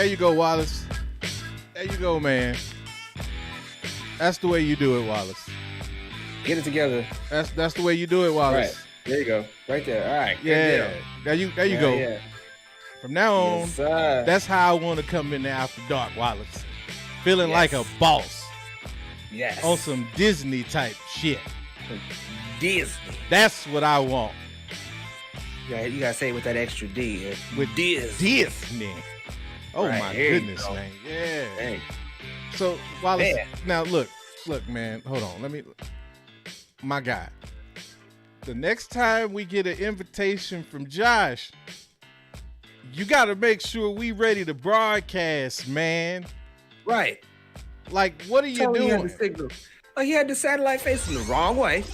There you go, Wallace. There you go, man. That's the way you do it, Wallace. Get it together. That's the way you do it, Wallace. Right. There you go. Right there. All right. Yeah. There you go. Yeah. From now on, Yes, that's how I want to come in the After Dark, Wallace. Feeling like a boss. Yes. On some Disney type shit. Disney. That's what I want. Yeah, you gotta say it with that extra D. With Disney. Oh right, my goodness, man. Yeah. Dang. So Wallace, now look, man. Hold on. My guy. The next time we get an invitation from Josh, you got to make sure we ready to broadcast, man. Right. Like, what are you doing? He had the signal. Like, he had the satellite facing the wrong way.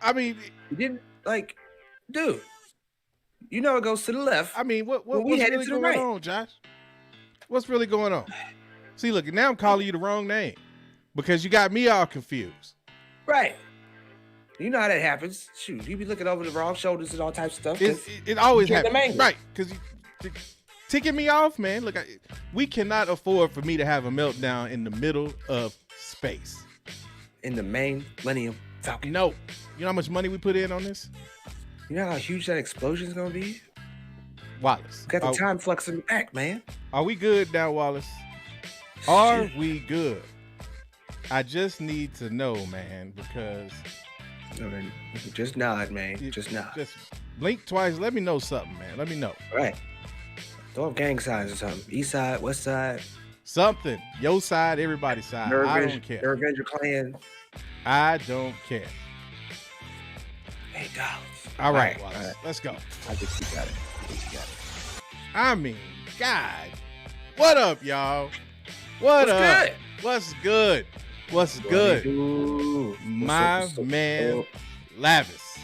I mean, he didn't dude. You know it goes to the left. I mean, what's really going on, Josh? What's really going on? See, look, now I'm calling you the wrong name because you got me all confused. Right. You know how that happens. Shoot, you be looking over the wrong shoulders and all types of stuff. It always happens. Right, because you ticking me off, man. Look, we cannot afford for me to have a meltdown in the middle of space. In the main Millennium Falcon. No. You know how much money we put in on this? You know how huge that explosion is going to be? Wallace. Got the time flux in the back, man. Are we good now, Wallace? Are we good? I just need to know, man, because... Just nod, man. Just nod. Just blink twice. Let me know something, man. Let me know. Right. Throw up gang signs or something. East side, west side. Something. Your side, everybody's side. I don't care. Your Avenger clan. I don't care. $8. All right, Wallace. All right. Let's go. I think you got it. I mean, God. What up, y'all? What's up? Good? What's good? What's good? My man Lavis.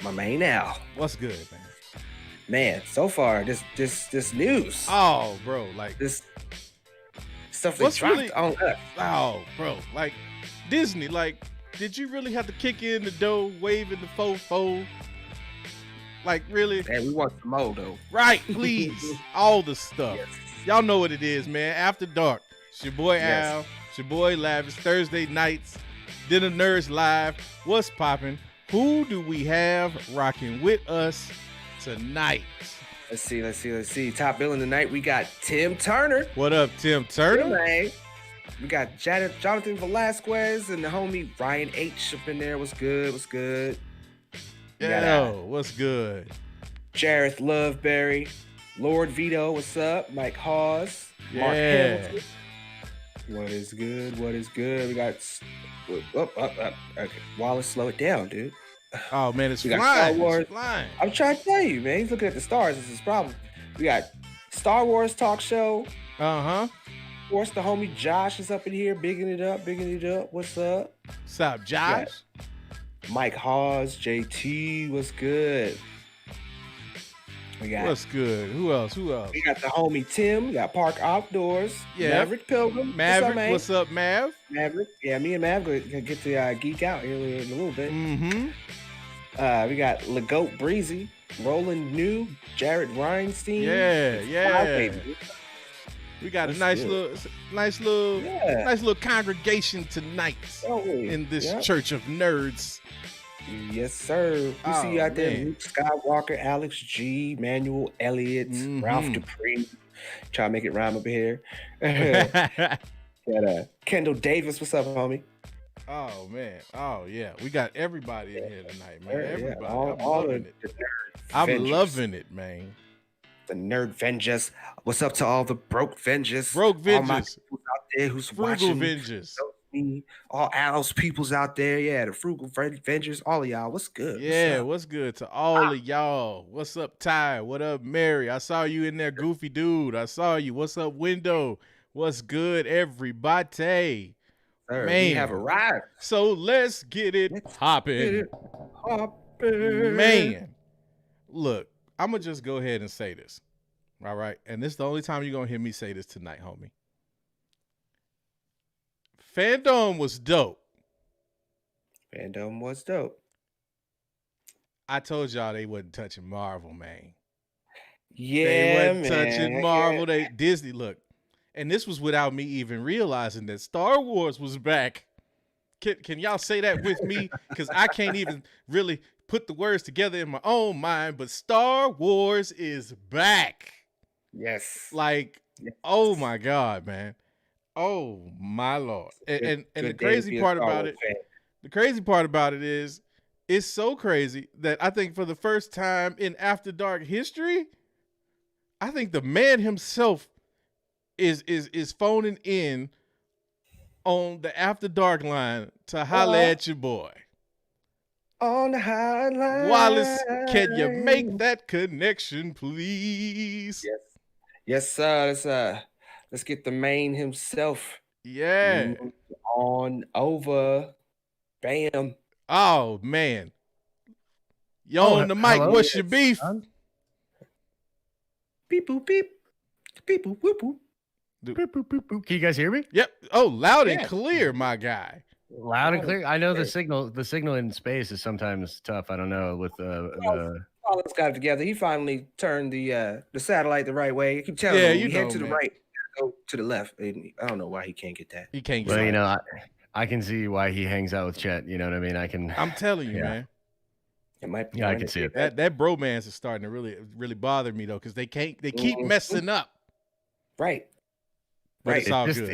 My man Al. What's good, man? Man, so far this news. Oh, bro, like this stuff they dropped on us. Oh, bro, like Disney, like, did you really have to kick in the door, waving the fofo? Like, really? Hey, we want some more though. Right, please. All the stuff. Yes. Y'all know what it is, man. After Dark. It's your boy Al. It's your boy Lavis. Thursday nights. Dinner Nerds Live. What's popping? Who do we have rocking with us tonight? Let's see. Top billing tonight, we got Tim Turner. What up, Tim Turner? Man. We got Jonathan Velasquez and the homie Ryan H up in there. What's good? Yo, what's good? Jareth Loveberry, Lord Vito, what's up? Mike Hawes, Mark Hamilton. What is good? We got up. Okay, Wallace, slow it down, dude. Oh man, it's flying. It's flying. I'm trying to tell you, man. He's looking at the stars. This is his problem. We got Star Wars talk show. Of course, the homie Josh is up in here, bigging it up. What's up? What's up, Josh? Mike Hawes, JT, what's good? What's good? Who else? We got the homie Tim. We got Park Outdoors. Yeah. Maverick Pilgrim. What's up, Mav? Maverick. Yeah, me and Mav gonna get to geek out here in a little bit. Mm-hmm. We got Legoat Breezy, Roland New, Jared Reinstein. Yeah. We got a nice little congregation tonight in this church of nerds. Yes, sir. We see you out there. Luke Skywalker, Alex G, Manuel Elliott, Ralph Dupree. Try to make it rhyme up here. Got Kendall Davis. What's up, homie? Oh man. Oh yeah. We got everybody in here tonight, man. Everybody. I'm loving it, man. The Nerd Vengers. What's up to all the Broke Vengers? All my people out there who's Frugal watching. Vengers. All Al's peoples out there. Yeah, the Frugal Vengers. All of y'all. What's good? Yeah, what's good to all of y'all? What's up, Ty? What up, Mary? I saw you in there, goofy dude. I saw you. What's up, Window? What's good, everybody? Sir, man, we have arrived. So let's get it popping. Man, look. I'm going to just go ahead and say this, all right? And this is the only time you're going to hear me say this tonight, homie. Fandom was dope. I told y'all they wasn't touching Marvel, man. Yeah, they wasn't touching Marvel. They Disney look, and this was without me even realizing that Star Wars was back. Can y'all say that with me? Because I can't even really put the words together in my own mind. But Star Wars is back. Yes. Like, yes. Oh my God, man. Oh my Lord. And the crazy part about it, is it's so crazy that I think for the first time in After Dark history, I think the man himself is phoning in on the After Dark line to holler at your boy. On the hotline. Wallace, can you make that connection, please? Yes. Yes, sir. Let's get the main himself. Yeah. On over. Bam. Oh, man. You on the mic. Hello? What's your beef? Beep, boop, beep. Beep, boop, whoop, whoop. Boop, boop, boop, boop. Can you guys hear me? Yep. Oh, loud and clear, my guy. Loud and clear. I know the signal in space is sometimes tough. I don't know with the Wallace got it together. He finally turned the satellite the right way. I keep telling him, you head to the right, go to the left. And I don't know why he can't get that. He can't get that. Well, you know, I can see why he hangs out with Chet. You know what I mean? I'm telling you, man. It might be I can see it. That bromance is starting to really bother me though, because they keep messing up. Right. But it's all good.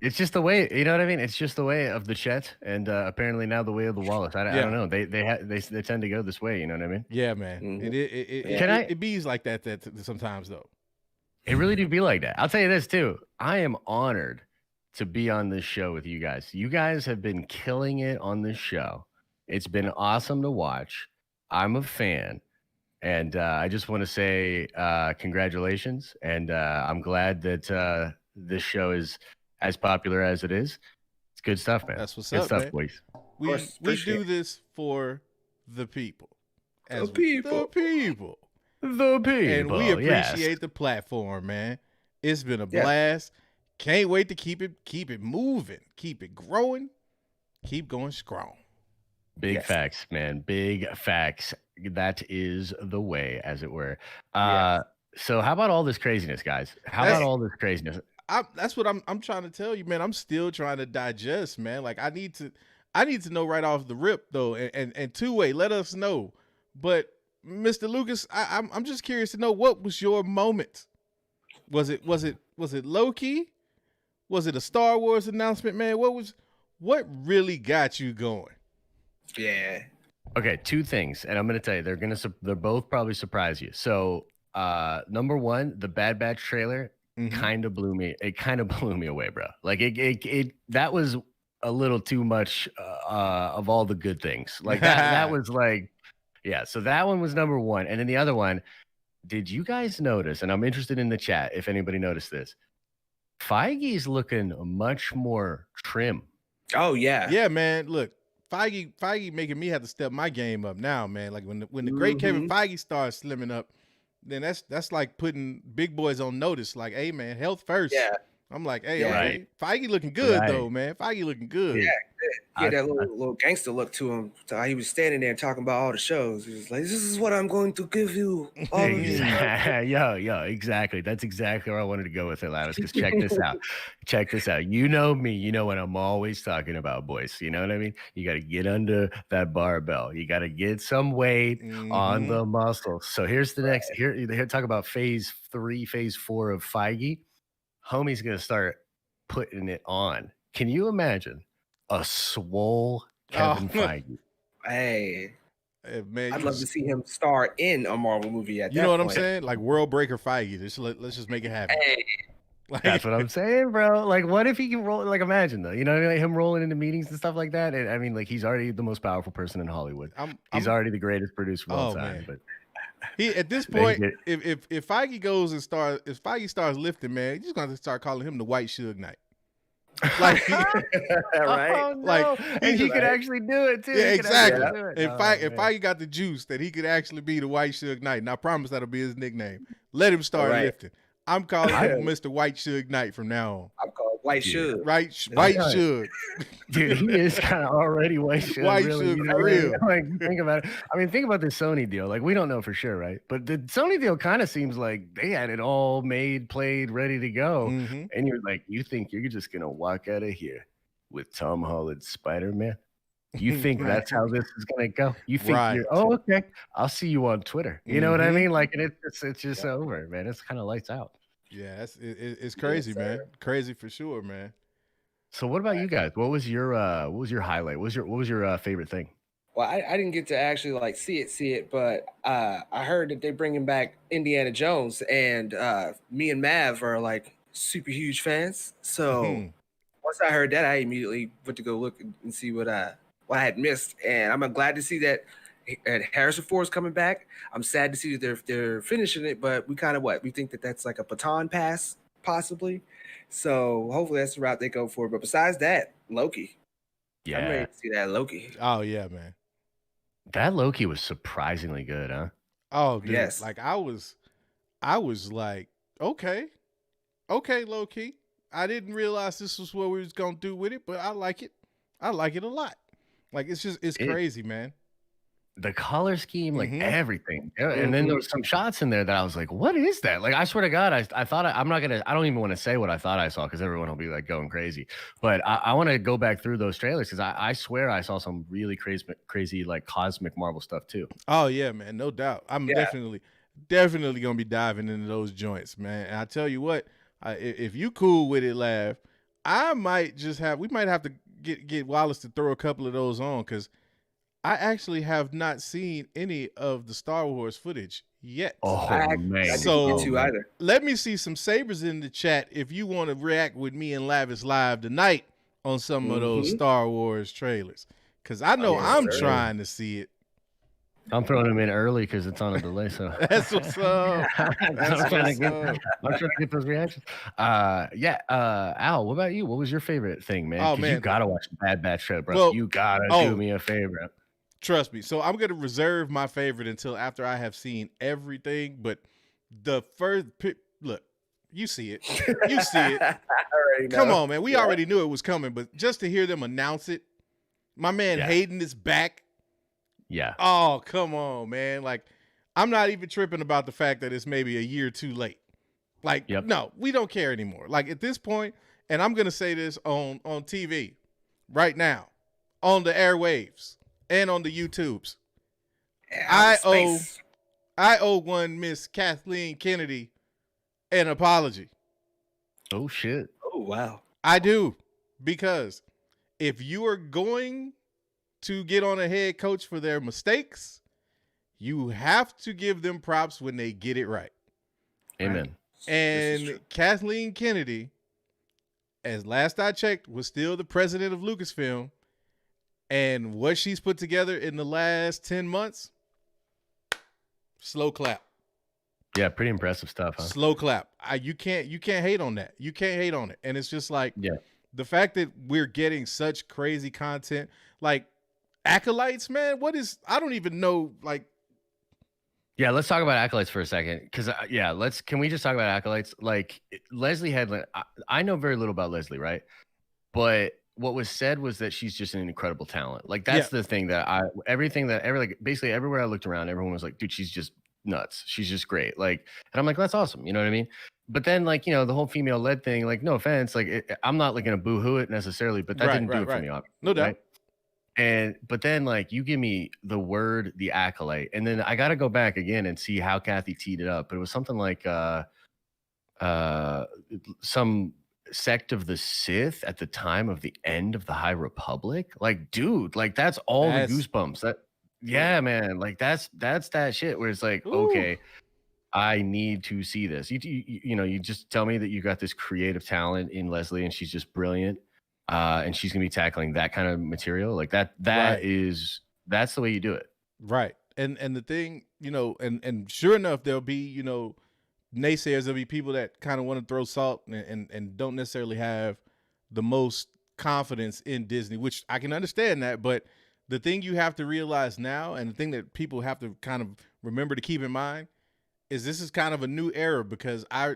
It's just the way, you know what I mean? It's just the way of the Chet, and apparently now the way of the Wallace. I don't know. They tend to go this way. You know what I mean? Yeah, man. Mm-hmm. It bees like that sometimes though. It really do be like that. I'll tell you this too. I am honored to be on this show with you guys. You guys have been killing it on this show. It's been awesome to watch. I'm a fan, and I just want to say congratulations. And I'm glad that this show is as popular as it is. It's good stuff, man. That's what's good up, stuff, man. boys. We do this for the people. The people. And we appreciate the platform, man. It's been a blast. Can't wait to keep it moving, keep it growing, keep going strong. Big facts, man. Big facts. That is the way, as it were. So how about all this craziness, guys? About all this craziness? That's what I'm trying to tell you, man. I'm still trying to digest, man. Like I need to know right off the rip though. And two-way, let us know. But Mr. Lucas, I'm just curious to know, what was your moment? Was it low-key? Was it a Star Wars announcement, man? What really got you going? Yeah. Okay, two things, and I'm going to tell you, they're both probably surprise you. So, number one, the Bad Batch trailer kind of blew me. It kind of blew me away, bro. Like it that was a little too much of all the good things. Like that was like, yeah. So that one was number one, and then the other one. Did you guys notice? And I'm interested in the chat if anybody noticed this. Feige's looking much more trim. Oh yeah, man. Look. Feige making me have to step my game up now, man. Like when the great Kevin Feige starts slimming up, then that's like putting big boys on notice. Like, hey, man, health first. Yeah. I'm like, hey, okay. Feige looking good though, man. Feige looking good. Yeah. He had that little gangster look to him. To how he was standing there talking about all the shows. He was like, "This is what I'm going to give you." All of you. Yo, exactly. That's exactly where I wanted to go with it, Lavis. Because check this out. Check this out. You know me. You know what I'm always talking about, boys. You know what I mean? You got to get under that barbell. You got to get some weight on the muscles. So here's the next. Here, talk about phase 3, phase 4 of Feige. Homie's gonna start putting it on. Can you imagine a swole Kevin Feige? Hey, man, I'd love to see him star in a Marvel movie at that point. You know what I'm saying? Like World Breaker Feige. Let's just make it happen. Hey. Like, that's what I'm saying, bro. Like, what if he can roll? Like, imagine though, you know, like him rolling into meetings and stuff like that. And I mean, like, he's already the most powerful person in Hollywood. He's already the greatest producer of all time. Man. But he at this point, if Feige goes and if Feige starts lifting, man, he's just gonna start calling him the White Suge Knight. Like, right? Oh, no. Like, and he could actually do it too. Yeah, exactly. If Feige got the juice, that he could actually be the White Suge Knight, and I promise that'll be his nickname. Let him start lifting. I'm calling him Mr. White Suge Knight from now on. I'm calling White should. Right, White should. Dude, he is kind of already White should. White really, should you know, for real. Like, think about it. I mean, think about the Sony deal. Like, we don't know for sure, right? But the Sony deal kind of seems like they had it all made, played, ready to go. Mm-hmm. And you're like, you think you're just gonna walk out of here with Tom Holland's Spider-Man? You think that's how this is gonna go? You think you're okay? I'll see you on Twitter. You know what I mean? Like, and it's just over, man. It's kind of lights out. Yeah, it's crazy, man. Crazy for sure, man. So, what about you guys? What was your highlight? What was your favorite thing? Well, I didn't get to actually like see it, but I heard that they're bringing back Indiana Jones, and me and Mav are like super huge fans. So once I heard that, I immediately went to go look and see what I had missed, and I'm glad to see that Harrison Ford's coming back. I'm sad to see that they're finishing it, but we kind of we think that that's like a baton pass possibly. So hopefully that's the route they go for. But besides that, Loki. Yeah, I'm ready to see that Loki. Oh yeah, man. That Loki was surprisingly good, huh? Oh, dude. Yes. Like I was like, okay, Loki. I didn't realize this was what we was gonna do with it, but I like it. I like it a lot. Like it's crazy, man. The color scheme, like everything. And then there was some shots in there that I was like, what is that? Like, I swear to God, I thought I don't even want to say what I thought I saw because everyone will be like going crazy. But I want to go back through those trailers because I swear I saw some really crazy like cosmic Marvel stuff too. Oh yeah, man, no doubt. I'm definitely gonna be diving into those joints, man. And I tell you what, if you cool with it, Lav, we might have to get Wallace to throw a couple of those on because I actually have not seen any of the Star Wars footage yet. Oh, man. So either. Let me see some sabers in the chat if you want to react with me and Lavis live tonight on some of those Star Wars trailers. Because I know I'm trying to see it. I'm throwing them in early because it's on a delay. So that's what's up. I'm trying to get those reactions. Al, what about you? What was your favorite thing, man? Oh, man. You gotta watch Bad Batch show, bro. Well, you gotta do me a favor. Trust me. So I'm gonna reserve my favorite until after I have seen everything. But the first look, you see it. You see it. Come on, man. We already knew it was coming, but just to hear them announce it, my man Hayden is back. Yeah. Oh, come on, man. Like, I'm not even tripping about the fact that it's maybe a year too late. Like, no, we don't care anymore. Like, at this point, and I'm going to say this on TV right now, on the airwaves and on the YouTubes. I owe one Miss Kathleen Kennedy an apology. Oh, shit. Oh, wow. I do. Because if you are going to get on a head coach for their mistakes, you have to give them props when they get it right. Amen. And Kathleen Kennedy, as last I checked, was still the president of Lucasfilm. And what she's put together in the last 10 months, slow clap. Yeah, pretty impressive stuff, huh? Slow clap. You can't hate on that. You can't hate on it. And it's just like the fact that we're getting such crazy content, like Acolytes, man. I don't even know. Like, yeah, let's talk about Acolytes for a second. Because can we just talk about Acolytes? Like Leslie Headland, I know very little about Leslie, right? But what was said was that she's just an incredible talent. Like that's the thing that basically everywhere I looked around, everyone was like, dude, she's just nuts. She's just great. Like, and I'm like, that's awesome. You know what I mean? But then, like, you know, the whole female led thing, like, no offense, like, I'm not like gonna boo-hoo it necessarily, but that didn't do it for me, obviously, no doubt. Right? But then, like, you give me the word, the Acolyte, and then I got to go back again and see how Kathy teed it up. But it was something like some sect of the Sith at the time of the end of the High Republic. Like, dude, like that's all the goosebumps. Man, like that's that shit where it's like, okay, I need to see this. You know, you just tell me that you got this creative talent in Leslie and she's just brilliant. And she's gonna be tackling that kind of material. Like that's the way you do it. Right. And the thing, you know, and sure enough, there'll be, you know, naysayers, there'll be people that kind of want to throw salt and don't necessarily have the most confidence in Disney, which I can understand that. But the thing you have to realize now, and the thing that people have to kind of remember to keep in mind, is this is kind of a new era, because I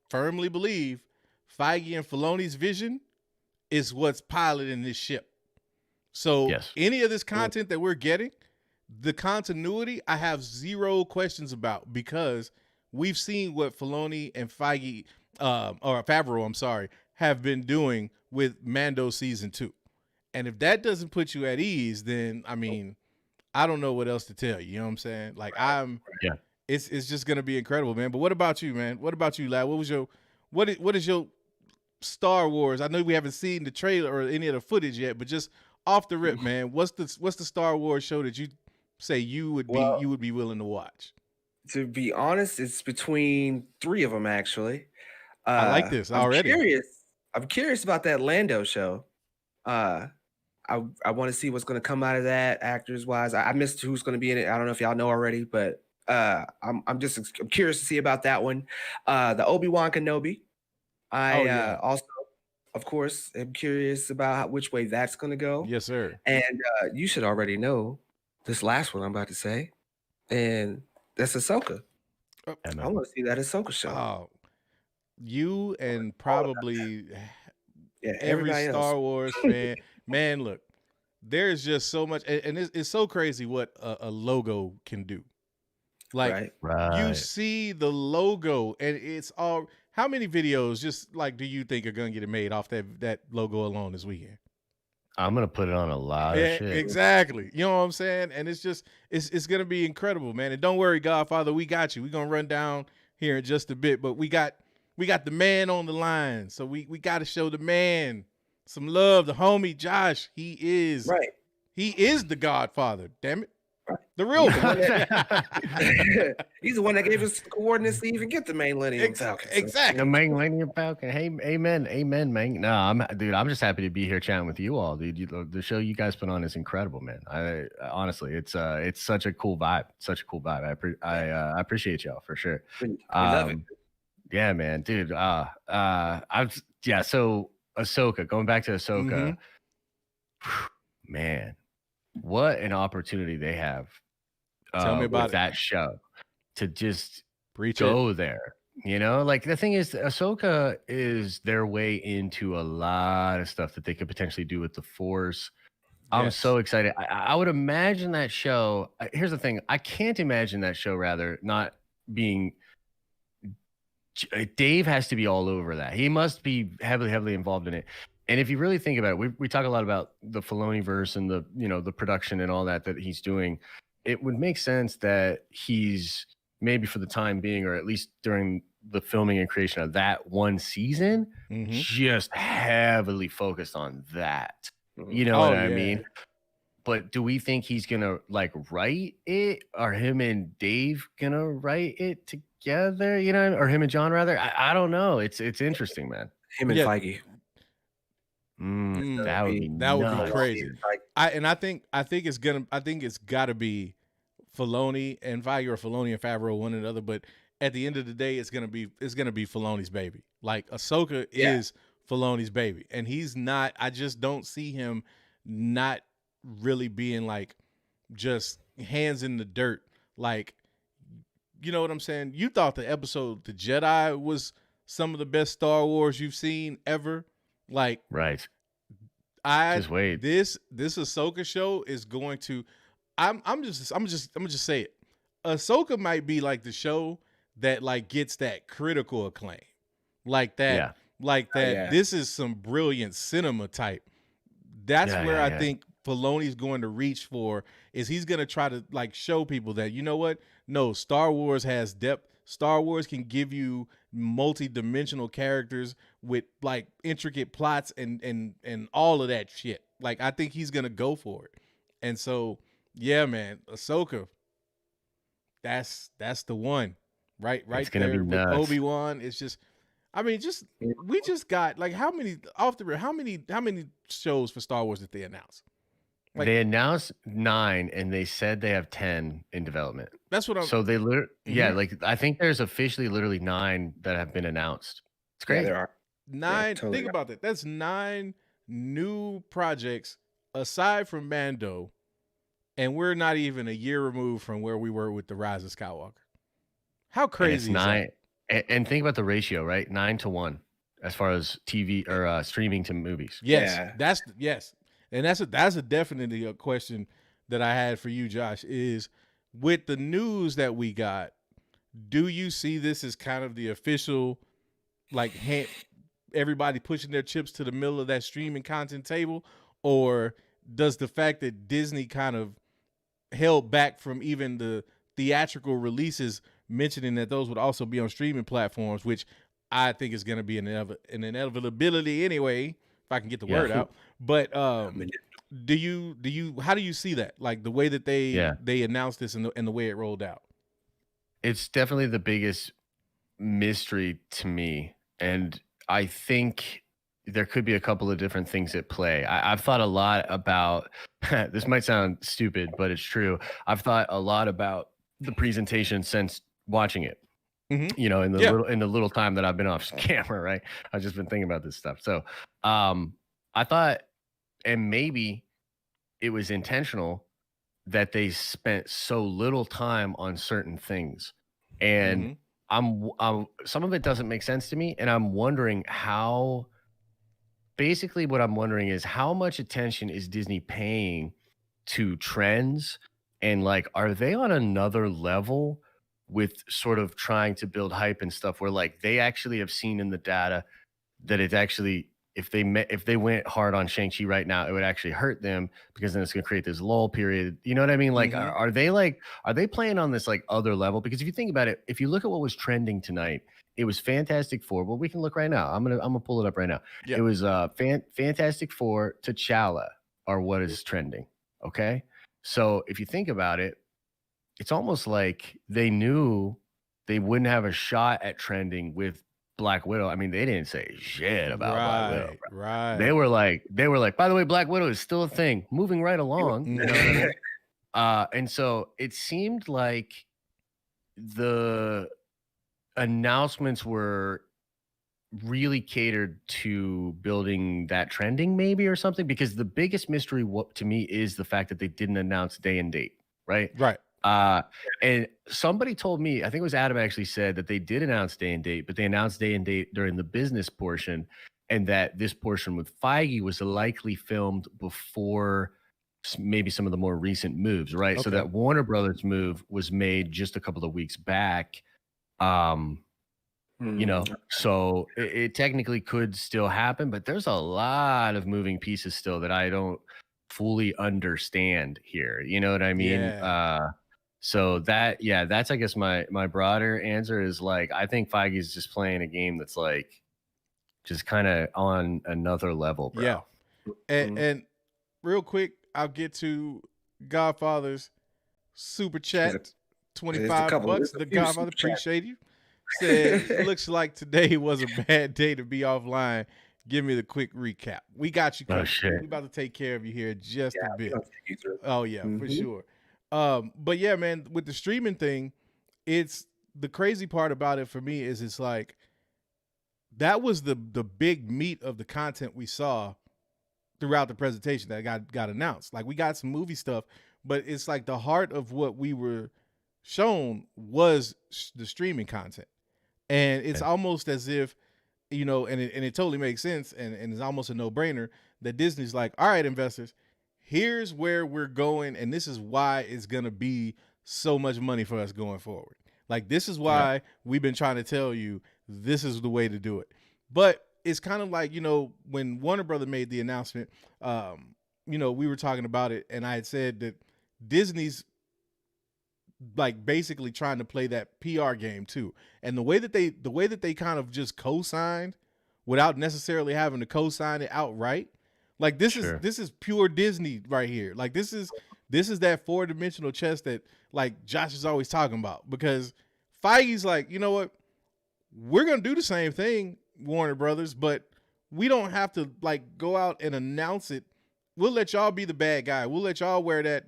firmly believe Feige and Filoni's vision is what's piloting this ship. So any of this content that we're getting, the continuity, I have zero questions about, because we've seen what Filoni and Feige, or Favreau, I'm sorry, have been doing with Mando season 2. And if that doesn't put you at ease, then I mean, I don't know what else to tell you. You know what I'm saying? Like it's just gonna be incredible, man. But what about you, man? What about you, lad? What is your Star Wars? I know we haven't seen the trailer or any of the footage yet, but just off the rip, man, what's the Star Wars show that you say you would be willing to watch? To be honest, it's between 3 of them actually. I like this already. I'm curious about that Lando show. I want to see what's going to come out of that actors wise. I missed who's going to be in it. I don't know if y'all know already, but I'm curious to see about that one. The Obi-Wan Kenobi. Also, of course, am curious about which way that's going to go. Yes, sir. And you should already know this last one I'm about to say, and that's Ahsoka. I want to see that Ahsoka show. You and probably every Star Wars fan. Man, look, there's just so much, and it's so crazy what a logo can do. Like, you see the logo, and it's all. How many videos just like do you think are gonna get made off that logo alone this weekend? I'm gonna put it on a lot of shit. Exactly. You know what I'm saying? And it's just it's gonna be incredible, man. And don't worry, Godfather, we got you. We're gonna run down here in just a bit, but we got the man on the line, so we got to show the man some love. The homie Josh, he is the Godfather. Damn it, the real one. He's the one that gave us the coordinates to even get the Millennium Falcon. Exactly, the Millennium Falcon. Hey, amen, man. No, I'm just happy to be here chatting with you all, dude. The show you guys put on is incredible, man. I honestly, it's such a cool vibe. I appreciate y'all for sure. We love it. Yeah, man, dude. So Ahsoka, going back to Ahsoka, man, what an opportunity they have. Tell me about that show to just Preach go it. there. You know, like the thing is, Ahsoka is their way into a lot of stuff that they could potentially do with the Force. I'm so excited. I would imagine that show. Here's the thing. I can't imagine that show rather not being. Dave has to be all over that. He must be heavily involved in it. And if you really think about it, we talk a lot about the Filoni verse and the production and all that he's doing. It would make sense that he's maybe for the time being, or at least during the filming and creation of that one season, just heavily focused on that. You know what I mean? But do we think he's gonna like write it? Are him and Dave gonna write it together? You know, or him and John rather? I don't know. It's interesting, man. Him and Feige. That would be crazy. I think it's gotta be Filoni and Feige, or Filoni and Favreau, one and another. But at the end of the day, it's gonna be Filoni's baby. Like Ahsoka is Filoni's baby, and he's not. I just don't see him not really being like just hands in the dirt. Like, you know what I'm saying? You thought the episode The Jedi was some of the best Star Wars you've seen ever. Like, just wait. This Ahsoka show is going to. I'm gonna just say it. Ahsoka might be like the show that like gets that critical acclaim, like that. This is some brilliant cinema type. That's where I think Filoni's going to reach for. Is he's going to try to like show people that, you know what? No, Star Wars has depth. Star Wars can give you multi-dimensional characters with like intricate plots and all of that shit. Like, I think he's going to go for it. And so, yeah, man, Ahsoka, that's the one. Right it's there be with Obi-Wan. It's just, I mean, we just got like how many shows for Star Wars did they announce? Like, they announced 9 and they said they have 10 in development. That's what I'm. So they like I think there's officially literally 9 that have been announced. It's great. Yeah, there are 9. Think about that. That's 9 new projects aside from Mando, and we're not even a year removed from where we were with The Rise of Skywalker. How crazy is 9, that? and think about the ratio, right? 9 to 1. as far as TV or streaming to movies. Yes, Yeah. yes, and that's a definitely a question that I had for you, Josh. Is with the news that we got, do you see this as kind of the official, like, everybody pushing their chips to the middle of that streaming content table, or does the fact that Disney kind of held back from even the theatrical releases, mentioning that those would also be on streaming platforms, which I think is going to be an inevitability anyway, if I can get the word out. But how do you see that? Like the way that they announced this and the way it rolled out? It's definitely the biggest mystery to me. And I think there could be a couple of different things at play. I've thought a lot about, this might sound stupid, but it's true. I've thought a lot about the presentation since watching it. Mm-hmm. You know, in the little time that I've been off camera, right? I've just been thinking about this stuff. So I thought, and maybe it was intentional, that they spent so little time on certain things. And I'm some of it doesn't make sense to me. And I'm wondering basically what I'm wondering is how much attention is Disney paying to trends? And like, are they on another level with sort of trying to build hype and stuff where like they actually have seen in the data that it's actually, if they went hard on Shang-Chi right now, it would actually hurt them because then it's going to create this lull period. You know what I mean? Like, are they playing on this like other level? Because if you think about it, if you look at what was trending tonight, it was Fantastic Four. Well, we can look right now. I'm gonna pull it up right now. Yep. It was Fantastic Four, T'Challa are what is trending. Okay, so if you think about it, it's almost like they knew they wouldn't have a shot at trending with Black Widow. I mean, they didn't say shit about Black Widow. Bro. Right. They were like, by the way, Black Widow is still a thing. Moving right along. You know what I mean? And so it seemed like the announcements were really catered to building that trending maybe or something, because the biggest mystery to me is the fact that they didn't announce day and date. Right. And somebody told me, I think it was Adam actually said that they did announce day and date, but they announced day and date during the business portion, and that this portion with Feige was likely filmed before maybe some of the more recent moves, right? Okay. So that Warner Brothers move was made just a couple of weeks back. You know, so it technically could still happen, but there's a lot of moving pieces still that I don't fully understand here. You know what I mean? Yeah. So that's I guess my broader answer is like, I think Feige's just playing a game that's like just kind of on another level, bro. Yeah. And real quick, I'll get to Godfather's super chat. $25. The Godfather, appreciate you. Said, looks like today was a bad day to be offline. Give me the quick recap. We got you. We're about to take care of you here just a bit. Oh yeah, for sure. But yeah, man, with the streaming thing, it's the crazy part about it for me is it's like that was the big meat of the content we saw throughout the presentation that got announced. Like we got some movie stuff, but it's like the heart of what we were shown was the streaming content. And it's almost as if, you know, and it totally makes sense, and it's almost a no-brainer that Disney's like, all right, investors, here's where we're going, and this is why it's going to be so much money for us going forward. Like, this is why we've been trying to tell you this is the way to do it. But it's kind of like, you know, when Warner Brother made the announcement, you know, we were talking about it, and I had said that Disney's like basically trying to play that PR game too. And the way that they kind of just co-signed without necessarily having to co-sign it outright, like this is pure Disney right here. Like this is that 4-dimensional chess that like Josh is always talking about, because Feige's like, you know what, we're gonna do the same thing, Warner Brothers, but we don't have to like go out and announce it. We'll let y'all be the bad guy. We'll let y'all wear that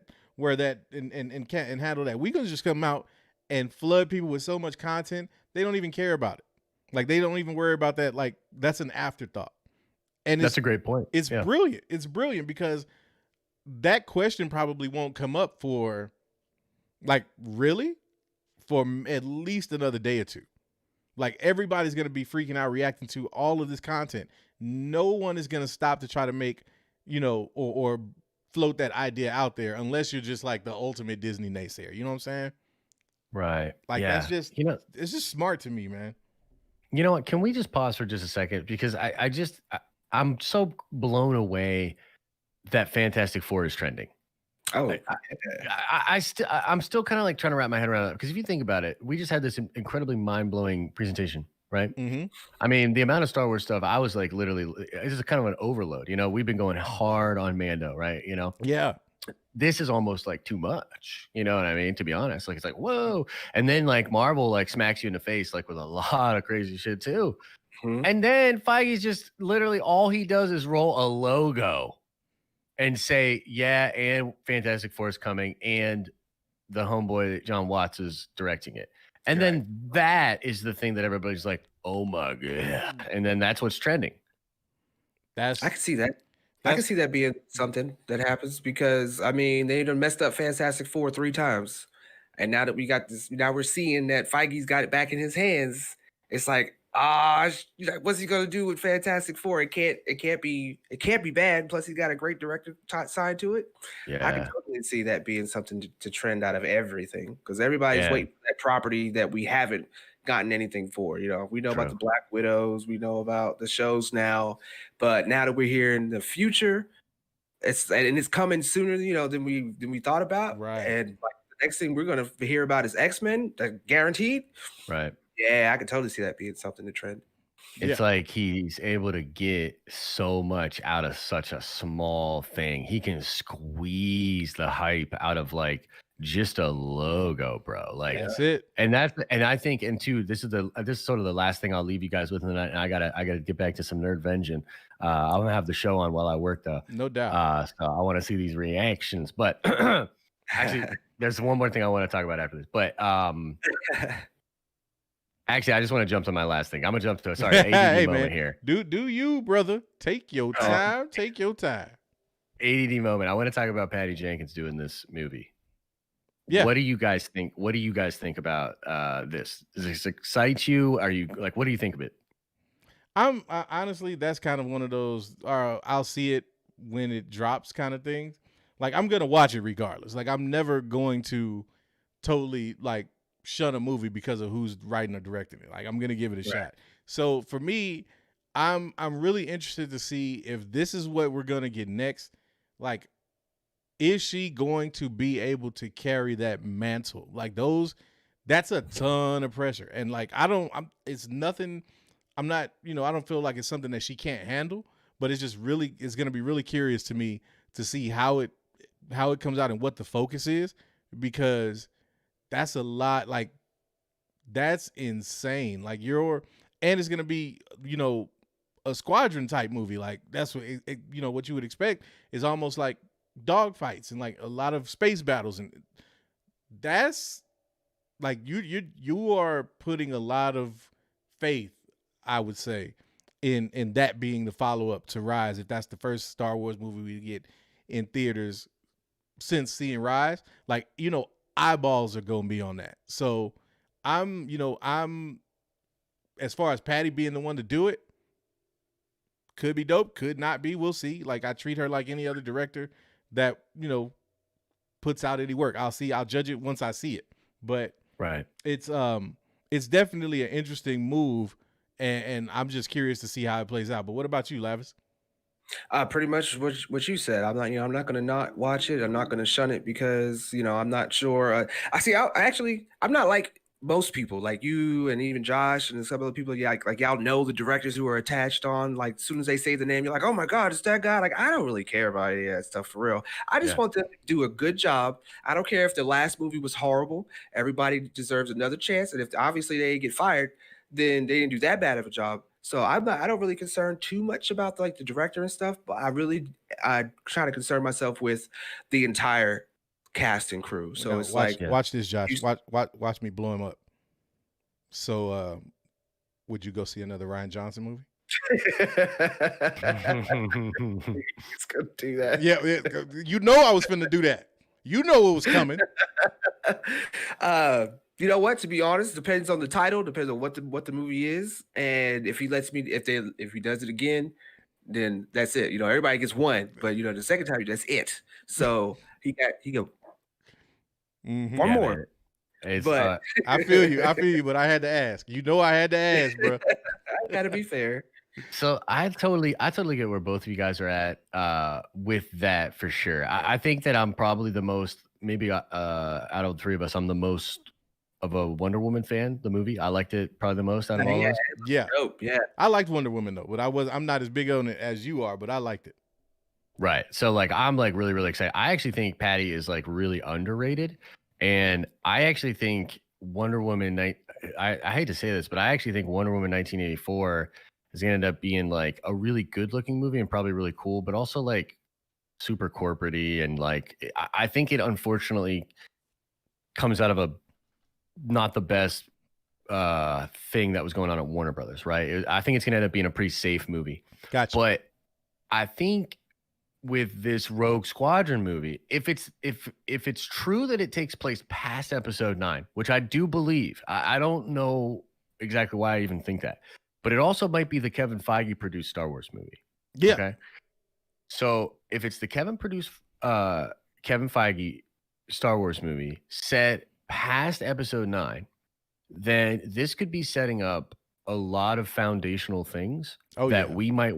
and handle that. We can just come out and flood people with so much content, they don't even care about it. Like they don't even worry about that. Like that's an afterthought. And that's a great point. It's brilliant. It's brilliant because that question probably won't come up for at least another day or two. Like everybody's gonna be freaking out, reacting to all of this content. No one is gonna stop to try to make, or float that idea out there unless you're just like the ultimate Disney naysayer. You know what I'm saying? Right. Like yeah. that's just it's just smart to me, man. You know what? Can we just pause for just a second? Because I'm so blown away that Fantastic Four is trending. Oh, I'm still kind of like trying to wrap my head around it, because if you think about it, we just had this incredibly mind-blowing presentation, right? Mm-hmm. I mean, the amount of Star Wars stuff, I was like literally, this is kind of an overload. We've been going hard on Mando, right? Yeah. This is almost like too much. You know what I mean? To be honest, like it's like, whoa. And then like Marvel like smacks you in the face like with a lot of crazy shit too. Mm-hmm. And then Feige's just literally all he does is roll a logo and say, yeah, and Fantastic Four is coming, and the homeboy John Watts is directing it. And then that is the thing that everybody's like, oh my God. And then that's what's trending. I can see that. I can see that being something that happens, because I mean they done messed up Fantastic Four 3 times, and now that we got this, now we're seeing that Feige's got it back in his hands. It's like, what's he gonna do with Fantastic Four? It can't be bad. Plus, he's got a great director signed to it. Yeah, I can totally see that being something to trend out of everything, because everybody's waiting for that property that we haven't gotten anything for. We know about the Black Widows, we know about the shows now, but now that we're here in the future, it's coming sooner, than we thought about. Right. And like the next thing we're gonna hear about is X-Men, guaranteed. Right. Yeah, I can totally see that being something to trend. It's like he's able to get so much out of such a small thing. He can squeeze the hype out of like just a logo, bro. Like that's it. And I think, and two, this is sort of the last thing I'll leave you guys with, and I gotta get back to some nerd vengeance. I'm gonna have the show on while I work though. No doubt. So I want to see these reactions. But actually, there's one more thing I want to talk about after this. But actually, I just want to jump to my last thing. I'm gonna jump to ADD moment here. Do you, brother? Take your time. Take your time. ADD moment. I want to talk about Patty Jenkins doing this movie. Yeah. What do you guys think? What do you guys think about this? Does this excite you? Are you like, what do you think of it? Honestly, that's kind of one of those I'll see it when it drops kind of things. Like I'm gonna watch it regardless. Like I'm never going to totally like shun a movie because of who's writing or directing it. Like I'm gonna give it a shot. So for me, I'm really interested to see if this is what we're gonna get next. Like, is she going to be able to carry that mantle? Like that's a ton of pressure. And like it's nothing. I'm not, I don't feel like it's something that she can't handle, but it's gonna be really curious to me to see how it comes out and what the focus is, because that's a lot. Like that's insane. Like and it's gonna be, a squadron type movie. Like that's what what you would expect is almost like dogfights and like a lot of space battles, and that's like you are putting a lot of faith, I would say, in that being the follow-up to Rise. If that's the first Star Wars movie we get in theaters since seeing Rise, like eyeballs are gonna be on that. So I'm as far as Patty being the one to do it, could be dope, could not be, we'll see. Like I treat her like any other director that puts out any work. I'll judge it once I see it. But it's definitely an interesting move, and I'm just curious to see how it plays out. But what about you, Lavis? Pretty much what you said. I'm not gonna not watch it. I'm not gonna shun it because I'm not sure. I'm not like most people, like you and even Josh and some other people. Yeah, like y'all know the directors who are attached on. Like as soon as they say the name, you're like, oh my God, it's that guy. Like I don't really care about any of that stuff for real. I just want them to do a good job. I don't care if the last movie was horrible. Everybody deserves another chance, and if obviously they get fired, then they didn't do that bad of a job. So I don't really concern too much about like the director and stuff, but I try to concern myself with the entire cast and crew. So it's watch this, Josh. Watch me blow him up. So would you go see another Rian Johnson movie? He's gonna do that. Yeah, I was finna do that. It was coming. You know what? To be honest, depends on the title, depends on what the movie is, and if he lets me, if he does it again, then that's it. You know, everybody gets one, but you know, the second time that's it. So he go one more. Man, but I feel you, but I had to ask. You know, I had to ask, bro. I gotta be fair. So I totally get where both of you guys are at with that for sure. I think that I'm probably the most, maybe out of the three of us, I'm the most of a Wonder Woman fan. The movie, I liked it probably the most out of all of us. Yeah, dope. Yeah, I liked Wonder Woman though, but I'm not as big on it as you are, but I liked it. Right. So like I'm like really, really excited. I actually think Patty is like really underrated. And I actually think Wonder Woman I hate to say this, but I actually think Wonder Woman 1984 is gonna end up being like a really good looking movie and probably really cool, but also like super corporate-y, and like I think it unfortunately comes out of a not the best thing that was going on at Warner Brothers, right? I think it's gonna end up being a pretty safe movie. Gotcha. But I think with this Rogue Squadron movie, if it's true that it takes place past episode 9, which I do believe, I don't know exactly why I even think that, but it also might be the Kevin Feige produced Star Wars movie. Yeah. Okay. So if it's the Kevin Feige Star Wars movie set past episode 9, then this could be setting up a lot of foundational things we might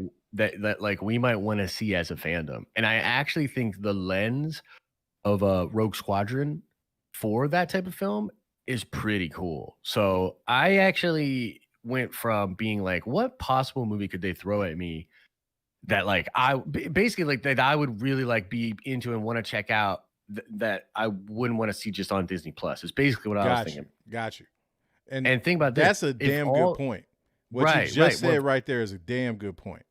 we might want to see as a fandom. And I actually think the lens of a Rogue Squadron for that type of film is pretty cool. So I actually went from being like, what possible movie could they throw at me that like I basically like that I would really like be into and want to check out that I wouldn't want to see just on Disney Plus. Is basically what I was thinking. Got you. And think about this. That's a damn good point. What you just said right there is a damn good point.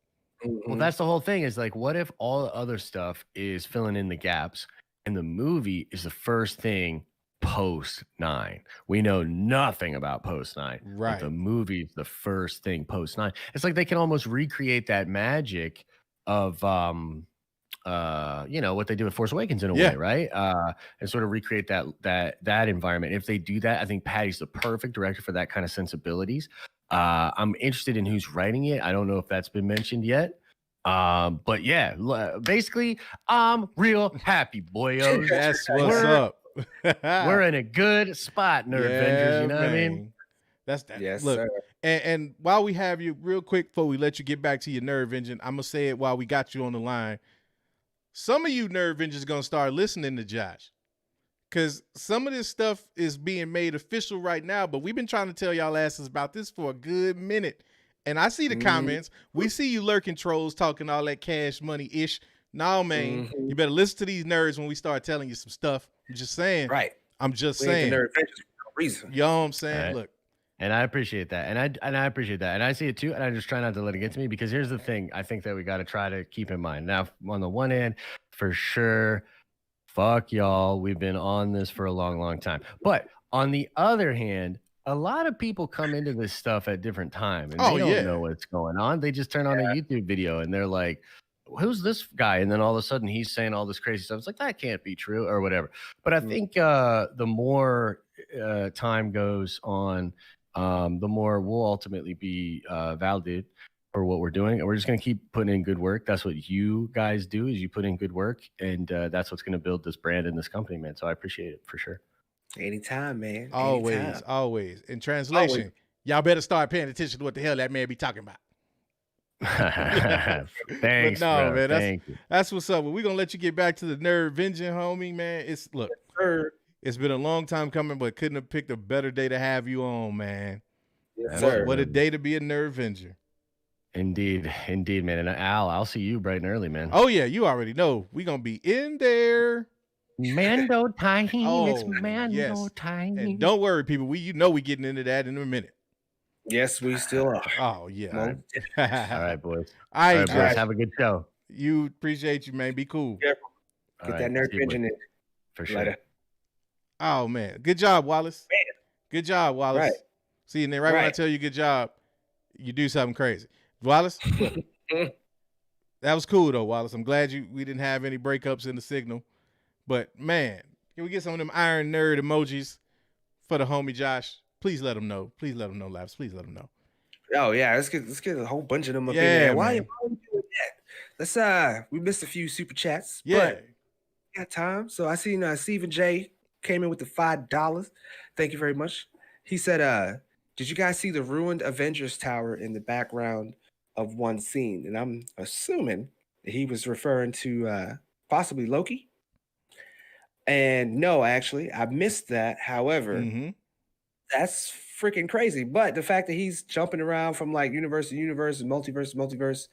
Well, that's the whole thing, is like, what if all the other stuff is filling in the gaps and the movie is the first thing post 9? We know nothing about post 9. Right. But the movie is the first thing post 9. It's like they can almost recreate that magic of you know, what they do with Force Awakens in a way, right? And sort of recreate that environment. If they do that, I think Patty's the perfect director for that kind of sensibilities. I'm interested in who's writing it. I don't know if that's been mentioned yet. But yeah, basically, I'm real happy, boyos. That's what's up. We're in a good spot, Nerd Avengers. You know what I mean? That's that. Yes, look, sir. And while we have you, real quick before we let you get back to your Nerve Engine, I'm gonna say it while we got you on the line. Some of you Nerve Engines gonna start listening to Josh, because some of this stuff is being made official right now. But we've been trying to tell y'all asses about this for a good minute. And I see the comments. We see you lurking trolls talking all that cash money ish. No, man, you better listen to these nerds when we start telling you some stuff. I'm just saying. Right. I'm just saying. Nerd Avengers for no reason. You know what I'm saying? Right. Look. And I appreciate that. And I appreciate that. And I see it too. And I just try not to let it get to me, because here's the thing I think that we got to try to keep in mind. Now, on the one hand, for sure, fuck y'all. We've been on this for a long, long time. But on the other hand, a lot of people come into this stuff at different times, and they don't know what's going on. They just turn on a YouTube video and they're like, who's this guy? And then all of a sudden he's saying all this crazy stuff. It's like, that can't be true or whatever. But I think the more time goes on, the more we'll ultimately be validated for what we're doing. And we're just going to keep putting in good work. That's what you guys do, is you put in good work. And that's what's going to build this brand and this company, man. So I appreciate it for sure. Anytime, man. Always. In translation, y'all better start paying attention to what the hell that man be talking about. Thanks, no, bro. Man, that's what's up. Well, we're gonna let you get back to the Nerve Engine, homie, man. It's been a long time coming, but couldn't have picked a better day to have you on, man. Yes, sir. What a day to be a Nerve Engine. Indeed, man. And I'll see you bright and early, man. Oh yeah, you already know we're gonna be in there. Mando time. It's Mando time. And don't worry, people. We getting into that in a minute. Yes, we still are. Oh yeah. All right, boys. All right, boys. Have a good show. You appreciate you, man. Be cool. Careful. Get that Nerd Engine in. For sure. Later. Oh man, good job, Wallace. Man. Good job, Wallace. Right. See, and then when I tell you good job, you do something crazy. Wallace, that was cool though, Wallace. I'm glad we didn't have any breakups in the signal. But man, can we get some of them Iron Nerd emojis for the homie Josh. Please let him know. Please let him know, Laps. Please let him know. Oh yeah, let's get a whole bunch of them up in Yeah, there. Why man. are we doing that? Let's we missed a few super chats, Yeah. but we got time. So I seen Stephen J came in with the $5. Thank you very much. He said, did you guys see the ruined Avengers Tower in the background of one scene? And I'm assuming that he was referring to possibly Loki. And no, actually, I missed that. However, that's freaking crazy. But the fact that he's jumping around from like universe to universe and multiverse to multiverse,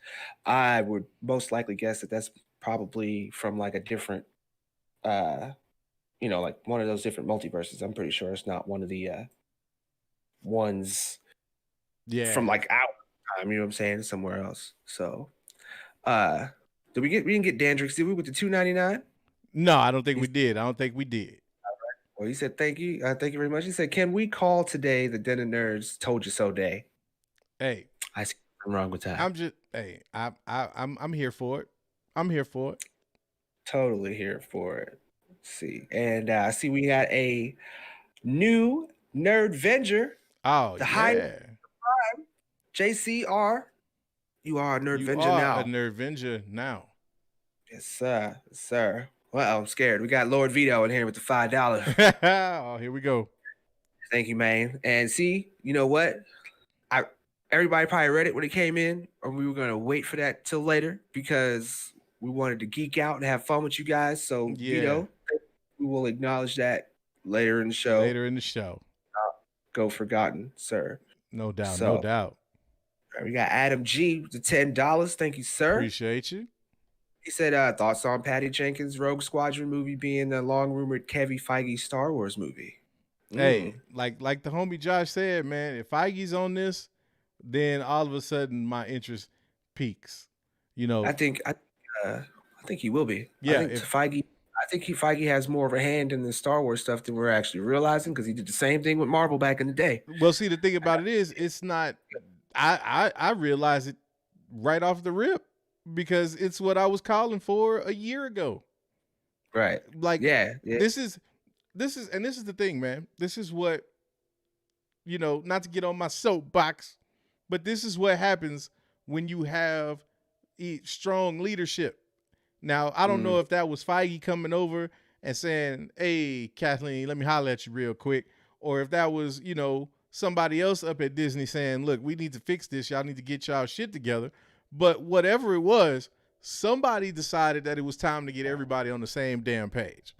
I would most likely guess that that's probably from like a different, like one of those different multiverses. I'm pretty sure it's not one of the ones from like our time, you know what I'm saying, somewhere else. So, we didn't get Dandrix, did we, with the $2.99? No, I don't think we did. All right. Well, he said, thank you. Thank you very much. He said, can we call today the Den of Nerds Told You So Day? Hey. I see nothing wrong with that. I'm here for it. I'm here for it. Totally here for it. Let's see. And I see we got a new Nerd Venger. Oh, the Hayden, JCR. You are a Nerd Venger now. A Nerd Venger now. Yes, sir. Yes, sir. Well, I'm scared. We got Lord Vito in here with the $5. Oh, here we go. Thank you, man. And see, you know what? Everybody probably read it when it came in, or we were going to wait for that till later because we wanted to geek out and have fun with you guys. So, Vito, we will acknowledge that later in the show. Go forgotten, sir. No doubt. No doubt. We got Adam G with the $10. Thank you, sir. Appreciate you. He said, thoughts on Patty Jenkins' Rogue Squadron movie being the long-rumored Kevin Feige Star Wars movie? Hey, like the homie Josh said, man, if Feige's on this, then all of a sudden my interest peaks. You know, I think he will be. Yeah, I think Feige has more of a hand in the Star Wars stuff than we're actually realizing because he did the same thing with Marvel back in the day. Well, see, the thing about it is, it's not. I realized it right off the rip because it's what I was calling for a year ago. Right. Like, yeah. This is the thing, man. This is what, not to get on my soapbox, but this is what happens when you have strong leadership. Now, I don't know if that was Feige coming over and saying, hey, Kathleen, let me holler at you real quick. Or if that was, somebody else up at Disney saying, look, we need to fix this. Y'all need to get y'all shit together. But whatever it was, somebody decided that it was time to get everybody on the same damn page.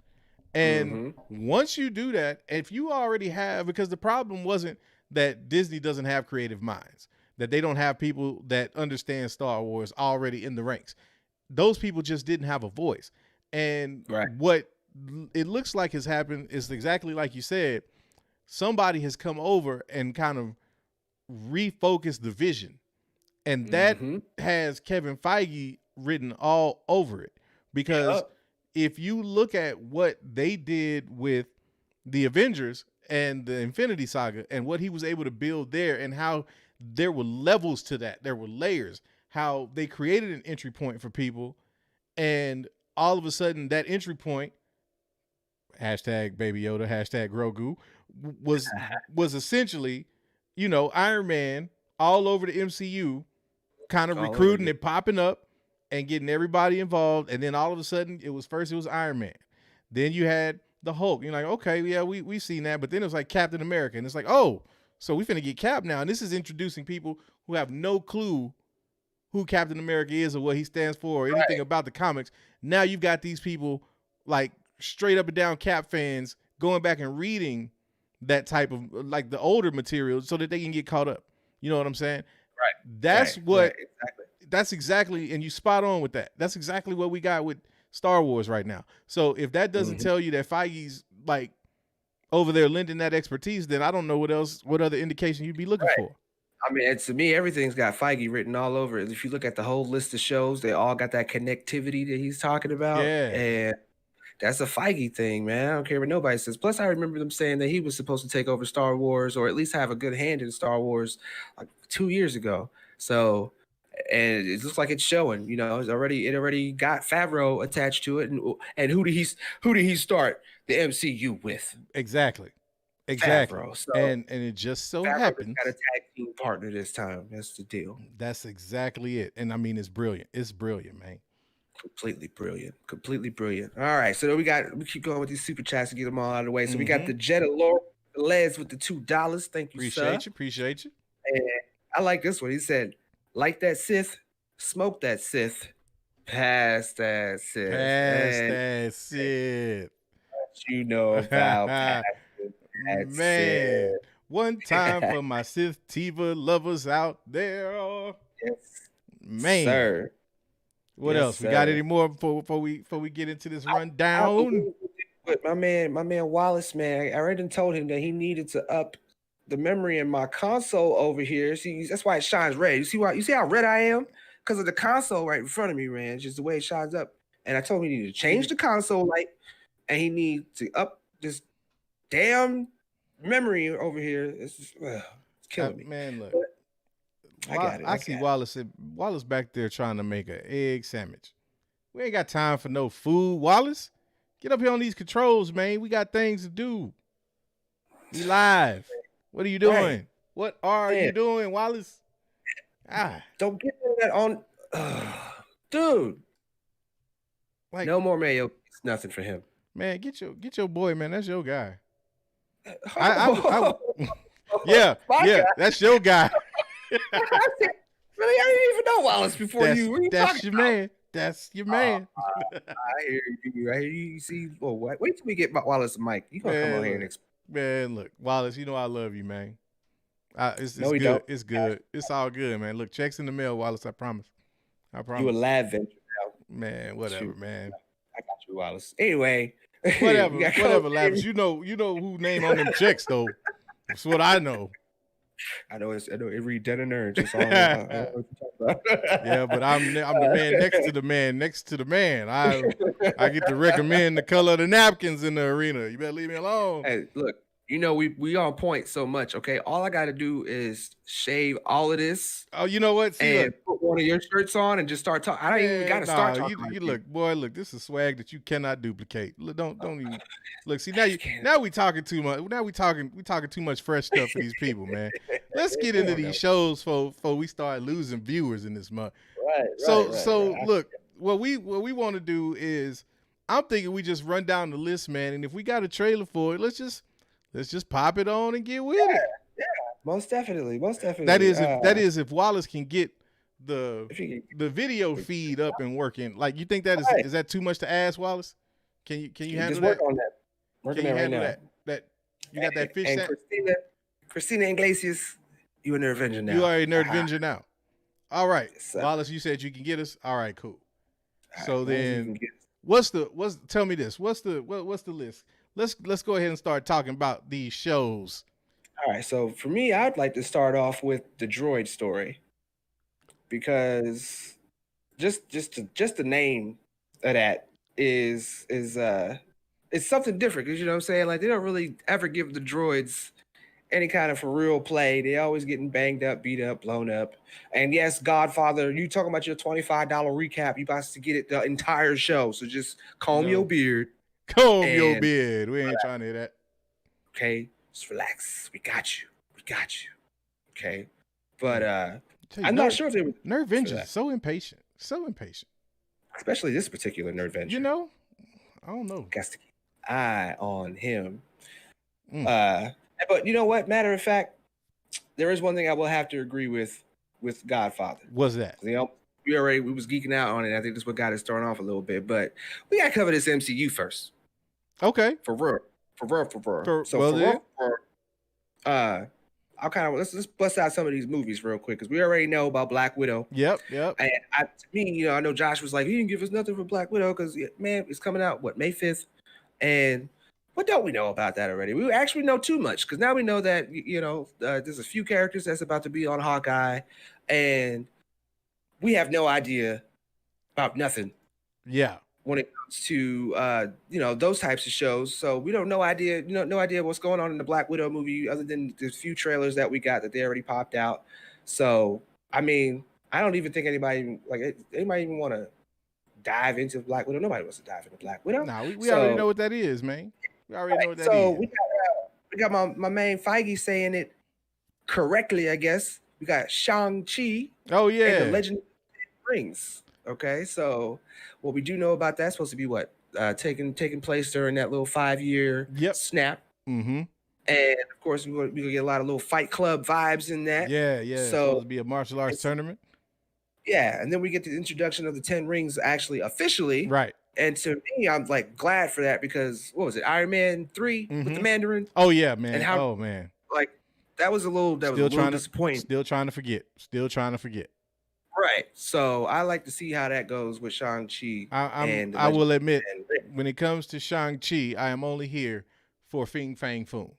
And once you do that, if you already have, because the problem wasn't that Disney doesn't have creative minds, that they don't have people that understand Star Wars already in the ranks. Those people just didn't have a voice. And what it looks like has happened is exactly like you said. Somebody has come over and kind of refocused the vision. And that has Kevin Feige written all over it. Because if you look at what they did with the Avengers and the Infinity Saga and what he was able to build there and how there were levels to that, there were layers, how they created an entry point for people, and all of a sudden that entry point, hashtag Baby Yoda, hashtag Grogu, was essentially, Iron Man all over the MCU, kind of recruiting and popping up and getting everybody involved. And then all of a sudden it was Iron Man. Then you had the Hulk. You're like, okay, yeah, we've seen that. But then it was like Captain America. And it's like, oh, so we finna get Cap now. And this is introducing people who have no clue who Captain America is or what he stands for or anything about the comics. Now you've got these people like straight up and down Cap fans going back and reading that type of like the older material so that they can get caught up. You know what I'm saying? Right. That's exactly, and you spot on with that. That's exactly what we got with Star Wars right now. So if that doesn't tell you that Feige's like over there lending that expertise, then I don't know what other indication you'd be looking for. I mean, to me, everything's got Feige written all over it. If you look at the whole list of shows, they all got that connectivity that he's talking about. Yeah. And that's a Feige thing, man. I don't care what nobody says. Plus, I remember them saying that he was supposed to take over Star Wars or at least have a good hand in Star Wars like 2 years ago. So, and it looks like it's showing, it already got Favreau attached to it. And who did he start the MCU with? Exactly. Exactly. Favreau. So And it just so Favreau happens got a tag team partner this time. That's the deal. that's exactly it. And I mean, it's brilliant. It's brilliant, man. Completely brilliant. Completely brilliant. All right. So we keep going with these super chats to get them all out of the way. So we got the Jetta Les with the $2. Thank you, sir. Appreciate you. And I like this one. He said, like that Sith, smoke that Sith, pass that Sith. That Sith. You know about passing that man. Sith. One time for my Sith Tiva lovers out there. Yes. Man. Sir. What else? We got any more before we get into this rundown? But my man Wallace, man, I already told him that he needed to up the memory in my console over here. See, that's why it shines red. You see how red I am? Because of the console right in front of me, man. Just the way it shines up. And I told him he needed to change the console light, and he needs to up this damn memory over here. It's just, it's killing me. Man, look. But I got it. I see Wallace back there trying to make an egg sandwich. We ain't got time for no food, Wallace. Get up here on these controls, man. We got things to do. We live. What are you doing? Right. What are you doing, Wallace? Don't get that on, dude. Like, no more mayo. It's nothing for him. Man, get your boy, man. That's your guy. Yeah, that's your guy. Really, I didn't even know Wallace before you. That's your man. That's your man. I hear you. You see, well, wait till we get Wallace and Mike. You gonna come on here and explain? Man, look, Wallace. You know I love you, man. It's good. Don't. It's good. It's all good, man. Look, checks in the mail, Wallace. I promise. You a lab venture now, man. Whatever, man. I got you, Wallace. Anyway, whatever, Labs. You know who name on them checks though. That's what I know. I know every dead and nerd. Yeah, but I'm the man next to the man. I get to recommend the color of the napkins in the arena. You better leave me alone. Hey, look, we on point so much. Okay, all I got to do is shave all of this. Oh, you know what? And put one of your shirts on and just start talking. I don't even got to start talking. Look, this is swag that you cannot duplicate. Don't even look. See now we talking too much. Now we talking too much fresh stuff for these people, man. Let's get into these shows before we start losing viewers in this month. Right. Look, what we want to do is, I'm thinking we just run down the list, man. And if we got a trailer for it, let's just pop it on and get with it. Yeah, most definitely. That is if Wallace can get the video feed up and working. Like, you think that is that too much to ask, Wallace? Can you handle just work on that? Working on that right now. That you got that fish. And Christina Iglesias, you a Nerd Avenger now. You are a Nerd Avenger now. All right, Wallace. You said you can get us. All right, cool. So then, tell me this. What's the list? Let's go ahead and start talking about these shows. All right, so for me, I'd like to start off with the Droid Story, because just the name of that is it's something different, because you know what I'm saying, like, they don't really ever give the droids any kind of for real play. They always getting banged up, beat up, blown up. And yes, Godfather, you talking about your $25 recap, you about to get it the entire show, so just comb your beard. Your beard. We ain't trying to hear that. Okay, just relax. We got you. Okay, but I'm not sure if they were Nerd Avengers. So impatient. Especially this particular Nerd Avenger. You know, I don't know. Got to keep an eye on him. But you know what? Matter of fact, there is one thing I will have to agree with Godfather. What's that? You know, we was geeking out on it. I think this is what got us starting off a little bit, but we got to cover this MCU first. Okay. For real. I'll kind of let's bust out some of these movies real quick, because we already know about Black Widow. Yep. And to me, I know Josh was like, he didn't give us nothing for Black Widow because, man, it's coming out May 5th, and what don't we know about that already? We actually know too much, because now we know that there's a few characters that's about to be on Hawkeye, and we have no idea about nothing. Yeah. When it comes to those types of shows, so we don't no idea what's going on in the Black Widow movie, other than the few trailers that we got that they already popped out. So I mean, I don't even think anybody even want to dive into Black Widow. Nobody wants to dive into Black Widow. Nah, we already know what that is, man. We already know what that is. we got my main Feige saying it correctly, I guess. We got Shang-Chi. Oh yeah. And the Legend of the Rings. Okay, so what we do know about that's supposed to be what taking place during that little 5-year snap. Mm-hmm. And of course, we're gonna get a lot of little Fight Club vibes in that. Yeah. So it's supposed to be a martial arts tournament. Yeah, and then we get the introduction of the 10 rings actually officially. Right. And to me, I'm like glad for that because what was it, Iron Man 3 with the Mandarin? Oh yeah, man. And how, man. Like that was a little disappointing. Still trying to forget. Right. So I like to see how that goes with Shang-Chi. I will admit, when it comes to Shang-Chi, I am only here for Fing Fang Foom.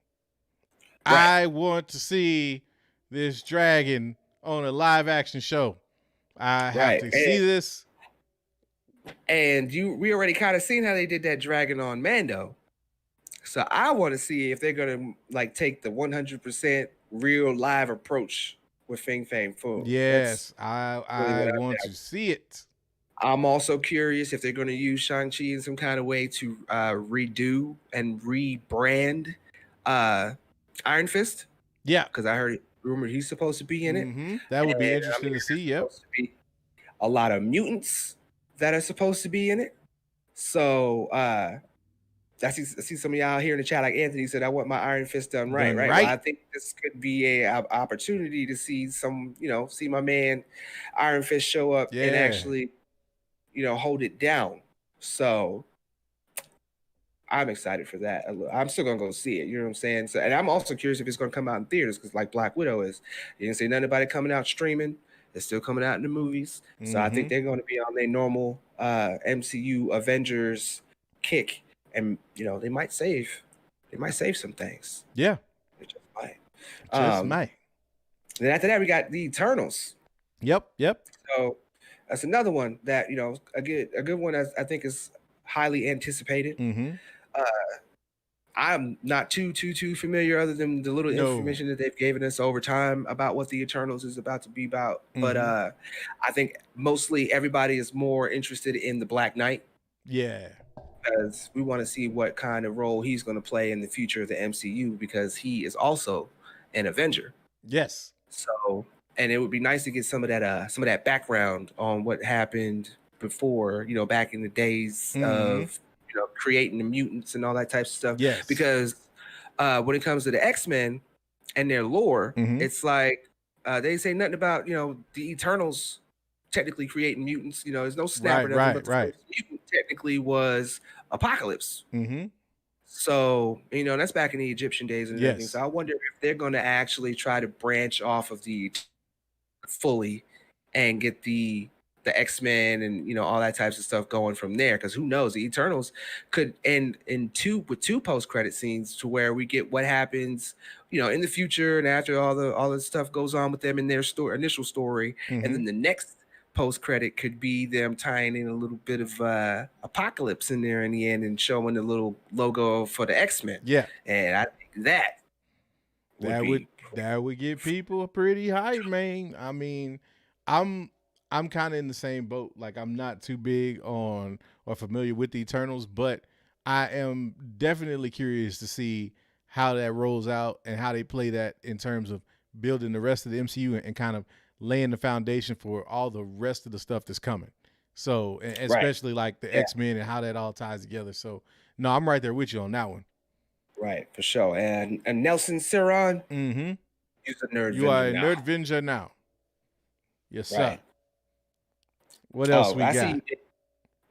Right. I want to see this dragon on a live action show. I have to see this. And we already kind of seen how they did that dragon on Mando. So I want to see if they're gonna like take the 100% real live approach with Fing Fang Foom. Yes, I want to see it. I'm also curious if they're going to use Shang-Chi in some kind of way to redo and rebrand Iron Fist. Yeah, because I heard rumored he's supposed to be in it. That would be interesting to see. Yep, a lot of mutants that are supposed to be in it. So I see some of y'all here in the chat, like Anthony said, I want my Iron Fist done right. Well, I think this could be a opportunity to see see my man Iron Fist show up and actually, hold it down. So I'm excited for that. I'm still gonna go see it. You know what I'm saying? So, and I'm also curious if it's gonna come out in theaters because, like Black Widow is, you didn't say nothing about it coming out streaming. It's still coming out in the movies. So I think they're going to be on their normal MCU Avengers kick. And they might save some things. Yeah, it just might. Then after that, we got the Eternals. Yep. So that's another one that a good one. I think is highly anticipated. I'm not too familiar, other than the little information that they've given us over time about what the Eternals is about to be about. But I think mostly everybody is more interested in the Black Knight. Yeah. Because we want to see what kind of role he's going to play in the future of the MCU, because he is also an Avenger. Yes. So, and it would be nice to get some of that background on what happened before, back in the days of creating the mutants and all that type of stuff. Yes. Because when it comes to the X-Men and their lore, it's like they say nothing about the Eternals technically creating mutants. There's no snap. Right. The first mutant technically was Apocalypse. So that's back in the Egyptian days and everything. So I wonder if they're going to actually try to branch off of the fully and get the X-Men and all that types of stuff going from there, because who knows, the Eternals could end with two post-credit scenes to where we get what happens in the future and after all the stuff goes on with them in their initial story, and then the next post-credit could be them tying in a little bit of Apocalypse in there in the end and showing the little logo for the X-Men. Yeah, and I think that would get people pretty hype, man. I mean, I'm kind of in the same boat. Like, I'm not too big on or familiar with the Eternals, but I am definitely curious to see how that rolls out and how they play that in terms of building the rest of the MCU and kind of laying the foundation for all the rest of the stuff that's coming. So, especially like the X-Men and how that all ties together. So, no, I'm right there with you on that one. Right, for sure. And Nelson Ciron, he's a nerd. You are a nerd venger now. Yes, sir. What else we got?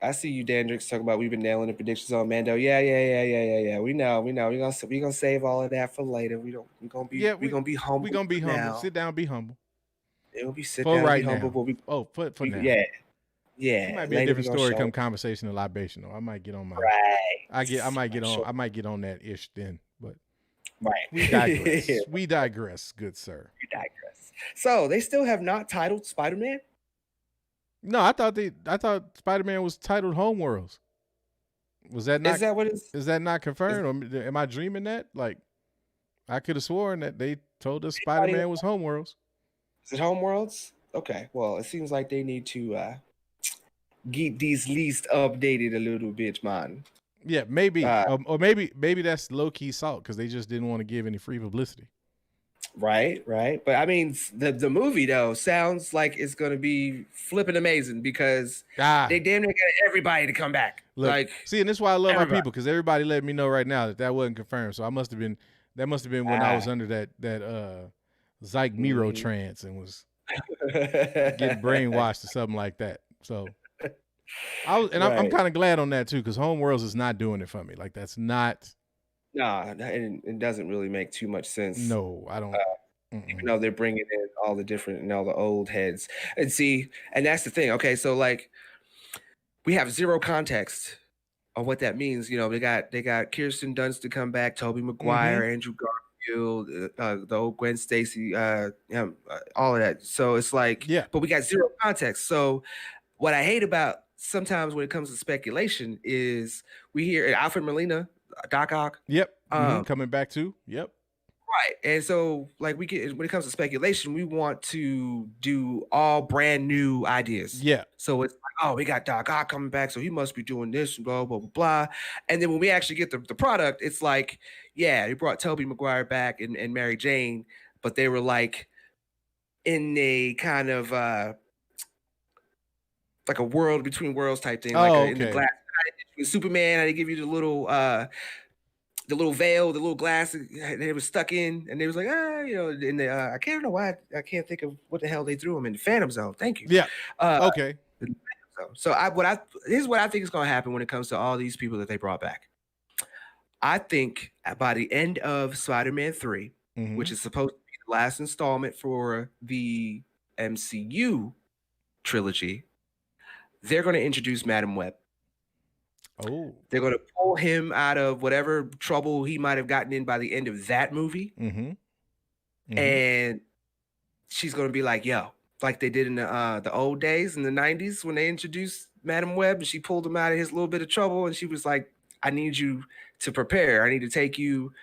I see you, Dandrix, talking about we've been nailing the predictions on Mando. Yeah. We know. We're gonna save all of that for later. We're gonna be humble. We're gonna be humble. Now. Sit down, be humble. It'll be sit down, right be humble. Now. For now. Yeah. It might be a different story come conversation and libation though. I might get on my I might get on that ish then, but we digress. We digress, good sir. We digress. So they still have not titled Spider-Man? No, I thought Spider-Man was titled Homeworlds. Was that not? Is that not confirmed, or am I dreaming that? Like, I could have sworn that they told us Spider-Man was Homeworlds. Is it Homeworlds? Okay. Well, it seems like they need to get these lists updated a little bit, man. Yeah, maybe, or maybe that's low key salt because they just didn't want to give any free publicity. Right. But I mean, the movie though sounds like it's gonna be flipping amazing because they damn near got everybody to come back. Look, like, see, and this is why I love everybody. my people because everybody let me know right now that wasn't confirmed. So that must have been when I was under that Zyke Miro trance and was getting brainwashed or something like that. So I'm kind of glad on that too because Homeworlds is not doing it for me. Like that's not. Nah, it doesn't really make too much sense. No, I don't. Even though they're bringing in all the different and all the old heads, and see, and that's the thing. Okay, so like we have zero context on what that means. You know, they got Kirsten Dunst to come back, Tobey Maguire, Andrew Garfield, the old Gwen Stacy, all of that. So it's like, but we got zero context. So what I hate about sometimes when it comes to speculation is we hear Alfred Molina, Doc Ock. Yep. Coming back too. Yep. Right. And so like when it comes to speculation, we want to do all brand new ideas. Yeah. So it's like, oh, we got Doc Ock coming back, so he must be doing this and blah, blah, blah, blah. And then when we actually get the product, it's like, yeah, they brought Tobey Maguire back and Mary Jane, but they were like in a kind of like a world between worlds type thing. In the glass with Superman, how they give you the little veil, the little glass that it was stuck in, and they was like, and I can't know why I can't think of what the hell they threw him in the Phantom Zone. Thank you. Yeah. Okay. So here's what I think is going to happen when it comes to all these people that they brought back. I think by the end of Spider-Man 3, which is supposed to be the last installment for the MCU trilogy, they're going to introduce Madam Web. Oh. They're going to pull him out of whatever trouble he might have gotten in by the end of that movie. And she's going to be like, yo, like they did in the old days in the 90s when they introduced Madam Web and she pulled him out of his little bit of trouble. And she was like, I need you to prepare. I need to take you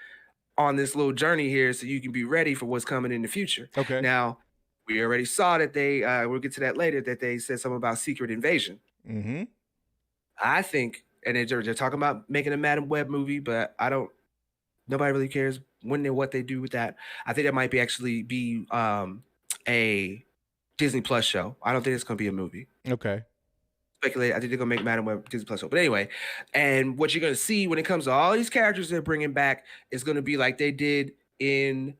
on this little journey here so you can be ready for what's coming in the future. Okay. Now, we already saw that they, we'll get to that later, that they said something about Secret Invasion. I think, and they're talking about making a Madam Web movie, but nobody really cares when and what they do with that. I think that might be a Disney Plus show. I don't think it's going to be a movie. Okay. Speculate. I think they're going to make Madam Web Disney Plus show. But anyway, and what you're going to see when it comes to all these characters they're bringing back is going to be like they did in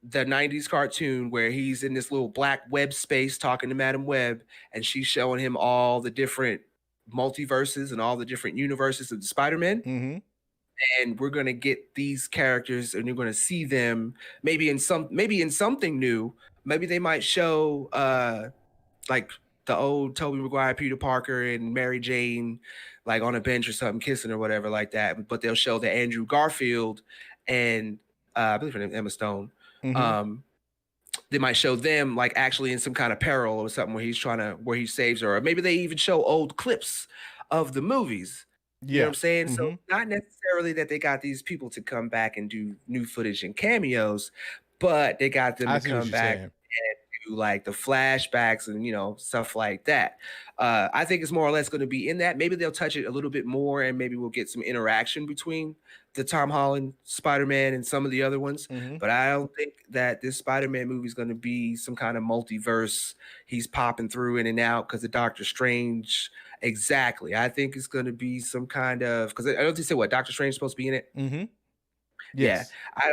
the 90s cartoon where he's in this little black web space talking to Madam Web and she's showing him all the different multiverses and all the different universes of the Spider-Man. And we're going to get these characters and you're going to see them maybe in something new. Maybe they might show like the old Tobey Maguire, Peter Parker and Mary Jane like on a bench or something kissing or whatever like that. But they'll show the Andrew Garfield and I believe her name is Emma Stone. They might show them like actually in some kind of peril or something where he saves her, or maybe they even show old clips of the movies. You know what I'm saying? So not necessarily that they got these people to come back and do new footage and cameos, but they got them to come back and do like the flashbacks and stuff like that. I think it's more or less going to be in that. Maybe they'll touch it a little bit more, and maybe we'll get some interaction between the Tom Holland Spider-Man and some of the other ones. But I don't think that this Spider-Man movie is going to be some kind of multiverse. He's popping through in and out because of Doctor Strange. Exactly. I think it's going to be some kind of, because I don't think say what Doctor Strange is supposed to be in it. Yes. Yeah.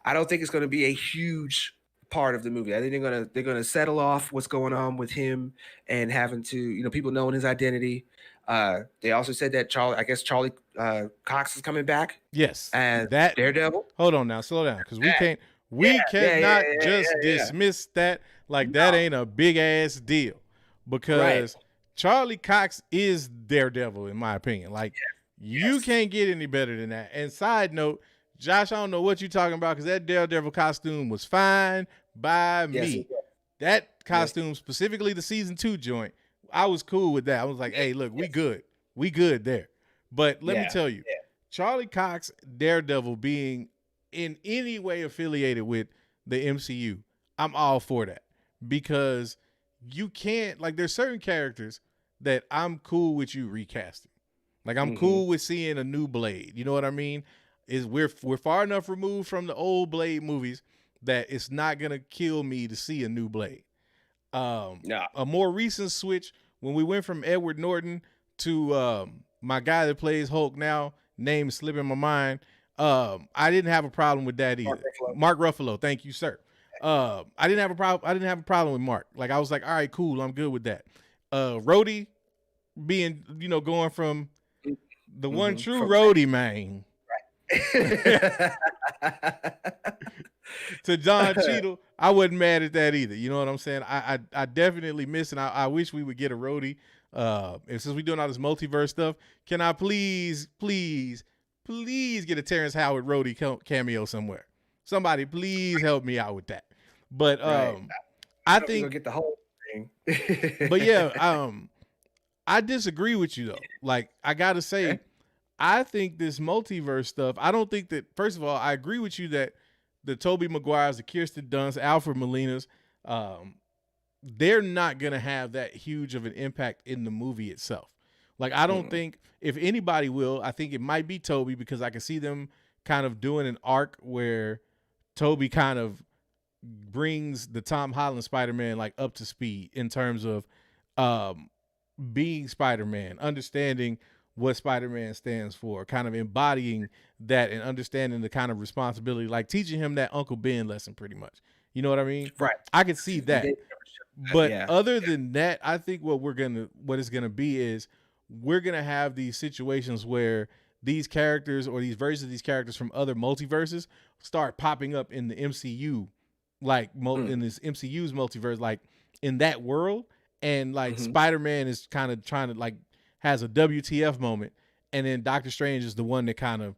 I don't think it's going to be a huge part of the movie. I think they're gonna settle off what's going on with him and having to, people knowing his identity. They also said that Charlie Cox is coming back. Yes. And that Daredevil. Hold on now, slow down, because we cannot just dismiss that like that ain't a big ass deal, because Charlie Cox is Daredevil in my opinion. Like you can't get any better than that. And side note, Josh, I don't know what you're talking about because that Daredevil costume was fine by me. That costume, specifically the season 2 joint, I was cool with that. I was like, hey, look, we good. We good there. But let me tell you, Charlie Cox, Daredevil being in any way affiliated with the MCU, I'm all for that. Because you can't, like, there's certain characters that I'm cool with you recasting. Like I'm cool with seeing a new Blade. You know what I mean? We're far enough removed from the old Blade movies that it's not gonna kill me to see a new Blade. A more recent switch when we went from Edward Norton to my guy that plays Hulk now, name slipping my mind. I didn't have a problem with that either. Mark Ruffalo, thank you, sir. I didn't have a problem with Mark. Like I was like, all right, cool, I'm good with that. Rhodey being, going from the one true Rhodey, man. To Don Cheadle, I wasn't mad at that either. You know what I'm saying? I definitely miss, and I wish we would get a Rhodey. And since we're doing all this multiverse stuff, can I please get a Terrence Howard Rhodey cameo somewhere? Somebody please help me out with that. But I think we'll get the whole thing. But yeah, I disagree with you though. Like I gotta say, I think this multiverse stuff, I don't think that, first of all, I agree with you that the Tobey Maguires, the Kirsten Dunst, Alfred Molina's, they're not going to have that huge of an impact in the movie itself. Like, I don't think, if anybody will, I think it might be Tobey, because I can see them kind of doing an arc where Tobey kind of brings the Tom Holland Spider-Man like up to speed in terms of being Spider-Man, understanding what Spider-Man stands for, kind of embodying that and understanding the kind of responsibility, like teaching him that Uncle Ben lesson pretty much. You know what I mean? Right. I could see that. But other than that, I think what it's gonna be is we're gonna have these situations where these characters or these versions of these characters from other multiverses start popping up in the MCU, like in this MCU's multiverse, like in that world, and like Spider-Man is kind of trying to like has a WTF moment, and then Doctor Strange is the one that kind of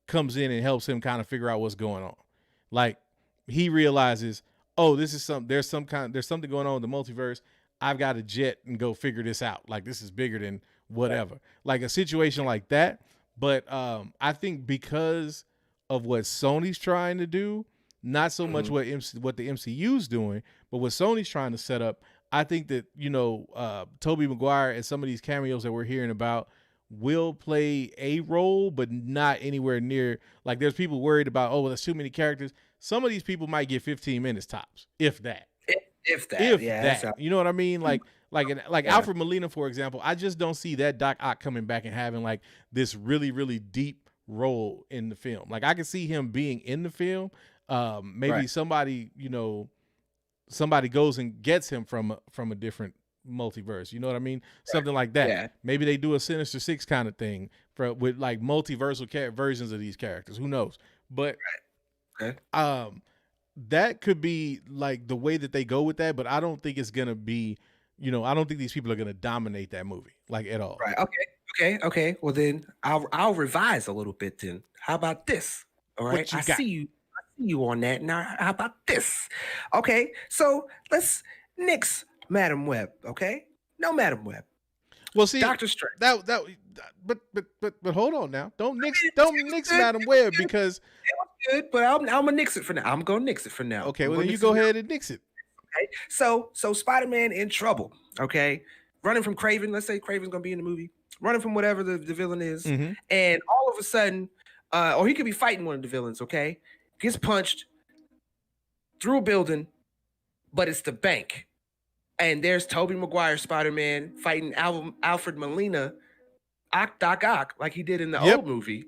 comes in and helps him kind of figure out what's going on. Like he realizes, oh, there's something going on in the multiverse. I've got to jet and go figure this out. Like this is bigger than whatever. Like a situation like that. But I think because of what Sony's trying to do, not so much what the MCU's doing, but what Sony's trying to set up, I think that, Tobey Maguire and some of these cameos that we're hearing about will play a role, but not anywhere near. Like there's people worried about, oh, well, there's too many characters. Some of these people might get 15 minutes tops, if that. If that. You know what I mean? Like Alfred Molina, for example, I just don't see that Doc Ock coming back and having like this really, really deep role in the film. Like I can see him being in the film. Maybe somebody goes and gets him from a different multiverse. You know what I mean? Something like that. Yeah. Maybe they do a Sinister Six kind of thing with like multiversal versions of these characters. Who knows? But that could be like the way that they go with that. But I don't think it's gonna be. I don't think these people are gonna dominate that movie like at all. Right. Okay. Well, then I'll revise a little bit. Then how about this? All right. I see you on that. Now, how about this? Okay, so let's nix Madam Web. Okay, no Madam Web. Well, see, Doctor Strange. But hold on now. Don't nix Madam Web because it was good. But I'm gonna nix it for now. I'm gonna nix it for now. Okay, well then you go ahead and nix it. Okay, so Spider-Man in trouble. Okay, running from Kraven. Let's say Kraven's gonna be in the movie. Running from whatever the villain is, and all of a sudden, or he could be fighting one of the villains. Okay. Gets punched through a building, but it's the bank. And there's Tobey Maguire Spider-Man fighting Alfred Molina, Doc Ock, like he did in the old movie.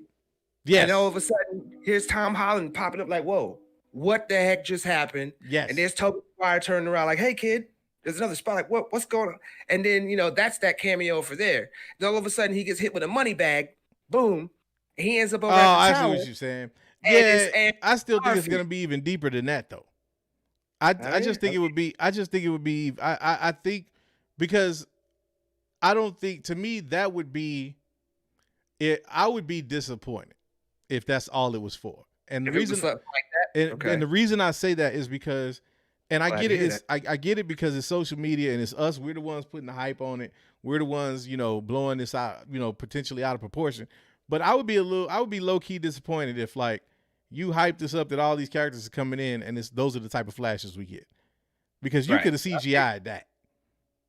Yes. And all of a sudden, here's Tom Holland popping up like, whoa, what the heck just happened? Yes. And there's Tobey Maguire turning around like, hey, kid, there's another spot. Like, what's going on? And then, that's that cameo for there. Then all of a sudden, he gets hit with a money bag. Boom. And he ends up over at the tower. I see what you're saying. Yeah, I still think it's gonna be even deeper than that, though. I just think it would be. I think because I don't think, to me, that would be it. I would be disappointed if that's all it was for. And the reason like that, and the reason I say that is because, and I get it. I get it because it's social media and it's us. We're the ones putting the hype on it. We're the ones, blowing this out, potentially out of proportion. But I would be low key disappointed if like you hyped this up that all these characters are coming in and those are the type of flashes we get, because you could have CGI'd that.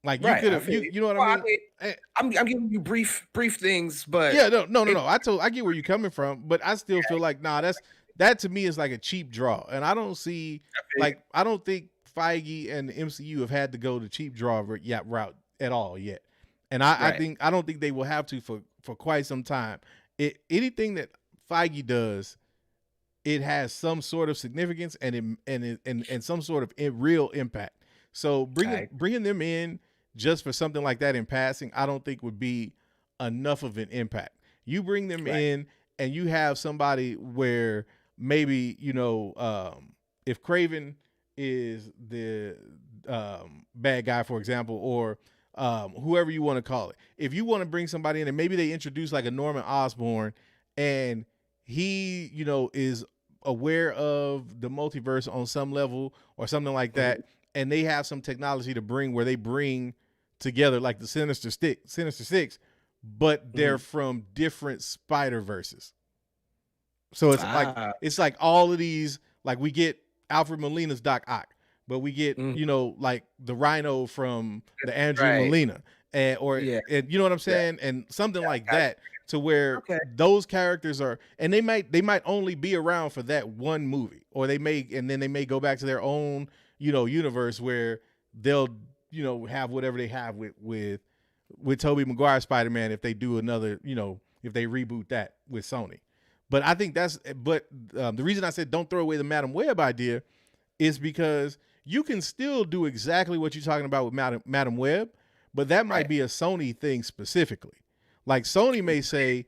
Like you could have, you know what I mean? I'm giving you brief things, but yeah, no. I get where you're coming from, but I still feel like that to me is like a cheap draw, and I don't see I don't think Feige and the MCU have had to go the cheap draw route at all yet, and I don't think they will have to for quite some time. Anything that Feige does, it has some sort of significance and some sort of real impact. So bringing them in just for something like that in passing, I don't think would be enough of an impact. You bring them in and you have somebody where maybe, if Craven is the bad guy, for example, or whoever you want to call it. If you want to bring somebody in and maybe they introduce like a Norman Osborn and he, is aware of the multiverse on some level or something like that, and they have some technology to bring where they bring together like the Sinister Six, but they're from different Spider-Verses. So it's like all of these, like we get Alfred Molina's Doc Ock, but we get, like the Rhino from the Andrew Molina and you know what I'm saying? And something like that to where those characters are, and they might only be around for that one movie, or they may go back to their own, universe where they'll, have whatever they have with Tobey Maguire Spider-Man if they do another, if they reboot that with Sony. But I think the reason I said don't throw away the Madam Web idea is because you can still do exactly what you're talking about with Madam Web, but that might be a Sony thing specifically. Like Sony may say,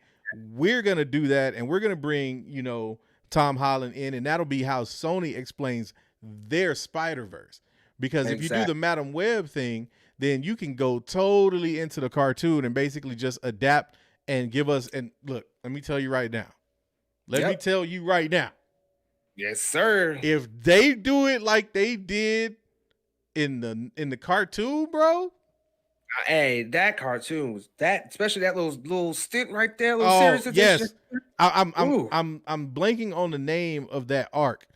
we're going to do that and we're going to bring, Tom Holland in, and that'll be how Sony explains their Spider-Verse. Because if you do the Madam Web thing, then you can go totally into the cartoon and basically just adapt and give us, and look, let me tell you right now. Yes, sir. If they do it like they did in the cartoon, bro. Hey, that cartoon was especially that little stint right there, series. Yes. I'm blanking on the name of that arc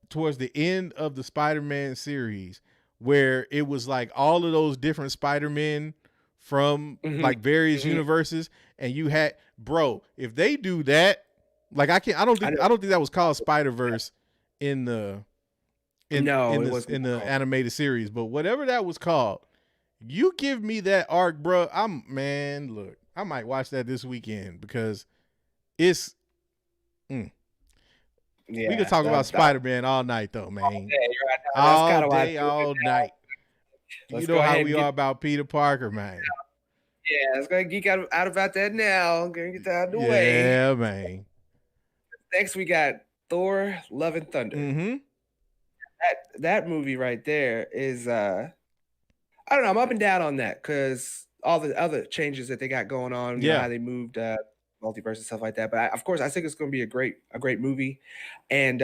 towards the end of the Spider-Man series, where it was like all of those different Spider-Men from like various universes, and you had, bro, if they do that, like I don't think that was called Spider-Verse in the animated series, but whatever that was called, you give me that arc, bro. Look, I might watch that this weekend because it's we could talk about Spider-Man all night though, man. All day, all night. You know how we are about Peter Parker, man. Yeah, let's go geek out about that now. Gonna get that out of the way. Yeah, man. Next, we got Thor: Love and Thunder. That movie right there is, I don't know. I'm up and down on that because all the other changes that they got going on, how they moved multiverse and stuff like that. But of course, I think it's going to be a great movie. And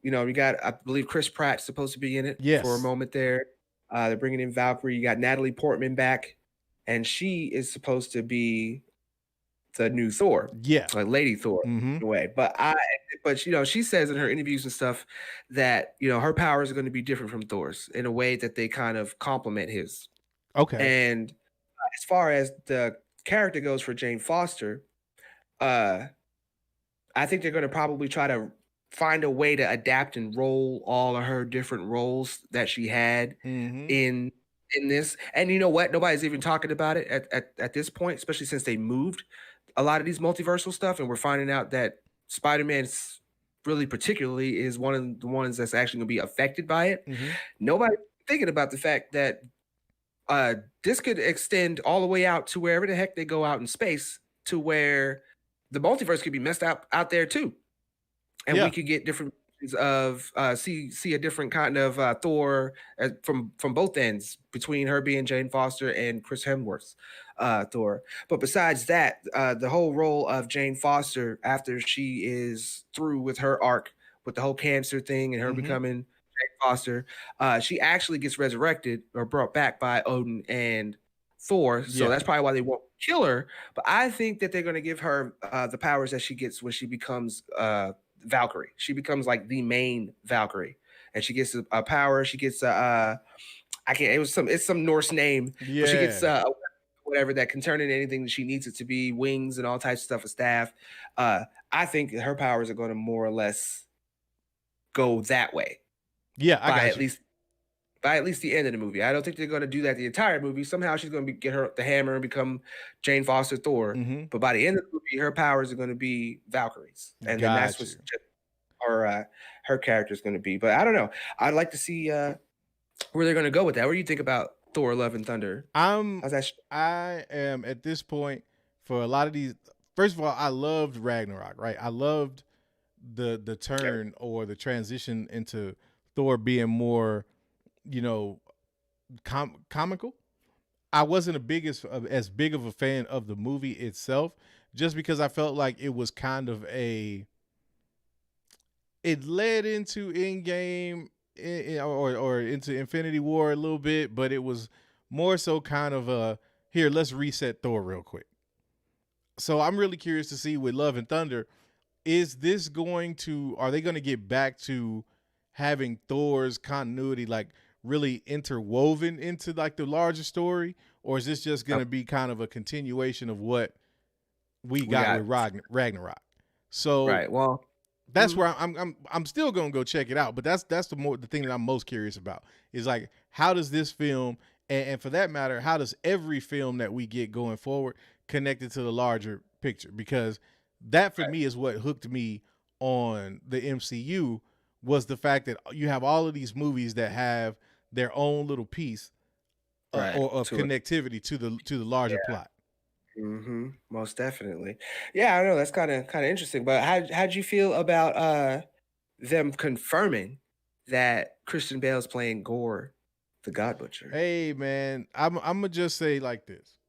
we got, I believe, Chris Pratt's supposed to be in it for a moment there. They're bringing in Valkyrie. You got Natalie Portman back, and she is supposed to be the new Thor, like Lady Thor in a way. But she says in her interviews and stuff that her powers are going to be different from Thor's in a way that they kind of complement his. Okay. And as far as the character goes for Jane Foster, I think they're going to probably try to find a way to adapt and roll all of her different roles that she had in this. And you know what? Nobody's even talking about it at this point, especially since they moved a lot of these multiversal stuff, and we're finding out that Spider-Man really particularly is one of the ones that's actually going to be affected by it. Nobody thinking about the fact that this could extend all the way out to wherever the heck they go out in space, to where the multiverse could be messed up out there too, and we could get different of see a different kind of Thor from both ends, between her being Jane Foster and Chris Hemsworth's Thor. But besides that, the whole role of Jane Foster after she is through with her arc with the whole cancer thing and her becoming Jane Foster, she actually gets resurrected or brought back by Odin and Thor. So that's probably why they won't kill her. But I think that they're going to give her the powers that she gets when she becomes Valkyrie. She becomes like the main Valkyrie, and she gets a power. She gets I can't. It's some Norse name, but she gets Yeah. whatever that can turn into anything that she needs it to be, wings and all types of stuff, a staff. I think her powers are going to more or less go that way. Yeah, I got you. By at least the end of the movie. I don't think they're going to do that the entire movie. Somehow she's going to get her the hammer and become Jane Foster Thor. Mm-hmm. But by the end of the movie, her powers are going to be Valkyries, and then that's what her character is going to be. But I don't know. I'd like to see where they're going to go with that. What do you think about Thor: Love and Thunder? I am at this point for a lot of these. First of all, I loved Ragnarok, right? I loved the turn or the transition into Thor being more, comical. I wasn't as big of a fan of the movie itself, just because I felt like it was kind of it led into Endgame or into Infinity War a little bit, but it was more so kind of here, let's reset Thor real quick. So I'm really curious to see with Love and Thunder, are they going to get back to having Thor's continuity like really interwoven into like the larger story, or is this just going to be kind of a continuation of what we got with Ragnarok? So right, well, that's where I'm still gonna go check it out. But that's the thing that I'm most curious about is like, how does this film and for that matter, how does every film that we get going forward connected to the larger picture? Because that for me is what hooked me on the MCU, was the fact that you have all of these movies that have their own little piece or of connectivity to the larger plot. Mm-hmm. Most definitely. Yeah, I know that's kind of interesting. But how'd you feel about them confirming that Christian Bale's playing Gore, the God Butcher? Hey man, I'm gonna just say like this: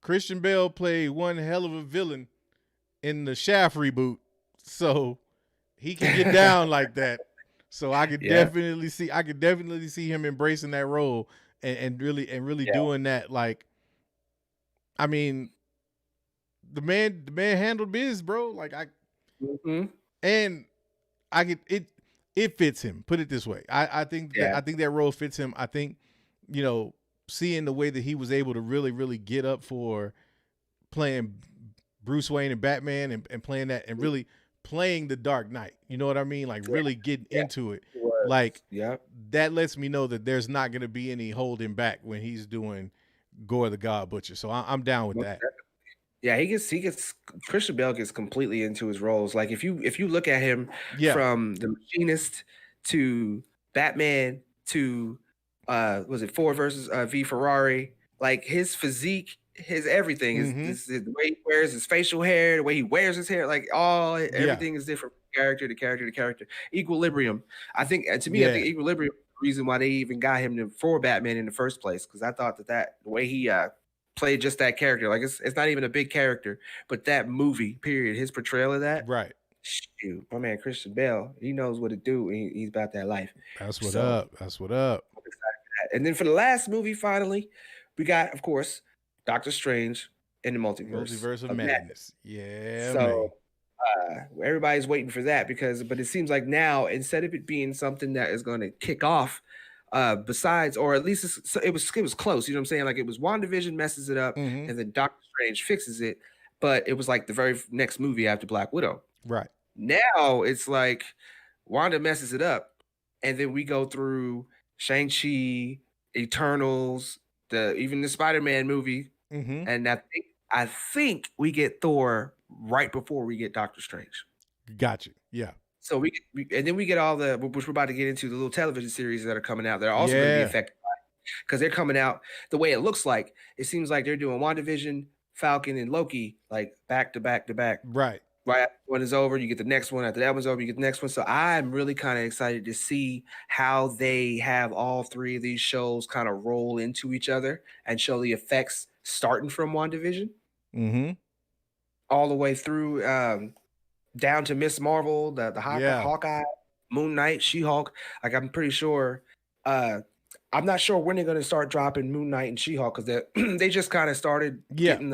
Christian Bale played one hell of a villain in the Shaft reboot, so he can get down like that. So I could definitely see him embracing that role and really doing that. Like, I mean, the man handled biz, bro. Like and I could it fits him. Put it this way, I think that role fits him. I think seeing the way that he was able to really get up for playing Bruce Wayne and Batman and playing that and really playing the Dark Knight. You know what I mean? Like really getting into it. Like that lets me know that there's not going to be any holding back when he's doing Gore the God Butcher. So I'm down with that. Yeah, he gets Christian Bale gets completely into his roles. Like if you look at him from The Machinist to Batman to was it Ford versus V Ferrari, like his physique, his everything is the way he wears his facial hair, the way he wears his hair, like everything is different from character to character to character. Equilibrium. I think to me, I think Equilibrium is the reason why they even got him for Batman in the first place, because I thought that the way he played just that character, like it's not even a big character, but that movie period, his portrayal of that, right? Shoot, my man Christian Bale, he knows what to do. He's about that life. That's what up. I'm excited for that. And then for the last movie, finally, we got, of course, Doctor Strange in the Multiverse of Madness. Yeah. So everybody's waiting for that but it seems like now, instead of it being something that is going to kick off, besides, or at least it was close. You know what I'm saying? Like it was WandaVision messes it up, and then Doctor Strange fixes it. But it was like the very next movie after Black Widow. Right. Now it's like Wanda messes it up, and then we go through Shang-Chi, Eternals, even the Spider-Man movie, and I think we get Thor right before we get Doctor Strange. Gotcha. Yeah. So and then we get all which we're about to get into, the little television series that are coming out. They're also going to be affected by it, because they're coming out the way it looks like. It seems like they're doing WandaVision, Falcon, and Loki like back to back to back. Right. Right after one is over, you get the next one. After that one's over, you get the next one. So I'm really kind of excited to see how they have all three of these shows kind of roll into each other and show the effects starting from WandaVision all the way through down to Miss Marvel, the Hawkeye, Moon Knight, She-Hulk. Like I'm pretty sure. I'm not sure when they're going to start dropping Moon Knight and She-Hulk, because they just kind of started getting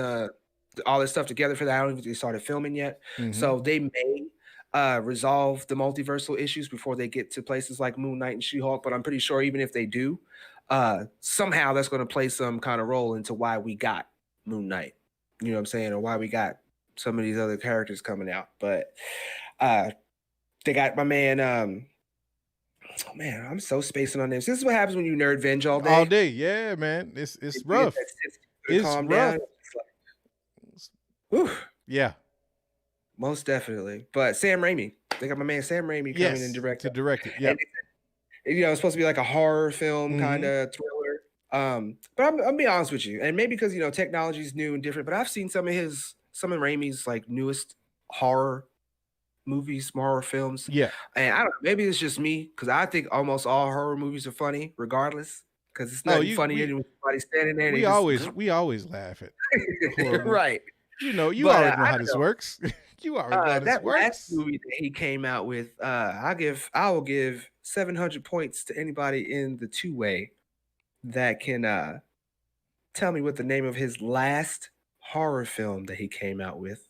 all this stuff together for that. I don't even think they started filming yet. So they may resolve the multiversal issues before they get to places like Moon Knight and She-Hulk. But I'm pretty sure even if they do, somehow that's going to play some kind of role into why we got Moon Knight. You know what I'm saying? Or why we got some of these other characters coming out. But they got my man. Oh man, I'm so spacing on this. This is what happens when you nerd venge all day. All day, yeah, man. It's rough. It's calm rough. down. Whew. Yeah, most definitely. But Sam Raimi, they got my man Sam Raimi coming and to direct it. Yeah, you know, it's supposed to be like a horror film kind of thriller. But I'm being honest with you, and maybe because, you know, technology is new and different, but I've seen some of Raimi's like newest horror movies, horror films. Yeah, and I don't know, maybe it's just me, because I think almost all horror movies are funny regardless, because it's not funnier than somebody standing there. We always laugh at horror right. You already know how this works. You already know how this that works. last movie that he came out with, I will give 700 points to anybody in the two-way that can tell me what the name of his last horror film that he came out with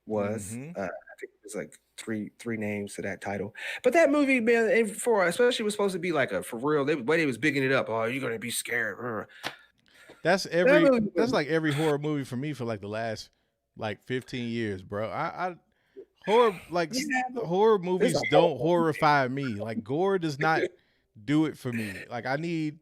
was. I think it was like three names to that title. But that movie, man, especially was supposed to be like a for real. They was bigging it up. Oh, you're gonna be scared. That's like every horror movie for me for like the last like 15 years, bro. Horror movies don't horrify me. Like gore does not do it for me. Like I need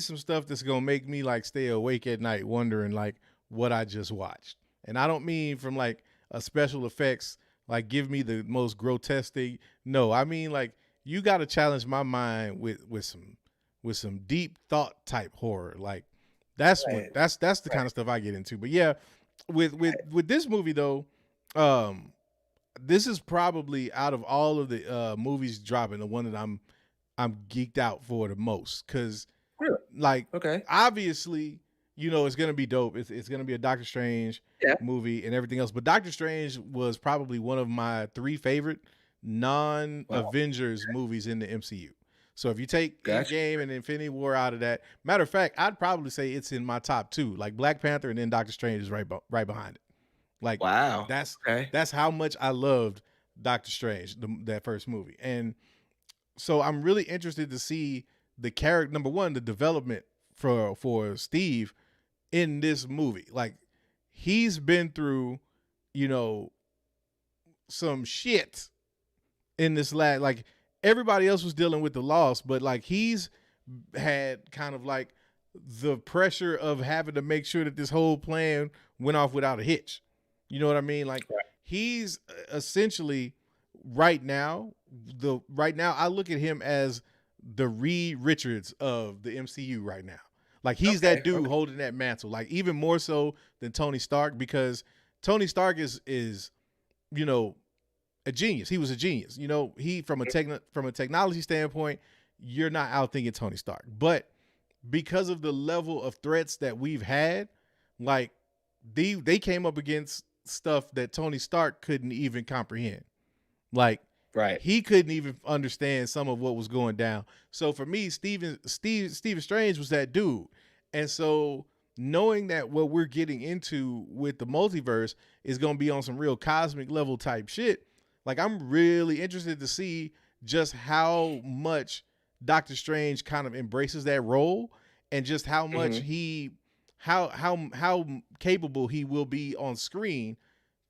some stuff that's gonna make me like stay awake at night wondering like what I just watched. And I don't mean from like a special effects, like give me the most grotesque thing. No, I mean like you gotta challenge my mind with some deep thought type horror. Like that's the kind of stuff I get into. But yeah, with this movie though, this is probably out of all of the movies dropping the one that I'm geeked out for the most, because obviously, you know, it's gonna be dope. It's gonna be a Doctor Strange movie and everything else. But Doctor Strange was probably one of my 3 favorite non-Avengers movies in the MCU. So if you take Endgame and Infinity War out of that, matter of fact, I'd probably say it's in my top 2. Like Black Panther and then Doctor Strange is right behind it. Like that's how much I loved Doctor Strange, that first movie. And so I'm really interested to see the character, number one, the development for Steve in this movie. Like he's been through, you know, some shit in this like everybody else was dealing with the loss, but like he's had kind of like the pressure of having to make sure that this whole plan went off without a hitch. You know what I mean? Like he's essentially right now I look at him as the Reed Richards of the MCU right now. Like he's that dude holding that mantle, like even more so than Tony Stark, because Tony Stark is, you know, a genius. He was a genius. You know, he from a technology standpoint, you're not outthinking Tony Stark. But because of the level of threats that we've had, like they came up against stuff that Tony Stark couldn't even comprehend. Like he couldn't even understand some of what was going down. So for me, Stephen Strange was that dude. And so knowing that what we're getting into with the multiverse is going to be on some real cosmic level type shit, like I'm really interested to see just how much Doctor Strange kind of embraces that role, and just how much how capable he will be on screen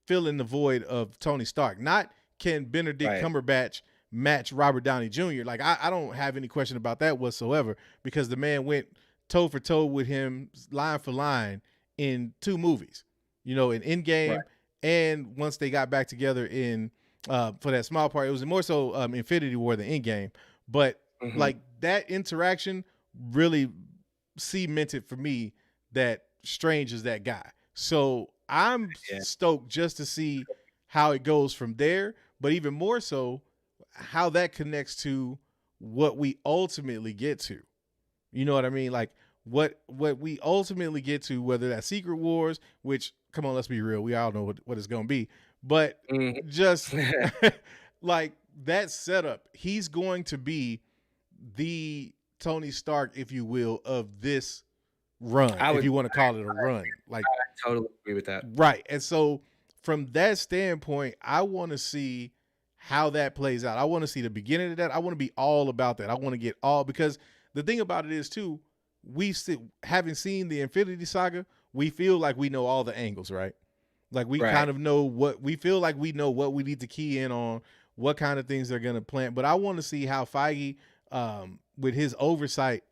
filling the void of Tony Stark. Not can Benedict Cumberbatch match Robert Downey Jr. Like I don't have any question about that whatsoever, because the man went toe for toe with him line for line in 2 movies, you know, in Endgame and once they got back together in for that small part. It was more so Infinity War than Endgame, but like that interaction really cemented for me that Strange is that guy. So I'm stoked just to see how it goes from there, but even more so how that connects to what we ultimately get to. You know what I mean? Like what we ultimately get to, whether that's Secret Wars, which, come on, let's be real, we all know what it's going to be, but just like that setup, he's going to be the Tony Stark, if you will, of this run, if you want to call it a run. Like I totally agree with that. Right. And so from that standpoint, I want to see how that plays out. I want to see the beginning of that. I want to be all about that. I want to get all, because the thing about it is too, having seen the Infinity Saga, we feel like we know all the angles, right? Like we kind of know what we feel like we know what we need to key in on, what kind of things they're gonna plant. But I want to see how Feige, with his oversight,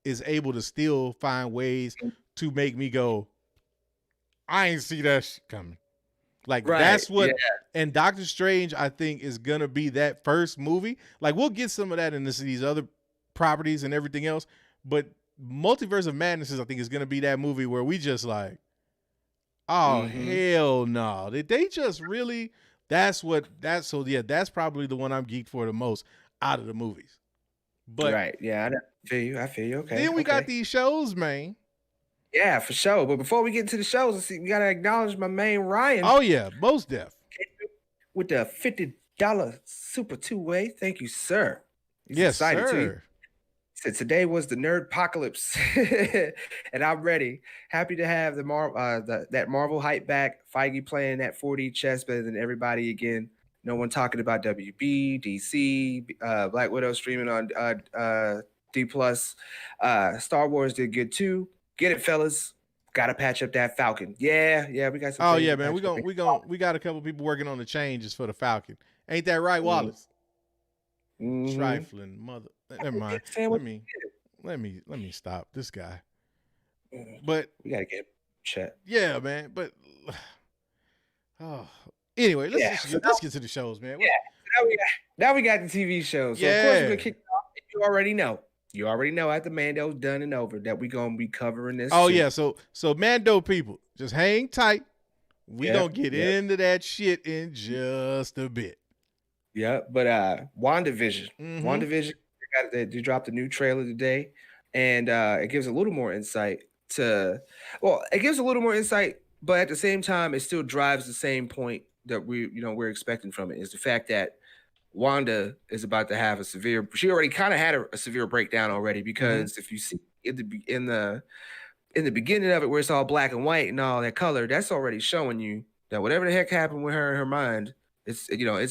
is able to still find ways to make me go, I ain't see that shit coming. Like that's what, and Doctor Strange, I think, is gonna be that first movie. Like we'll get some of that in these other properties and everything else, but Multiverse of Madness, I think, is gonna be that movie where we just like, oh hell no! Did they just really? That's probably the one I'm geeked for the most out of the movies. But I feel you. Okay. Then we got these shows, man. Yeah, for sure. But before we get into the shows, let's see, we gotta acknowledge my main Ryan. Oh yeah, most def. With the $50 super two-way. Thank you, sir. He's yes, excited sir. Too. He said today was the nerd apocalypse, and I'm ready. Happy to have that Marvel hype back. Feige playing that 4D chess better than everybody again. No one talking about WB, DC, Black Widow streaming on D+. Star Wars did good too. Get it, fellas. Gotta patch up that Falcon. Yeah, we got some. Oh yeah, man. We got a couple people working on the changes for the Falcon. Ain't that right, Wallace? Trifling mother. Never mind. Let me stop this guy. But we gotta get chat. Yeah, man. But anyway, let's get to the shows, man. Yeah. Now we got the TV shows. So of course we're gonna kick it off. You already know. After Mando's done and over that we're gonna be covering this. Oh yeah, so Mando people, just hang tight. We gonna get into that shit in just a bit. Yeah, but WandaVision. WandaVision, they dropped a new trailer today, and it gives a little more insight but at the same time, it still drives the same point that we're expecting from it, is the fact that Wanda is about to have she already kind of had a severe breakdown already, because if you see in the beginning of it where it's all black and white and all that color, that's already showing you that whatever the heck happened with her in her mind, it's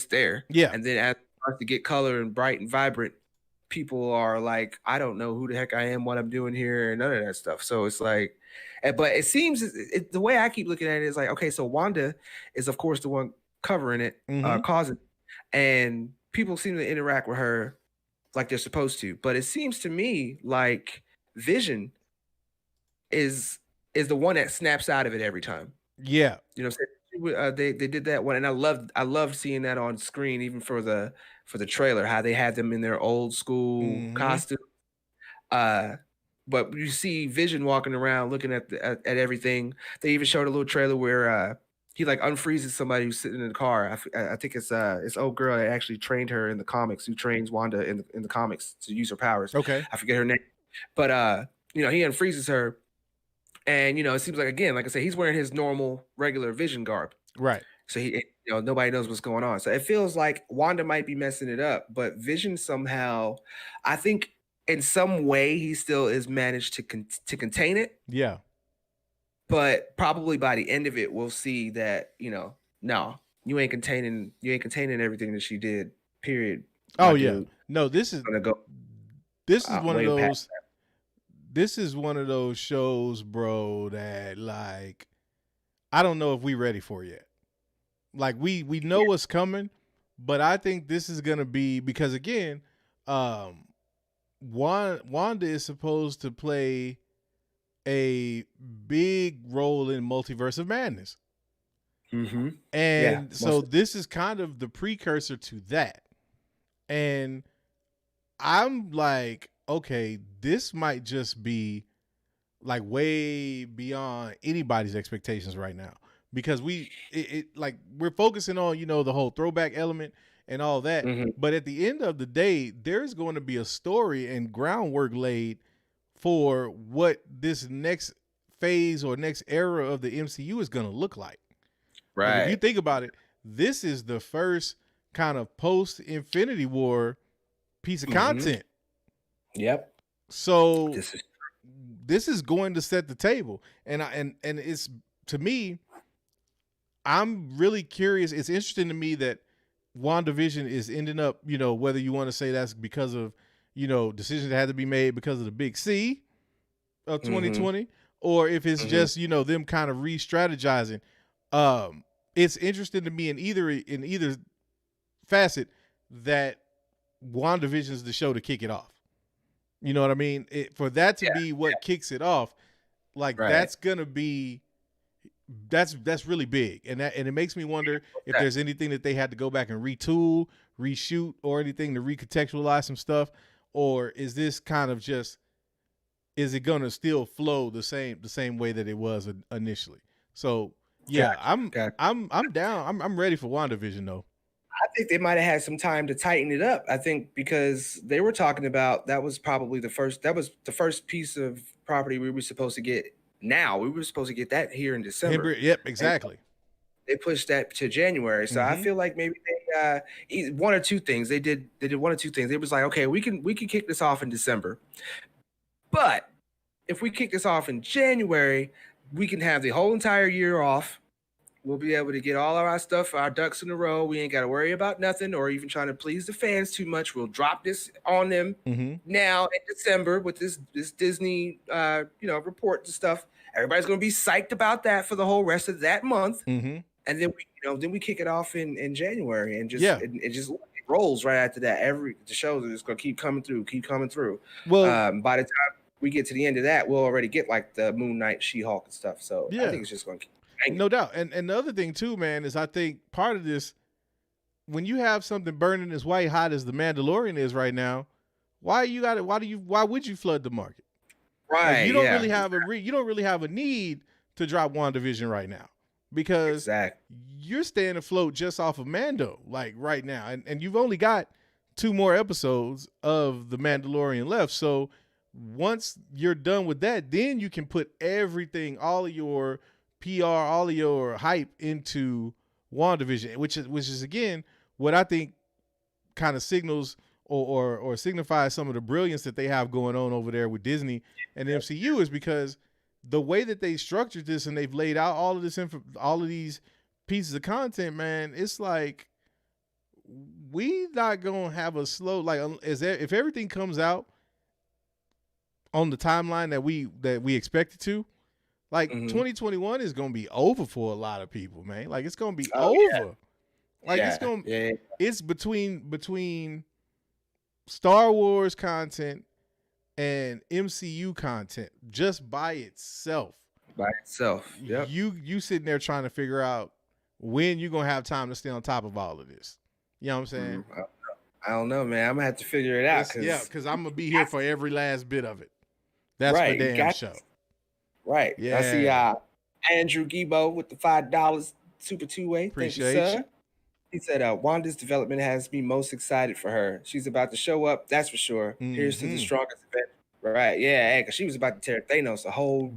there. Yeah. And then as it starts to get color and bright and vibrant, people are like, I don't know who the heck I am, what I'm doing here, and none of that stuff. So it's like, but it seems the way I keep looking at it is like, okay, so Wanda is of course the one covering it, causing, and people seem to interact with her like they're supposed to. But it seems to me like Vision is the one that snaps out of it every time. Yeah. They did that one, and I loved seeing that on screen, even for the trailer, how they had them in their old school costume. But you see Vision walking around looking at everything. They even showed a little trailer where he like unfreezes somebody who's sitting in the car. I think it's old girl that actually trained her in the comics, who trains Wanda in the comics to use her powers. Okay. I forget her name. But he unfreezes her. And it seems like, again, like I said, he's wearing his normal regular Vision garb. Right. So nobody knows what's going on. So it feels like Wanda might be messing it up, but Vision somehow, I think in some way he still is managed to contain it. Yeah. But probably by the end of it, we'll see that, no, you ain't containing everything that she did, period. Oh yeah. No, this is one of those. This is one of those shows, bro, that like, I don't know if we ready for it yet. Like we know what's coming, but I think this is gonna be, because again, Wanda is supposed to play a big role in Multiverse of Madness. And so this is kind of the precursor to that. And I'm like, okay, this might just be like way beyond anybody's expectations right now, because we're focusing on, the whole throwback element and all that. But at the end of the day, there's going to be a story and groundwork laid for what this next phase or next era of the MCU is going to look like. Right. Like if you think about it, this is the first kind of post Infinity War piece of content. Yep. So this is going to set the table, and it's, to me, I'm really curious. It's interesting to me that WandaVision is ending up, whether you want to say that's because of, decisions that had to be made because of the big C of 2020, or if it's just, them kind of re-strategizing. It's interesting to me in either facet that WandaVision is the show to kick it off. You know what I mean? For that to be what kicks it off, like that's gonna be that's really big, and it makes me wonder if there's anything that they had to go back and retool, reshoot, or anything to recontextualize some stuff, or is this kind of just, is it gonna still flow the same way that it was initially? So I'm down. I'm ready for WandaVision though. I think they might have had some time to tighten it up. I think because they were talking about that was the first piece of property we were supposed to get. Now we were supposed to get that here in December. Yep, exactly. They pushed that to January, so I feel like maybe they one or two things. They did one or two things. It was like, okay, we can kick this off in December, but if we kick this off in January, we can have the whole entire year off. We'll be able to get all of our stuff, our ducks in a row. We ain't got to worry about nothing or even trying to please the fans too much. We'll drop this on them now in December with this Disney, report and stuff. Everybody's going to be psyched about that for the whole rest of that month. And then we kick it off in January and it just rolls right after that. The shows are just going to keep coming through. Well, by the time we get to the end of that, we'll already get like the Moon Knight, She-Hulk and stuff. So I think it's just going to keep. No doubt. And the other thing too, man, is I think part of this, when you have something burning as white hot as the Mandalorian is right now, why would you flood the market? Right. Like, you don't really have a need to drop WandaVision right now, because you're staying afloat just off of Mando, like right now. And you've only got 2 more episodes of the Mandalorian left. So once you're done with that, then you can put everything, all of your PR, all of your hype into WandaVision, which is again what I think kind of signals or signifies some of the brilliance that they have going on over there with Disney and the MCU, is because the way that they structured this and they've laid out all of these pieces of content, man, it's like we not gonna have a slow, like, if everything comes out on the timeline that we expect it to. Like 2021 is gonna be over for a lot of people, man. Like it's gonna be over. Like it's between Star Wars content and MCU content just by itself. Yep. You sitting there trying to figure out when you're gonna have time to stay on top of all of this. You know what I'm saying? I don't know, man. I'm gonna have to figure it out. Because I'm gonna be here for every last bit of it. That's for damn show. Right. Yeah. I see Andrew Gibo with the $5 Super Two-Way. Appreciate you. He said, Wanda's development has me most excited for her. She's about to show up, that's for sure. Here's to the strongest event. Right. Yeah, because she was about to tear Thanos a whole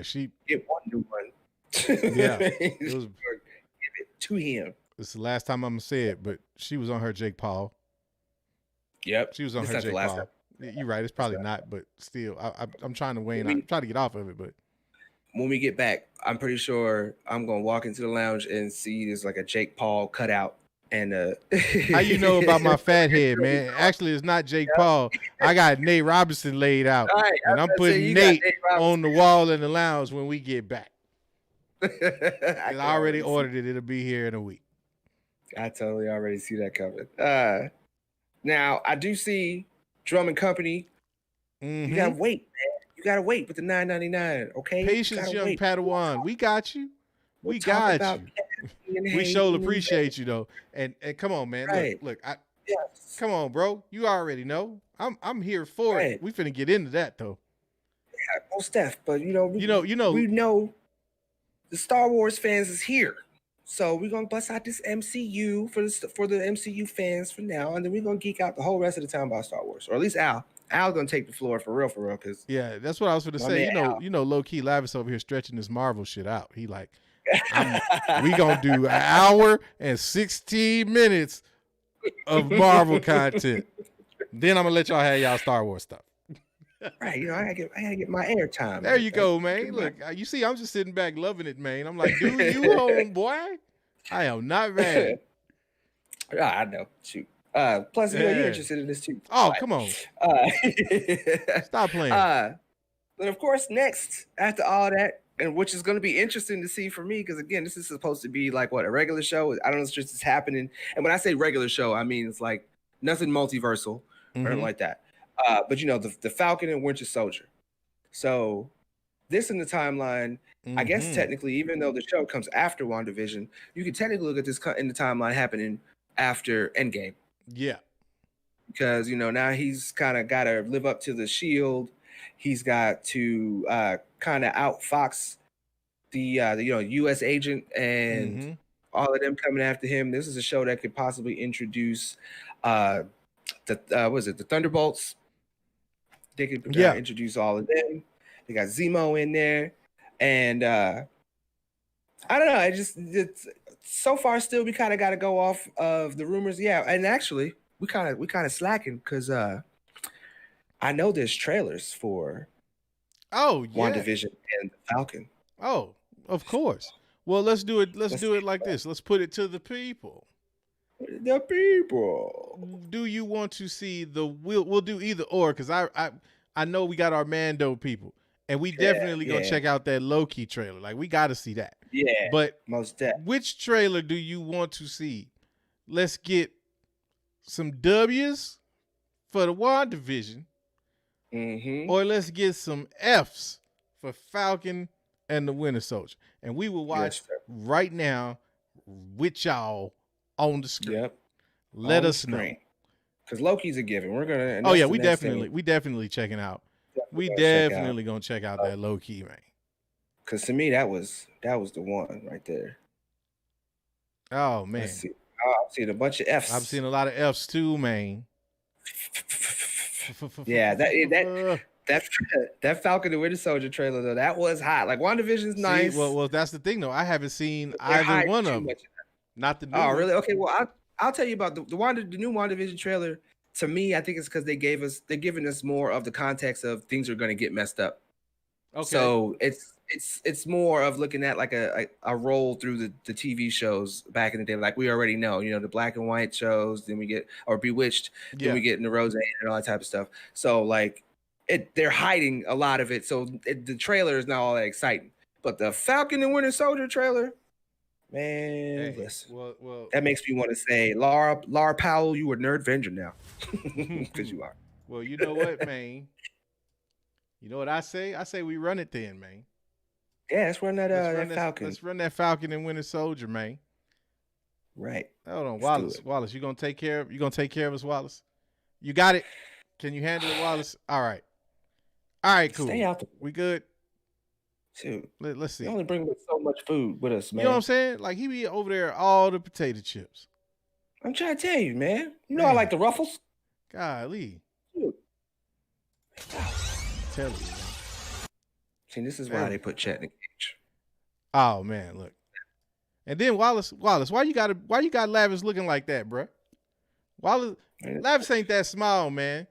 she get one new one. It was, give it to him. This is the last time I'm gonna say it, but she was on her Jake Paul. Yep. She was on her Jake Paul. You're right. It's probably not, but still, I'm trying to weigh in. I'm trying to get off of it, but when we get back, I'm pretty sure I'm gonna walk into the lounge and see there's like a Jake Paul cutout. And how you know about my fat head, man? Actually, it's not Jake Paul. I got Nate Robinson laid out, and I'm putting Nate on the wall in the lounge when we get back. I already ordered it. It'll be here in a week. I totally already see that coming. Now I do see Drum and Company. You gotta wait, man. You gotta wait with the $9.99. Okay, patience, young Padawan. We got you. We got you. We sure appreciate you though. And come on, man. Look. Come on, bro. You already know. I'm here for it. We finna get into that though. Yeah, most def. But we know the Star Wars fans is here. So we're gonna bust out this MCU for the MCU fans for now, and then we're gonna geek out the whole rest of the time about Star Wars, or at least Al. Al's gonna take the floor for real, because that's what I was gonna say. Low key Lavis over here stretching this Marvel shit out. He like, we gonna do an hour and 16 minutes of Marvel content. Then I'm gonna let y'all have y'all Star Wars stuff. Right, I gotta get my airtime. There you go, man. Look, you see, I'm just sitting back loving it, man. I'm like, dude, you home, boy. I am not mad. I know. Shoot. Plus, you're interested in this too. Oh, come on. Stop playing. But of course, next, after all that, and which is going to be interesting to see for me, because again, this is supposed to be like a regular show. I don't know if it's just happening. And when I say regular show, I mean it's like nothing multiversal or anything like that. But the Falcon and Winter Soldier. So this in the timeline, I guess technically, even though the show comes after WandaVision, you can technically look at this in the timeline happening after Endgame. Yeah. Because, now he's kind of got to live up to the shield. He's got to kind of outfox the U.S. agent and all of them coming after him. This is a show that could possibly introduce the Thunderbolts. They could introduce all of them. They got Zemo in there, and I don't know. It's so far still we kind of got to go off of the rumors. Yeah, and actually we kind of slacking because I know there's trailers for WandaVision and the Falcon. Oh, of course. Well, let's do it. Let's do it like this. Let's put it to the people. The people. Do you want to see we'll do either or, because I know we got our Mando people, and we definitely gonna check out that Loki trailer. Like, we got to see that. Yeah. But most definitely. Which trailer do you want to see? Let's get some W's for the WandaVision, or let's get some F's for Falcon and the Winter Soldier, and we will watch right now with y'all on the screen. Yep. Let us know. Because Loki's a given. We're gonna. Oh yeah, we definitely checking out. We definitely gonna check out that Loki, man. Because to me, that was the one right there. Oh man, I've seen a bunch of F's. I've seen a lot of F's too, man. Yeah, that Falcon and Winter Soldier trailer though, that was hot. Like, WandaVision's nice. Well, that's the thing though. I haven't seen either one of them. Not the new one. Really? Okay. Well, I'll tell you about the new WandaVision trailer. To me, I think it's because they're giving us more of the context of things are going to get messed up. Okay. So it's more of looking at like a roll through the TV shows back in the day. Like, we already know, the black and white shows. Then we get Bewitched. Then we get into Roseanne and all that type of stuff. So like, they're hiding a lot of it. So the trailer is not all that exciting. But the Falcon and Winter Soldier trailer. Man, listen. Well, that makes me want to say, Laura Powell, you a nerd venger now, because you are. Well, you know what, man? You know what I say? I say we run it then, man. Yeah, let's run that Falcon. Let's run that Falcon and Winter Soldier, man. Right. Hold on, Wallace. Wallace, you gonna take care of us, Wallace? You got it. Can you handle it, Wallace? All right, cool. Stay out. We good? Dude, let's see. We only bring so much food with us, man. You know what I'm saying? Like, he be over there all the potato chips. I'm trying to tell you, man. You know I like the Ruffles. Golly. Dude. Tell you, man. See, this is why they put Chet in the cage. Oh man, look. And then Wallace, why you got Lavis looking like that, bro? Lavis ain't that small, man.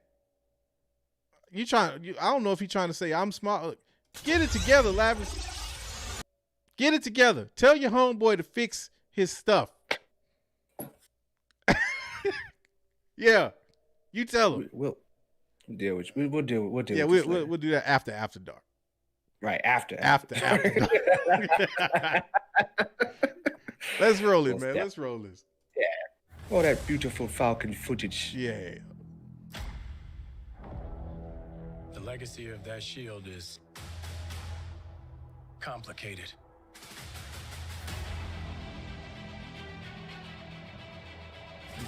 I don't know if he's trying to say I'm small. Get it together, Lavis. Get it together. Tell your homeboy to fix his stuff. Yeah, you tell him. We'll deal with you. We'll deal with you. Yeah, we'll do that after dark. Right, after dark. Let's roll it, man. Let's roll this. Yeah. All that beautiful Falcon footage. Yeah. The legacy of that shield is complicated.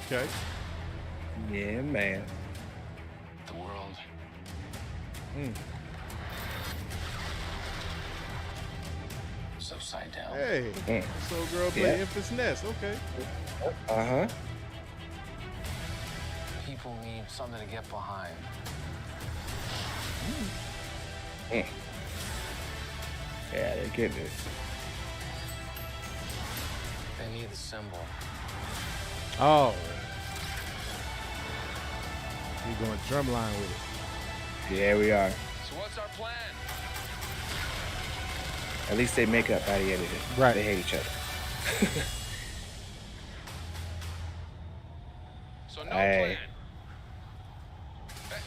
Okay. Yeah, man. The world. It's upside down. Hey. So girl play Infant's Nest. Okay. People need something to get behind. Yeah, they're getting it. They need the symbol. Oh. We're going drumline with it. Yeah, we are. So what's our plan? At least they make up by the end of it. Right. They hate each other. So no Hey. plan.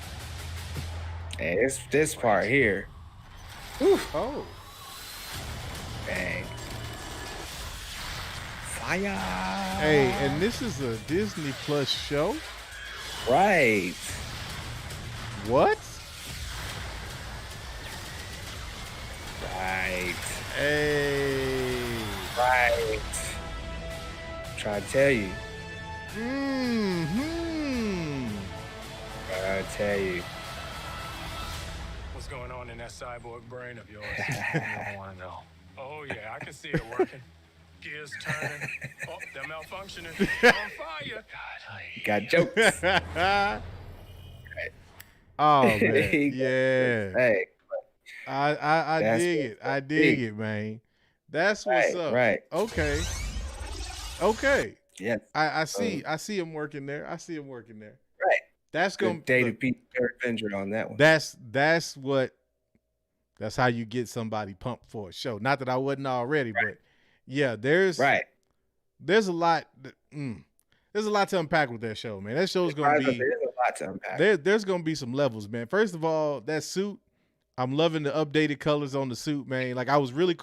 Hey, this part here. Whew. Oh. Bang. Fire. Hey, and this is a Disney Plus show? Right. What? Right. Hey. Right. Trying to tell you. Mm-hmm. Trying to tell you. What's going on in that cyborg brain of yours? You don't want to know. Oh, yeah, I can see it working. Gears turning. Oh, they're malfunctioning. On fire. Got jokes. Oh man, yeah. Hey, I dig it. I dig it, man. That's what's up. Right. Okay. Yes. I see him working there. I see him working there. Right. That's Good day to beat Eric Venger on that one. That's how you get somebody pumped for a show. Not that I wasn't already, but yeah, there's a lot. There's a lot to unpack with that show, man. That show's gonna be. There's a lot to unpack. There's gonna be some levels, man. First of all, that suit. I'm loving the updated colors on the suit, man. Like I was really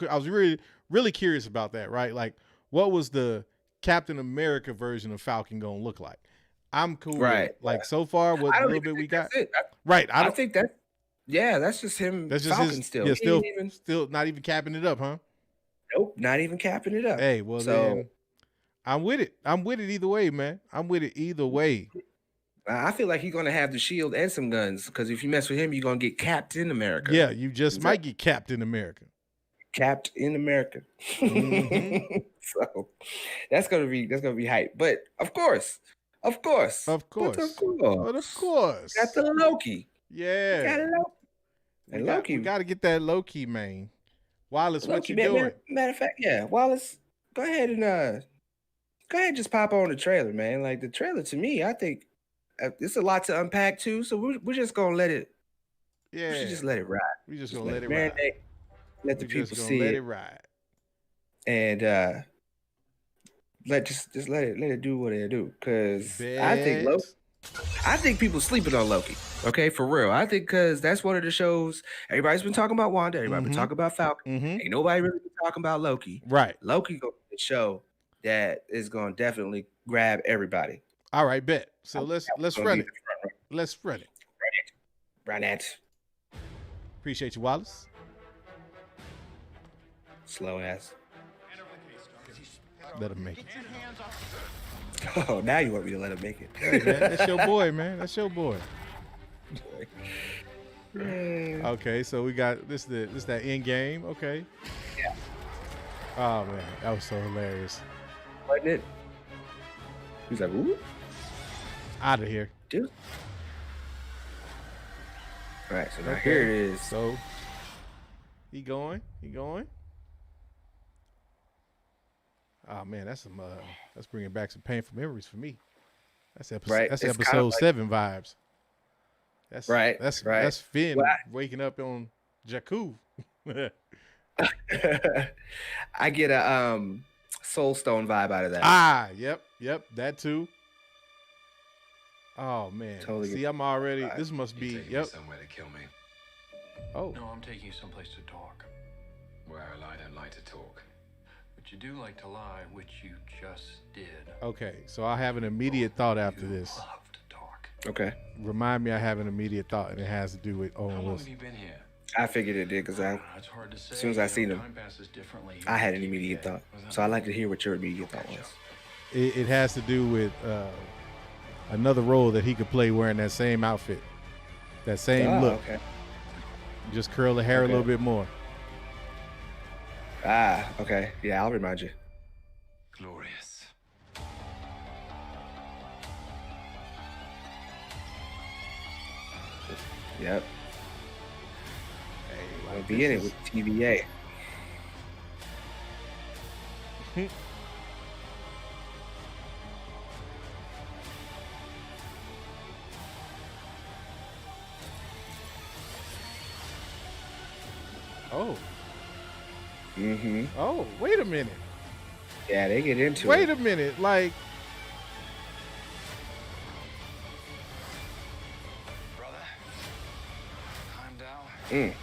curious about that, right? Like, what was the Captain America version of Falcon gonna look like? I'm cool. Right. Like so far, what little bit we got. Right. I think that. Yeah, that's just him. That's just Falcon still. Yeah, still not even capping it up, huh? Nope, not even capping it up. Hey, well then, I'm with it. I'm with it either way, man. I'm with it either way. I feel like he's gonna have the shield and some guns because if you mess with him, you're gonna get capped in America. Yeah, you just might get capped in America. Capped in America. Mm-hmm. So that's gonna be hype. But of course. Got the Loki. Yeah. Got Loki. And Loki. We got to get that Loki, man. Wallace, Loki, what you doing? Matter of fact, yeah. Wallace, go ahead and just pop on the trailer, man. Like the trailer to me, I think it's a lot to unpack too. So we're just gonna let it. Yeah. We should just let it ride. We just gonna let it ride. Let the people see let it. it ride. And let it do what it do. Cause I think people sleeping on Loki. Okay, for real. I think because that's one of the shows everybody's been talking about Wanda, everybody's been talking about Falcon. Ain't nobody really been talking about Loki. Right. Loki gonna be the show that is gonna definitely grab everybody. All right, bet. So let's run it. Let's run it. Run it. Appreciate you, Wallace. Slow ass. Let him make it. Oh, now you want me to let him make it. Hey, man, that's your boy, man. That's your boy. Okay, so we got this that end game. Okay. Yeah. Oh man, that was so hilarious. Wasn't it? He's like, ooh. Out of here. Dude. All right, so now here it is. So he going. Oh man, that's bringing back some painful memories for me. That's episode. Right. That's it's episode 7 vibes. That's right. That's Finn waking up on Jakku. I get a Soul Stone vibe out of that. Ah, yep, that too. Oh man, Totally. See, I'm already. This must be. Yep. Somewhere to kill me. Oh. No, I'm taking you someplace to talk. Where I don't like to talk. But you do like to lie, which you just did. Okay, so I have an immediate thought after this. Love to talk. Okay. Remind me, I have an immediate thought, and it has to do with How Owen long Wilson. have you been here? I figured it did because It's hard to say. as soon as I seen him, Time passes differently. I had an immediate thought. So I'd like to hear what your immediate thought was. It has to do with another role that he could play wearing that same outfit, that same look. Okay. Just curl the hair a little bit more. Okay. Yeah, I'll remind you. Glorious. Yep. Hey, I'll be in it with TVA. Oh. Mm-hmm. Oh, wait a minute. Yeah, they get into it. Wait a minute. Like, Mm.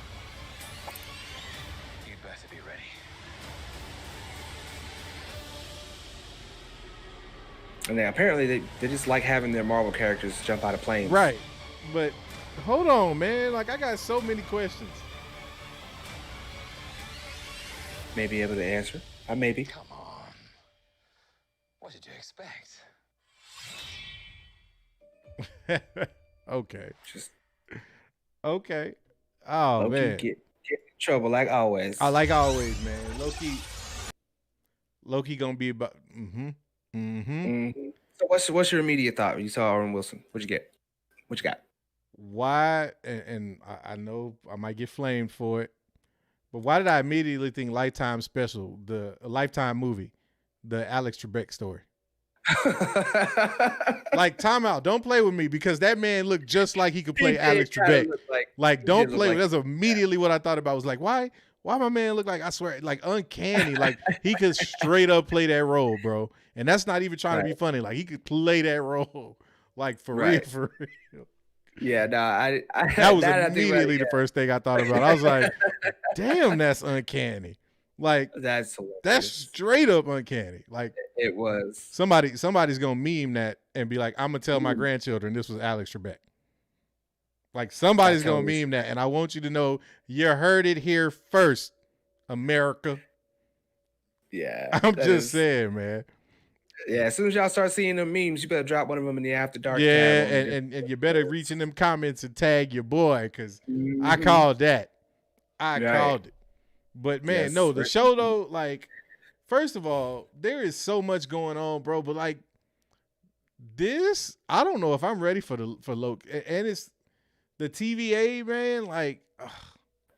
You better be ready. And then apparently they just like having their Marvel characters jump out of planes. Right. But hold on, man. Like, I got so many questions. May be able to answer. Maybe. Come on. What did you expect? Okay. Just Okay. Oh, Loki man. get in trouble like always. Like always, man. Loki gonna be about. So what's your immediate thought when you saw Owen Wilson? What'd you get? What you got? Why? And I know I might get flamed for it, but why did I immediately think Lifetime special, the Lifetime movie, the Alex Trebek story? Like, time out. Don't play with me, because that man looked just like he could play Alex Trebek. Like, don't play with. That's immediately what I thought about. Was like, why my man look like, I swear, like uncanny. Like, he could straight up play that role, bro. And that's not even trying to be funny. Like, he could play that role, like, for real, for real. Yeah, nah, that was immediately the first thing I thought about. I was like, damn, that's uncanny. Like, that's hilarious. That's straight up uncanny. Like, it was. Somebody's gonna meme that and be like, I'm gonna tell my grandchildren this was Alex Trebek. Like, somebody's gonna meme that, and I want you to know you heard it here first, America. Yeah, I'm just saying, man. Yeah, as soon as y'all start seeing them memes, you better drop one of them in the After Dark. Yeah, and you better reach in them comments and tag your boy, because I called that. I called it. But man, no, the show though, like, first of all, there is so much going on, bro. But like this, I don't know if I'm ready for Loki. And it's the TVA, man. Like,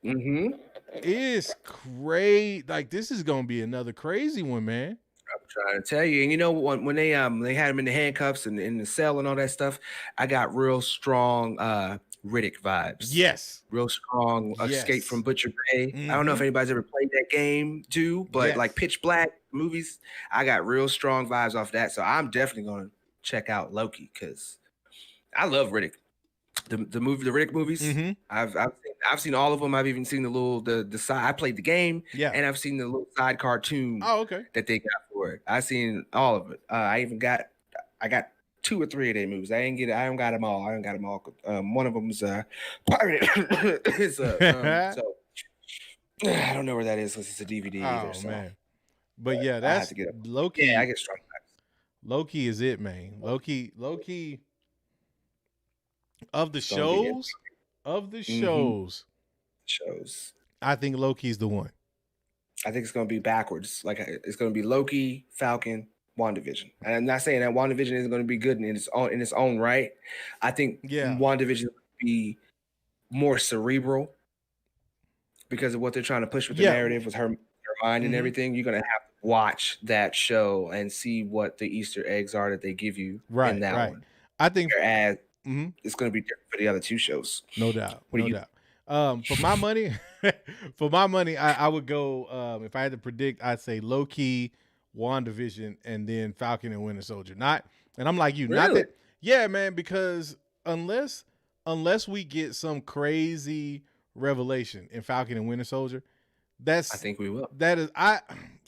it's crazy. Like, this is gonna be another crazy one, man. I'm trying to tell you. And you know, when they had him in the handcuffs and in the cell and all that stuff, I got real strong Riddick vibes. Yes. Real strong Escape from Butcher Bay. I don't know if anybody's ever played that game too, but like Pitch Black movies, I got real strong vibes off that. So I'm definitely going to check out Loki, because I love Riddick. The Riddick movies. I've seen all of them. I've even seen the side. I played the game, and I've seen the little side cartoon that they got for it. I've seen all of it. I got 2 or 3 of their movies. I don't got them all. One of them's pirate. So I don't know where that is, because it's a DVD either. So. Man. But yeah, that's Loki. Yeah, I get strong vibes. Loki is it, man. Loki of the shows, I think Loki's the one. I think it's going to be backwards. Like, it's going to be Loki, Falcon, WandaVision. And I'm not saying that WandaVision isn't going to be good in its own right. I think WandaVision will be more cerebral because of what they're trying to push with the narrative, with her mind and everything. You're going to have to watch that show and see what the Easter eggs are that they give you in that one. I think it's going to be different for the other 2 shows. No doubt. No doubt. For my money, I would go, if I had to predict, I'd say Loki, WandaVision, and then Falcon and Winter Soldier. And I'm like you, really? Man, because unless we get some crazy revelation in Falcon and Winter Soldier, I think we will. I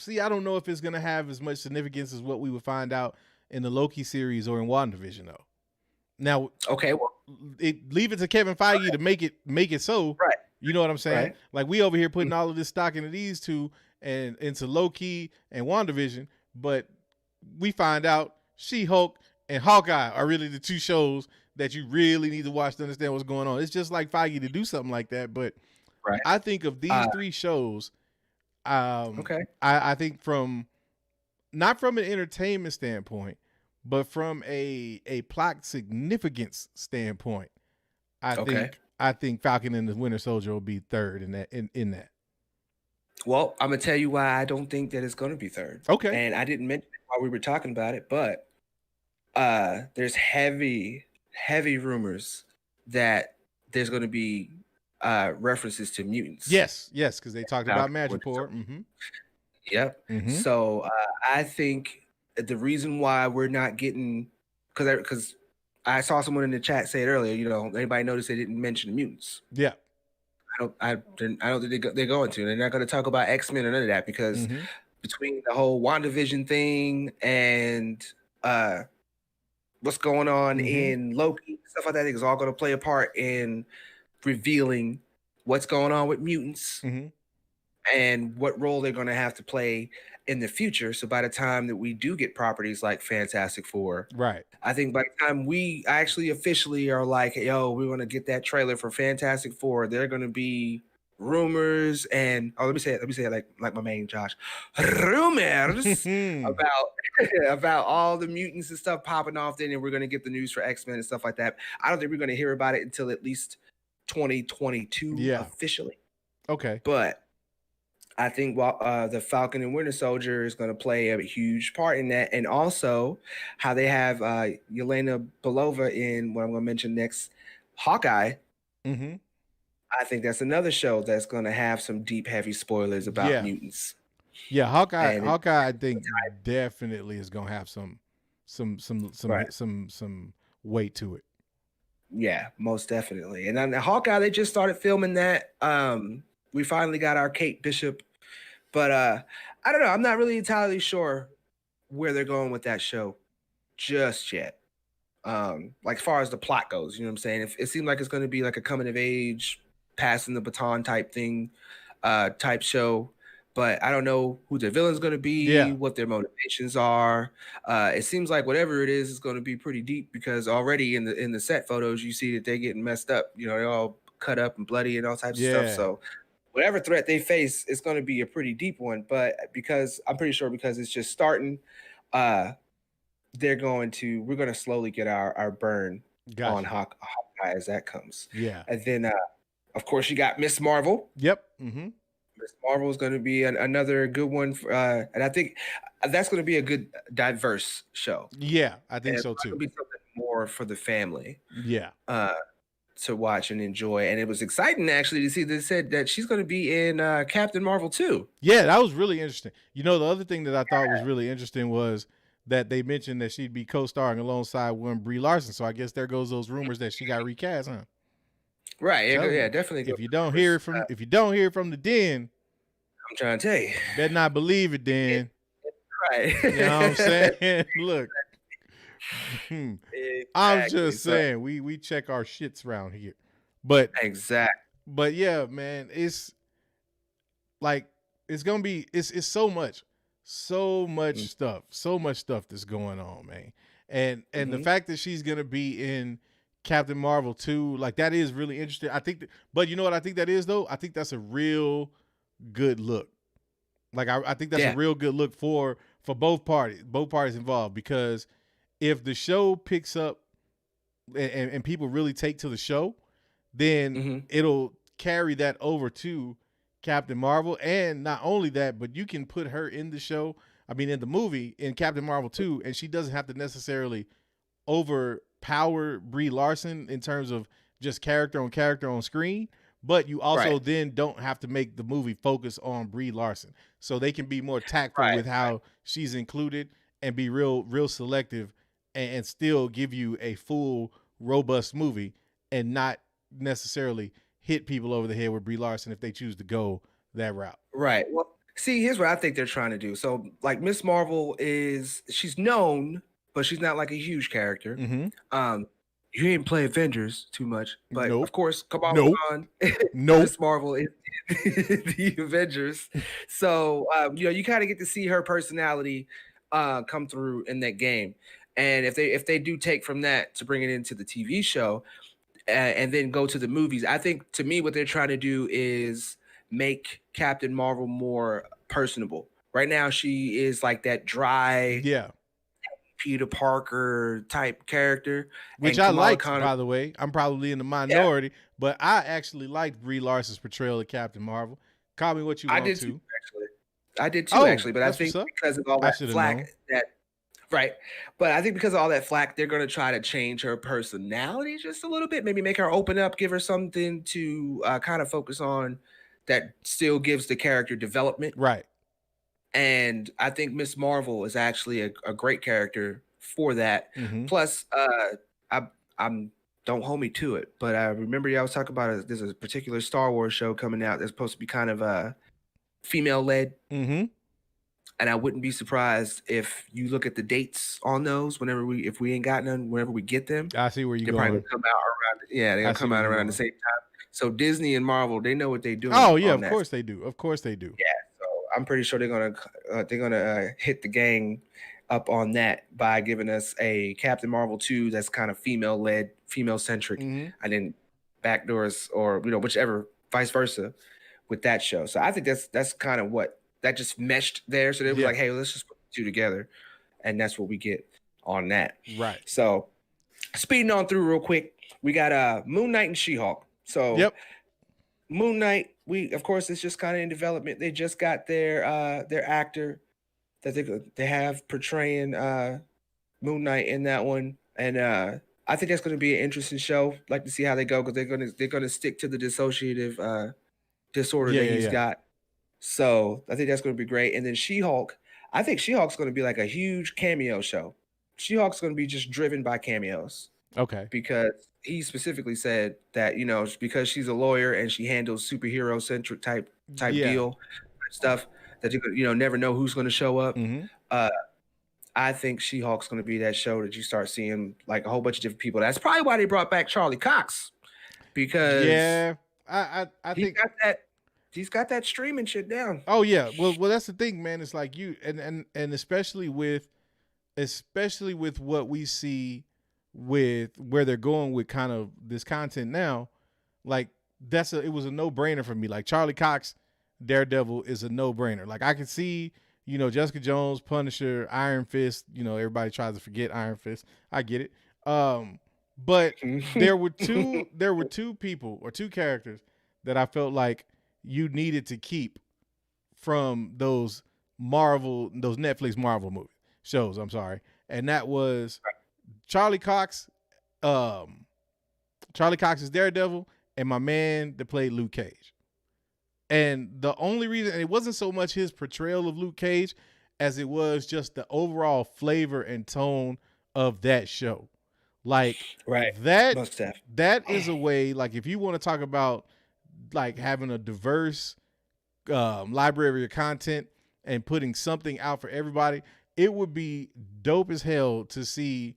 don't know if it's gonna have as much significance as what we would find out in the Loki series or in WandaVision though. Now, okay, well, leave it to Kevin Feige to make it so. Right. You know what I'm saying? Right. Like, we over here putting all of this stock into these 2 and into Loki and WandaVision, but we find out She-Hulk and Hawkeye are really the 2 shows that you really need to watch to understand what's going on. It's just like Feige to do something like that, but I think of these 3 shows, I think not from an entertainment standpoint, but from a plot significance standpoint, I think Falcon and the Winter Soldier will be third in that. Well, I'm gonna tell you why I don't think that it's gonna be third. Okay. And I didn't mention it while we were talking about it, but there's heavy rumors that there's gonna be references to mutants. Yes, because they talked about Madripoor. Yep. So I think the reason why we're not getting, because I saw someone in the chat say it earlier, anybody notice they didn't mention the mutants? Yeah. I don't think they're going to. They're not going to talk about X-Men or none of that because between the whole WandaVision thing and what's going on in Loki, stuff like that is all going to play a part in revealing what's going on with mutants and what role they're going to have to play in the future. So by the time that we do get properties like Fantastic Four, right, I think by the time we actually officially are like, yo, we're going to get that trailer for Fantastic Four, they're going to be rumors and let me say it like my main Josh, rumors about all the mutants and stuff popping off. Then and we're going to get the news for X-Men and stuff like that. I don't think we're going to hear about it until at least 2022 officially. Okay, but I think the Falcon and Winter Soldier is going to play a huge part in that, and also how they have Yelena Belova in what I'm going to mention next, Hawkeye. I think that's another show that's going to have some deep, heavy spoilers about mutants. Yeah, Hawkeye. I think definitely is going to have some weight to it. Yeah, most definitely. And then Hawkeye, they just started filming that. We finally got our Kate Bishop. But I don't know. I'm not really entirely sure where they're going with that show just yet. Like as far as the plot goes, you know what I'm saying? It seemed like it's going to be like a coming of age, passing the baton type thing, type show. But I don't know who the villain's going to be, what their motivations are. It seems like whatever it is going to be pretty deep because already in the set photos, you see that they're getting messed up. You know, they're all cut up and bloody and all types of stuff. So whatever threat they face, it's going to be a pretty deep one. But because I'm pretty sure because it's just starting, we're going to slowly get our burn on Hawkeye as that comes. Yeah. And then, of course, you got Miss Marvel. Yep. Miss Marvel is going to be another good one. And I think that's going to be a good, diverse show. Yeah, I think so too. It'll be something more for the family. Yeah. To watch and enjoy. And it was exciting actually to see they said that she's going to be in Captain Marvel too. Yeah, that was really interesting. You know, the other thing that I thought was really interesting was that they mentioned that she'd be co-starring alongside one Brie Larson. So I guess there goes those rumors that she got recast, huh? Right. Yeah, definitely. If you don't hear from the den, I'm trying to tell you. Better not believe it then. Right. You know what I'm saying? Look. Exactly. I'm just saying we check our shits around here. But exactly. But yeah, man, it's like it's gonna be it's so much stuff that's going on, man. And the fact that she's gonna be in Captain Marvel 2, like that is really interesting. I think but you know what I think that is though? I think that's a real good look. Like I think that's a real good look for both parties involved, because if the show picks up and people really take to the show, then it'll carry that over to Captain Marvel. And not only that, but you can put her in the show, in the movie, in Captain Marvel 2, and she doesn't have to necessarily overpower Brie Larson in terms of just character on screen, but you also then don't have to make the movie focus on Brie Larson. So they can be more tactful with how she's included and be real selective and still give you a full, robust movie and not necessarily hit people over the head with Brie Larson if they choose to go that route. Right. Well, see, here's what I think they're trying to do. So, like, Miss Marvel she's known, but she's not like a huge character. You didn't play Avengers too much, but of course, Kamala Khan, Miss Marvel is the Avengers. So, you kind of get to see her personality come through in that game. And if they do take from that to bring it into the TV show and then go to the movies, I think to me what they're trying to do is make Captain Marvel more personable. Right now, she is like that dry, Peter Parker type character, which I liked, by the way. I'm probably in the minority, but I actually liked Brie Larson's portrayal of Captain Marvel. Call me what you want to. I did too, actually, but I think because of all that flack but I think because of all that flack, they're going to try to change her personality just a little bit, maybe make her open up, give her something to kind of focus on that still gives the character development. Right. And I think Miss Marvel is actually a great character for that. Plus, I'm don't hold me to it, but I remember y'all was talking about there's a particular Star Wars show coming out that's supposed to be kind of female led. Mm-hmm. And I wouldn't be surprised if you look at the dates on those if we ain't got none, whenever we get them, I see where you're they're going. probably gonna come out around. Yeah, they're gonna come out around the same time. So Disney and Marvel, they know what they're doing. Oh yeah, of course they do. Of course they do. Yeah, so I'm pretty sure they're gonna hit the gang up on that by giving us a Captain Marvel 2 that's kind of female led, female centric, and then backdoors or whichever, vice versa, with that show. So I think that's kind of what that just meshed there. So they were like, hey, let's just put the two together, and that's what we get on that. Right. So speeding on through real quick, we got Moon Knight and She-Hulk. So Moon Knight, of course it's just kind of in development. They just got their actor that they have portraying Moon Knight in that one, and I think that's going to be an interesting show. Like to see how they go, because they're gonna stick to the dissociative disorder that he's got. So I think that's going to be great. And then She-Hulk, I think She-Hulk's going to be like a huge cameo show. She-Hulk's going to be just driven by cameos. Okay. Because he specifically said that, because she's a lawyer and she handles superhero centric type deal stuff, that you never know who's going to show up. I think She-Hulk's going to be that show that you start seeing like a whole bunch of different people. That's probably why they brought back Charlie Cox, because I think he's got that streaming shit down. Oh yeah, well that's the thing, man. It's like you and especially with what we see with where they're going with kind of this content now, like it was a no-brainer for me. Like Charlie Cox, Daredevil is a no-brainer. Like I could see, Jessica Jones, Punisher, Iron Fist, everybody tries to forget Iron Fist. I get it. But there were two people or two characters that I felt like you needed to keep from those Netflix Marvel shows. I'm sorry. And that was Charlie Cox. Charlie Cox is Daredevil, and my man that played Luke Cage. And the only reason, and it wasn't so much his portrayal of Luke Cage as it was just the overall flavor and tone of that show. Like that is a way, like if you want to talk about like having a diverse library of content and putting something out for everybody, it would be dope as hell to see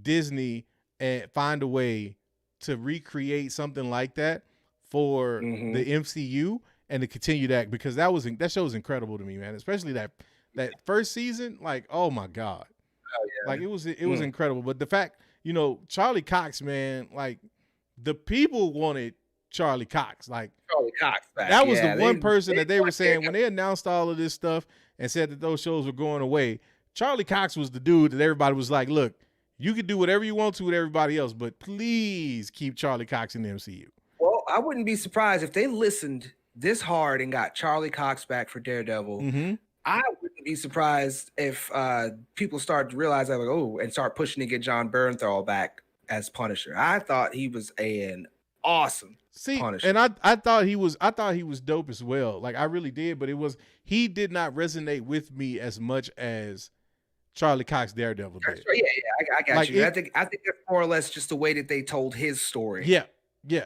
Disney and find a way to recreate something like that for the MCU and to continue that, because that show was incredible to me, man. Especially that first season, like, oh my God. Oh, yeah. Like it was incredible. But the fact, Charlie Cox, man, like the people wanted Charlie Cox. Like Charlie Cox back. That was the one person that they were saying when they announced all of this stuff and said that those shows were going away. Charlie Cox was the dude that everybody was like, look, you can do whatever you want to with everybody else, but please keep Charlie Cox in the MCU. Well, I wouldn't be surprised if they listened this hard and got Charlie Cox back for Daredevil. I wouldn't be surprised if people start to realize that, like, and start pushing to get John Bernthal back as Punisher. I thought he was an awesome Punisher. And I thought he was dope as well. Like I really did, but he did not resonate with me as much as Charlie Cox Daredevil did. Right. Yeah, I got you. I think that's more or less just the way that they told his story. Yeah.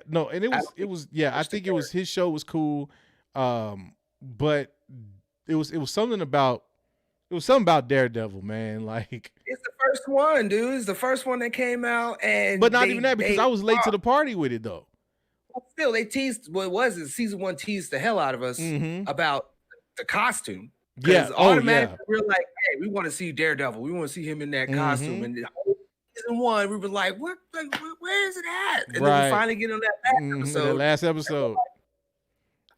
No, and I think it was his show was cool, but it was something about Daredevil, man. Like it's the first one, dude. It's the first one that came out, but not even that, because I was late to the party with it though. Well, still, they teased season 1 teased the hell out of us about the costume. Yeah, automatically we're like, hey, we want to see Daredevil. We want to see him in that costume. And the whole season 1, we were like, what? Like, where is it at? And then we finally get on that last episode.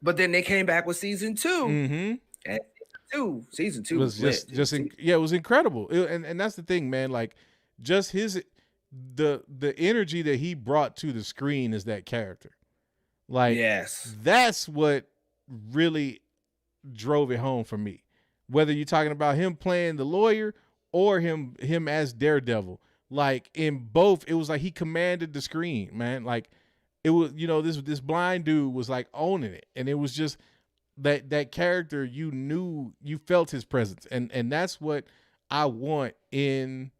But then they came back with season 2. And season 2 was it was incredible. And that's the thing, man. Like, just the energy that he brought to the screen as that character. Like, that's what really drove it home for me. Whether you're talking about him playing the lawyer or him as Daredevil, like in both, it was like he commanded the screen, man. Like it was, this blind dude was like owning it, and it was just that character. You felt his presence, and that's what I want to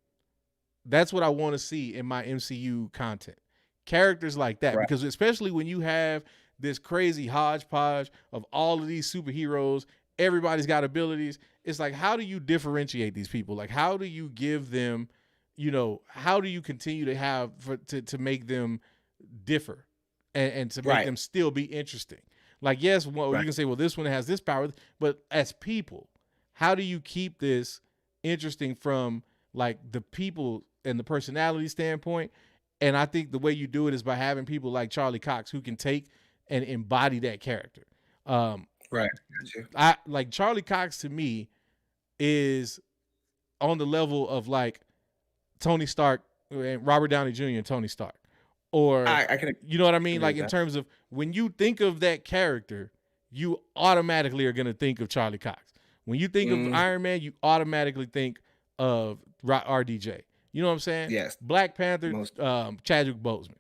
see in my MCU content. characters like that, Right. because especially when you have this crazy hodgepodge of all of these superheroes, everybody's got abilities. It's like, how do you differentiate these people? Like, how do you give them, how do you continue to have to make them differ and to make them still be interesting? Like, yes, well, you can say, well, this one has this power, but as people, how do you keep this interesting from like the people and the personality standpoint? And I think the way you do it is by having people like Charlie Cox who can take and embody that character. Right. I like Charlie Cox to me is on the level of like Tony Stark and Robert Downey Jr. and Tony Stark. Or I can, you know what I mean? Like in terms of when you think of that character, you automatically are going to think of Charlie Cox. When you think of Iron Man, you automatically think of RDJ. You know what I'm saying? Yes. Black Panther, Chadwick Boseman.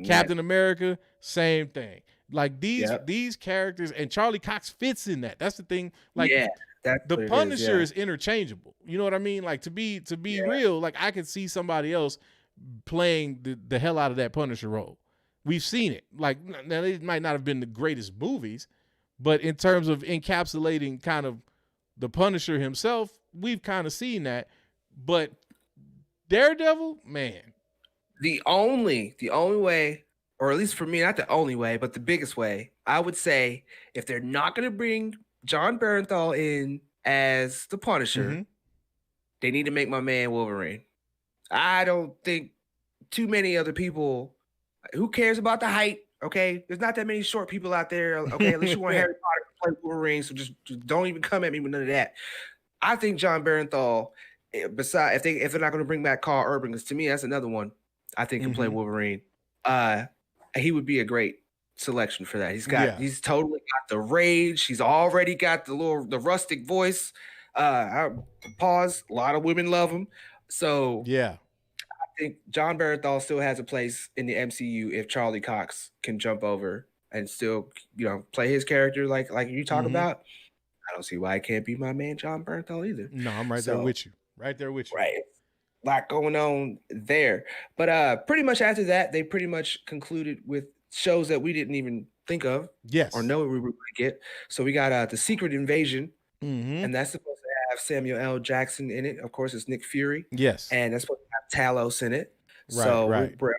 Captain America, same thing. Like these characters, and Charlie Cox fits in that. That's the thing. Like the Punisher is interchangeable. You know what I mean? Like to be real, like I could see somebody else playing the hell out of that Punisher role. We've seen it. Like now they might not have been the greatest movies, but in terms of encapsulating kind of the Punisher himself, we've kind of seen that. But Daredevil, man. The only way, or at least for me, not the only way, but the biggest way, I would say, if they're not going to bring John Bernthal in as the Punisher, they need to make my man Wolverine. I don't think too many other people, who cares about the height, okay? There's not that many short people out there, okay? Unless you want Harry Potter to play Wolverine, so just don't even come at me with none of that. I think John Bernthal, besides, if they're not going to bring back Carl Urban, because to me, that's another one I think can play Wolverine. He would be a great selection for that. He's totally got the rage. He's already got the rustic voice. Pause. A lot of women love him. So I think John Bernthal still has a place in the MCU if Charlie Cox can jump over and still, play his character like you talk about. I don't see why it can't be my man John Bernthal either. No, I'm right there with you. Right there with you. Right. A lot going on there. But pretty much after that, they pretty much concluded with shows that we didn't even think of. Yes. Or know we were going to get. So we got The Secret Invasion. And that's supposed to have Samuel L. Jackson in it. Of course, it's Nick Fury. Yes. And that's supposed to have Talos in it. Right, so right. we're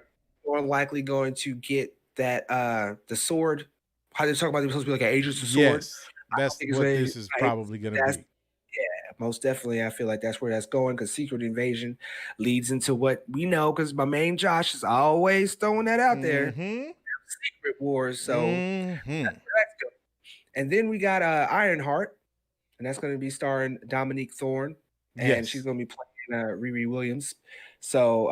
more likely going to get that the sword. How they talk about it supposed to be like an Agents of Sword. Yes. That's what this is probably going to be. Yeah, most definitely. I feel like that's where that's going because Secret Invasion leads into what we know because my main Josh is always throwing that out there. Secret Wars. So that's where that's going. And then we got Ironheart, and that's going to be starring Dominique Thorne, and she's going to be playing Riri Williams. So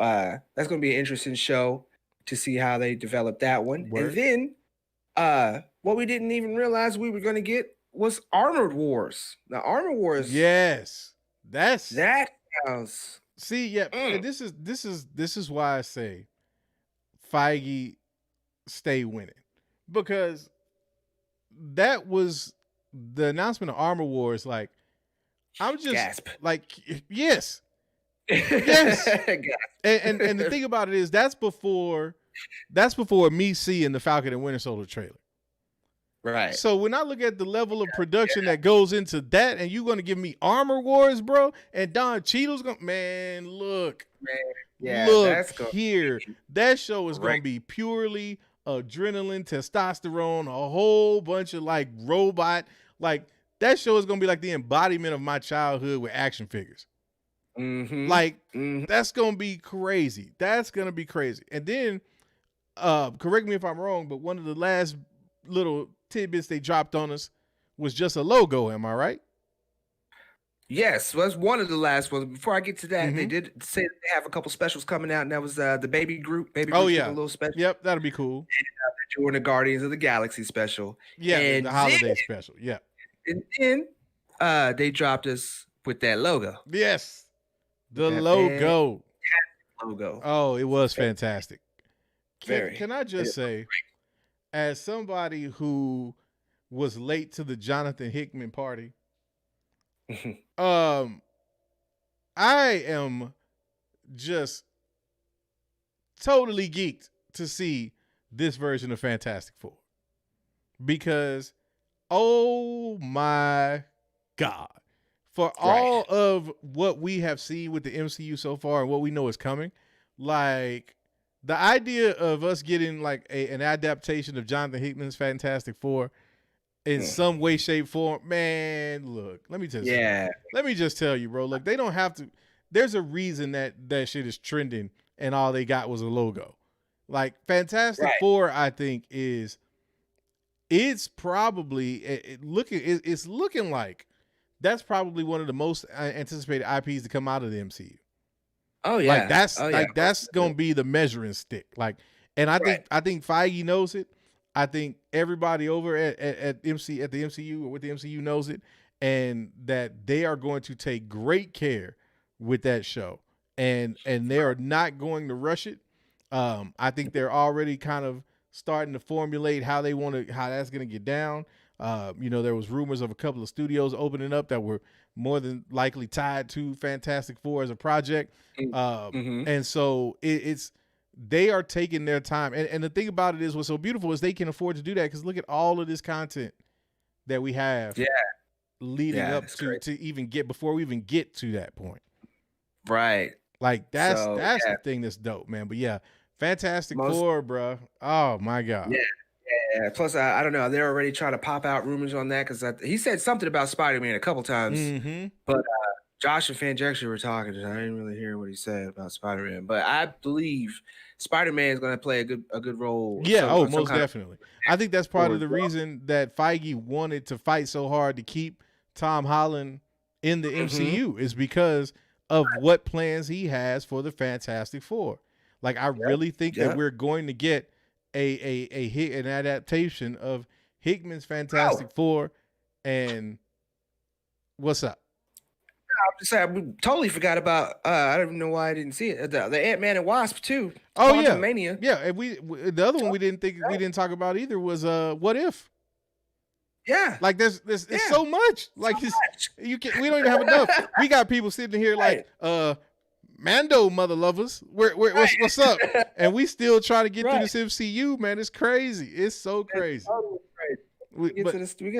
that's going to be an interesting show to see how they develop that one. And then what we didn't even realize we were going to get was Armored Wars. Now, Armored Wars. Yes, that sounds. See, and this is why I say Feige stay winning, because that was the announcement of Armor Wars. Like, I'm just gasp. Like, yes. And the thing about it is that's before me seeing the Falcon and Winter Soldier trailer. Right. So when I look at the level of production that goes into that, and you're going to give me Armor Wars, bro, and Don Cheadle's going to, man, look. Look here. That show is going to be purely adrenaline, testosterone, a whole bunch of like robot. Like that show is going to be like the embodiment of my childhood with action figures. That's going to be crazy. That's going to be crazy. And then, correct me if I'm wrong, but one of the last little tidbits they dropped on us was just a logo. Am I right? Yes, well, that's one of the last ones. Before I get to that, they did say that they have a couple specials coming out, and that was the Baby Groot. A little special. Yep, that'll be cool. And they're doing the Guardians of the Galaxy special. Yeah, and the holiday special. Yeah. And then they dropped us with that logo. Yes, the logo. Logo. Oh, it was fantastic. Very. Can I just say, as somebody who was late to the Jonathan Hickman party, I am just totally geeked to see this version of Fantastic Four because, oh my God, for all of what we have seen with the MCU so far and what we know is coming, like the idea of us getting like an adaptation of Jonathan Hickman's Fantastic Four in some way, shape, form, man, look, let me just tell you, bro, look, they don't have to, there's a reason that shit is trending and all they got was a logo. Like Fantastic Four, I think it's probably it's looking like that's probably one of the most anticipated IPs to come out of the MCU. Oh yeah, like that's gonna be the measuring stick. Like, and I think Feige knows it. I think everybody over at the MCU or with the MCU knows it, and that they are going to take great care with that show, and they are not going to rush it. I think they're already kind of starting to formulate how that's going to get down. There was rumors of a couple of studios opening up that were more than likely tied to Fantastic Four as a project. And so they are taking their time. And the thing about it is what's so beautiful is they can afford to do that because look at all of this content that we have leading up to even before we even get to that point. Right. Like that's the thing that's dope, man. But yeah, Fantastic Four, bro. Oh my God. Yeah. Plus, I don't know. They're already trying to pop out rumors on that because he said something about Spider-Man a couple times. But Josh and Fanjection were talking, and I didn't really hear what he said about Spider-Man. But I believe Spider-Man is going to play a good role. Yeah. Most definitely. I think that's part of the reason that Feige wanted to fight so hard to keep Tom Holland in the MCU is because of what plans he has for the Fantastic Four. Like, I really think that we're going to get an adaptation of Hickman's Fantastic Four. And what's up? I'm just saying, we totally forgot about. I don't even know why I didn't see it. The Ant-Man and Wasp too. Oh Quantumania. Yeah. And the other one we didn't talk about either was What If. Yeah, like there's so much. Like we don't even have enough. We got people sitting here like Mando mother lovers. What's up? And we still trying to get through this MCU, man. It's crazy. It's so crazy. We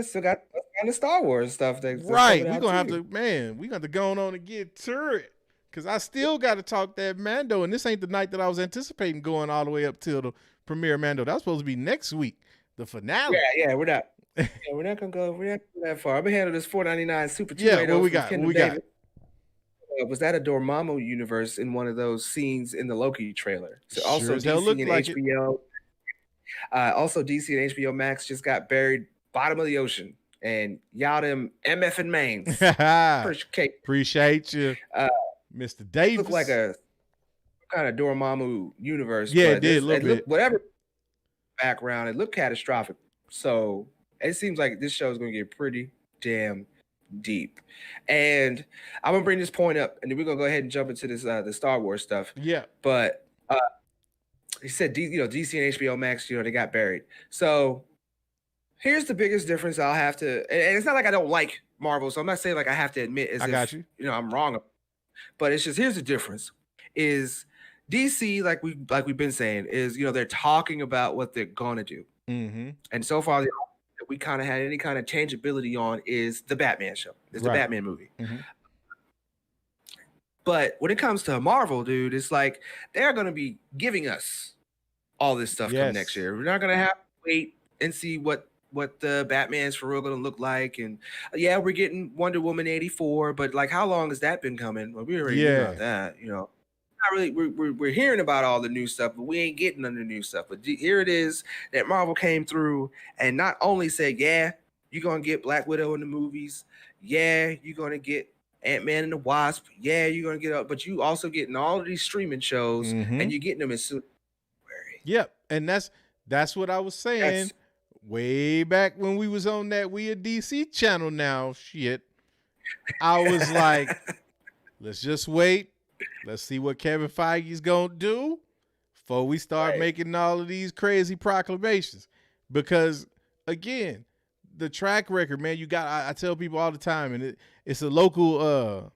still got the Star Wars stuff. We're gonna have to go on and get to it. Cause I still got to talk that Mando, and this ain't the night that I was anticipating going all the way up till the premiere of Mando. That was supposed to be next week, the finale. Yeah, we're not. We're not gonna go that far. I've been handling this $4.99 Super 2. Yeah, what we got? Was that a Dormammu universe in one of those scenes in the Loki trailer? So sure also DC and like HBO. Also DC and HBO Max just got buried bottom of the ocean, and y'all them MF and mains. Appreciate you, Mr. Davis. Looked like a kind of Dormammu universe. Yeah, it did look bit. Whatever background, it looked catastrophic. So it seems like this show is going to get pretty damn deep. And I'm going to bring this point up, and then we're going to go ahead and jump into this the Star Wars stuff. Yeah. But he said, DC and HBO Max, they got buried. So here's the biggest difference I'll have to, and it's not like I don't like Marvel, so I'm not saying like I have to admit got you. I'm wrong. But it's just, here's the difference is DC, like we've been saying, is, they're talking about what they're going to do. And so far, that we kind of had any kind of tangibility on is the Batman show. It's the Batman movie. But when it comes to Marvel, dude, it's like they're going to be giving us all this stuff coming next year. We're not going to have to wait and see what the Batman's for real going to look like. And yeah, we're getting Wonder Woman 84, but like, how long has that been coming? Well, we already knew about that, Not really. We're hearing about all the new stuff, but we ain't getting none of the new stuff. But here it is that Marvel came through and not only said, yeah, you're going to get Black Widow in the movies. Yeah, you're going to get Ant-Man and the Wasp. Yeah, you're going to get up, but you also getting all of these streaming shows and you're getting them as soon as February. Yep. And that's what I was saying way back when we was on that We a DC channel now shit. I was like, let's just wait. Let's see what Kevin Feige's going to do before we start making all of these crazy proclamations. Because, again, the track record, man, I tell people all the time, and it's a local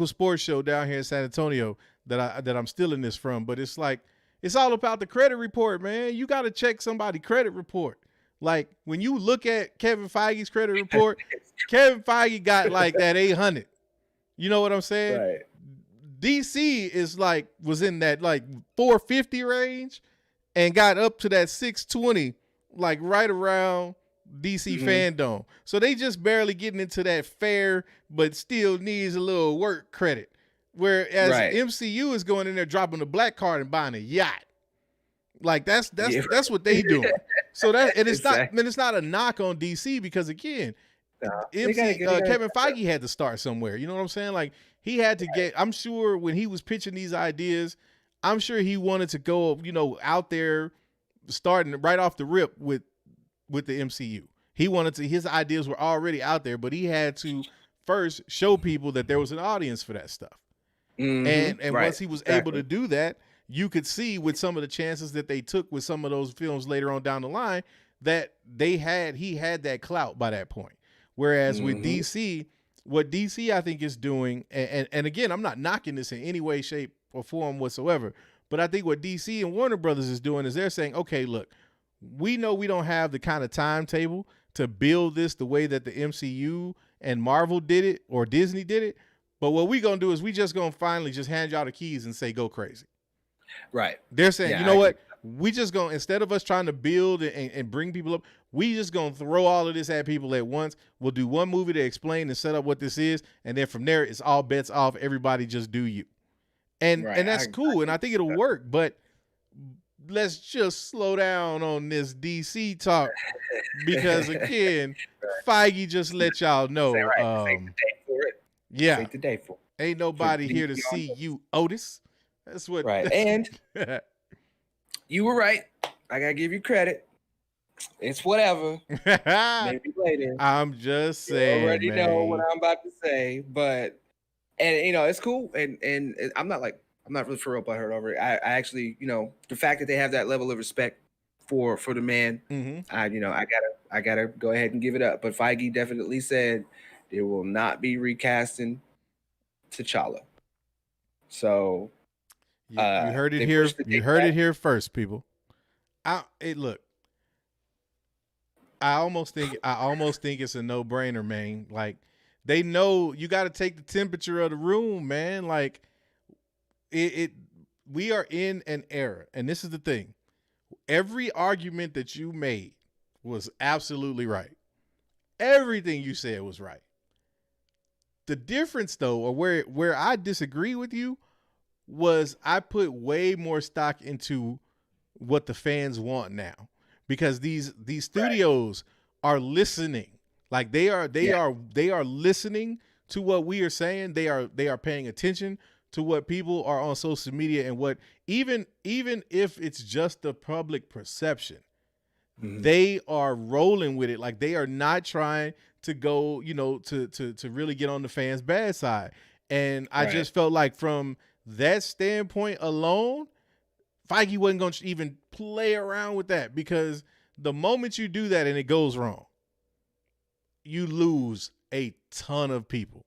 sports show down here in San Antonio that I'm stealing this from. But it's like, It's all about the credit report, man. You got to check somebody's credit report. Like when you look at Kevin Feige's credit report, Kevin Feige got like that 800. You know what I'm saying? Right. DC is like was in that like 450 range and got up to that 620, like right around DC fandom. So they just barely getting into that fair, but still needs a little work credit. Whereas MCU is going in there dropping the black card and buying a yacht. Like that's what they do. So that and it's not, man, it's not a knock on DC because again, Kevin Feige had to start somewhere. You know what I'm saying? Like he had to get. I'm sure when he was pitching these ideas, I'm sure he wanted to go, out there, starting right off the rip with the MCU. He wanted to. His ideas were already out there, but he had to first show people that there was an audience for that stuff. And once he was able to do that, you could see with some of the chances that they took with some of those films later on down the line that he had that clout by that point. Whereas with DC, what DC I think is doing, and again, I'm not knocking this in any way, shape, or form whatsoever, but I think what DC and Warner Brothers is doing is they're saying, okay, look, we know we don't have the kind of timetable to build this the way that the MCU and Marvel did it or Disney did it, but what we gonna do is we just gonna finally just hand y'all the keys and say go crazy. Right. They're saying, you know what? We just gonna, instead of us trying to build and bring people up, we just gonna throw all of this at people at once. We'll do one movie to explain and set up what this is, and then from there it's all bets off. Everybody just do you, and that's cool, and I think it'll work. But let's just slow down on this DC talk because again, Feige just let y'all know. Take the day for it. Ain't nobody here to see you, Otis. That's what. Right, and you were right. I gotta give you credit. It's whatever. Maybe later. I'm just saying. You already know what I'm about to say, but it's cool. And I'm not really for real butthurt over it. I actually, the fact that they have that level of respect for the man, I gotta go ahead and give it up. But Feige definitely said there will not be recasting T'Challa. So you heard it here. You heard it here first, people. Look. I almost think it's a no-brainer, man. Like they know you got to take the temperature of the room, man. Like we are in an era, and this is the thing. Every argument that you made was absolutely right. Everything you said was right. The difference, though, or where I disagree with you, was I put way more stock into what the fans want now, because these studios are listening. Like they are listening to what we are saying. They are paying attention to what people are on social media and what even if it's just the public perception, they are rolling with it. Like they are not trying to go, to really get on the fans' bad side. And I just felt like from that standpoint alone, Feige wasn't going to even play around with that, because the moment you do that and it goes wrong, you lose a ton of people.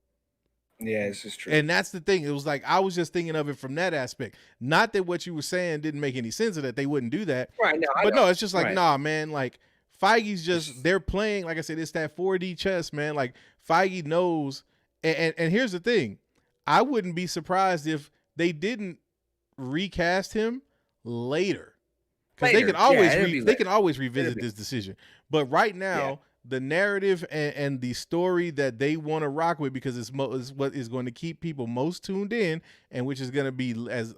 Yeah, this is true. And that's the thing. It was like, I was just thinking of it from that aspect. Not that what you were saying didn't make any sense, or that they wouldn't do that. Right. No, it's just like, nah, man, like Feige's just, they're playing, like I said, it's that 4D chess, man. Like Feige knows. And here's the thing. I wouldn't be surprised if they didn't recast him later. Because they can always revisit this decision. But right now, the narrative and the story that they want to rock with, because it's what is going to keep people most tuned in, and which is going to be as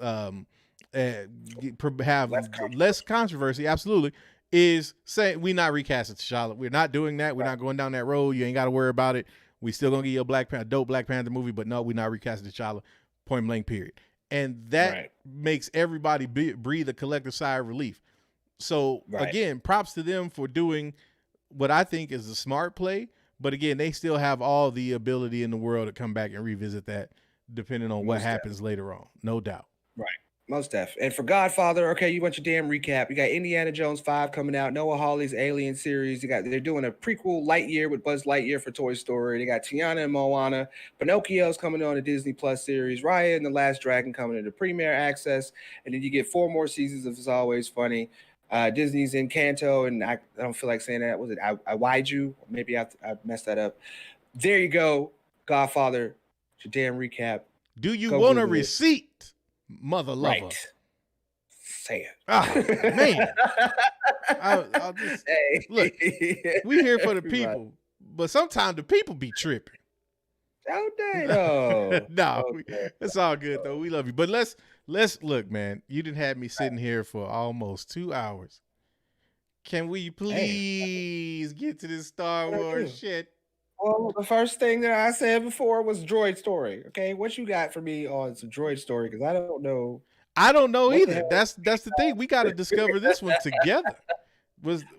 have less controversy, absolutely, is saying we're not recasting T'Challa. We're not doing that. We're not going down that road. You ain't got to worry about it. We still gonna get you a dope Black Panther movie, but no, we're not recasting T'Challa. Point blank, period. And that makes everybody breathe a collective sigh of relief. So again, props to them for doing what I think is a smart play. But again, they still have all the ability in the world to come back and revisit that, depending on what happens later on. No doubt. Most def. And for Godfather, okay, you want your damn recap. You got Indiana Jones 5 coming out, Noah Hawley's Alien series. They're doing a prequel Lightyear with Buzz Lightyear for Toy Story. They got Tiana and Moana. Pinocchio's coming on a Disney Plus series. Raya and the Last Dragon coming into Premiere Access. And then you get 4 more seasons of It's Always Funny. Disney's Encanto, and I don't feel like saying that. Was it I Wide You? Maybe I messed that up. There you go, Godfather. It's your damn recap. Do you want a receipt, mother lover? Right. Say it. Oh, man. I'll just, look, we here for the people, but sometimes the people be tripping. Don't they though? No, it's all good though. We love you. But let's look, man. You didn't have me sitting here for almost 2 hours. Can we please get to this Star Wars shit? Well, the first thing that I said before was Droid Story. Okay, what you got for me on some Droid Story? Because I don't know. I don't know either. That's the thing. We got to discover this one together.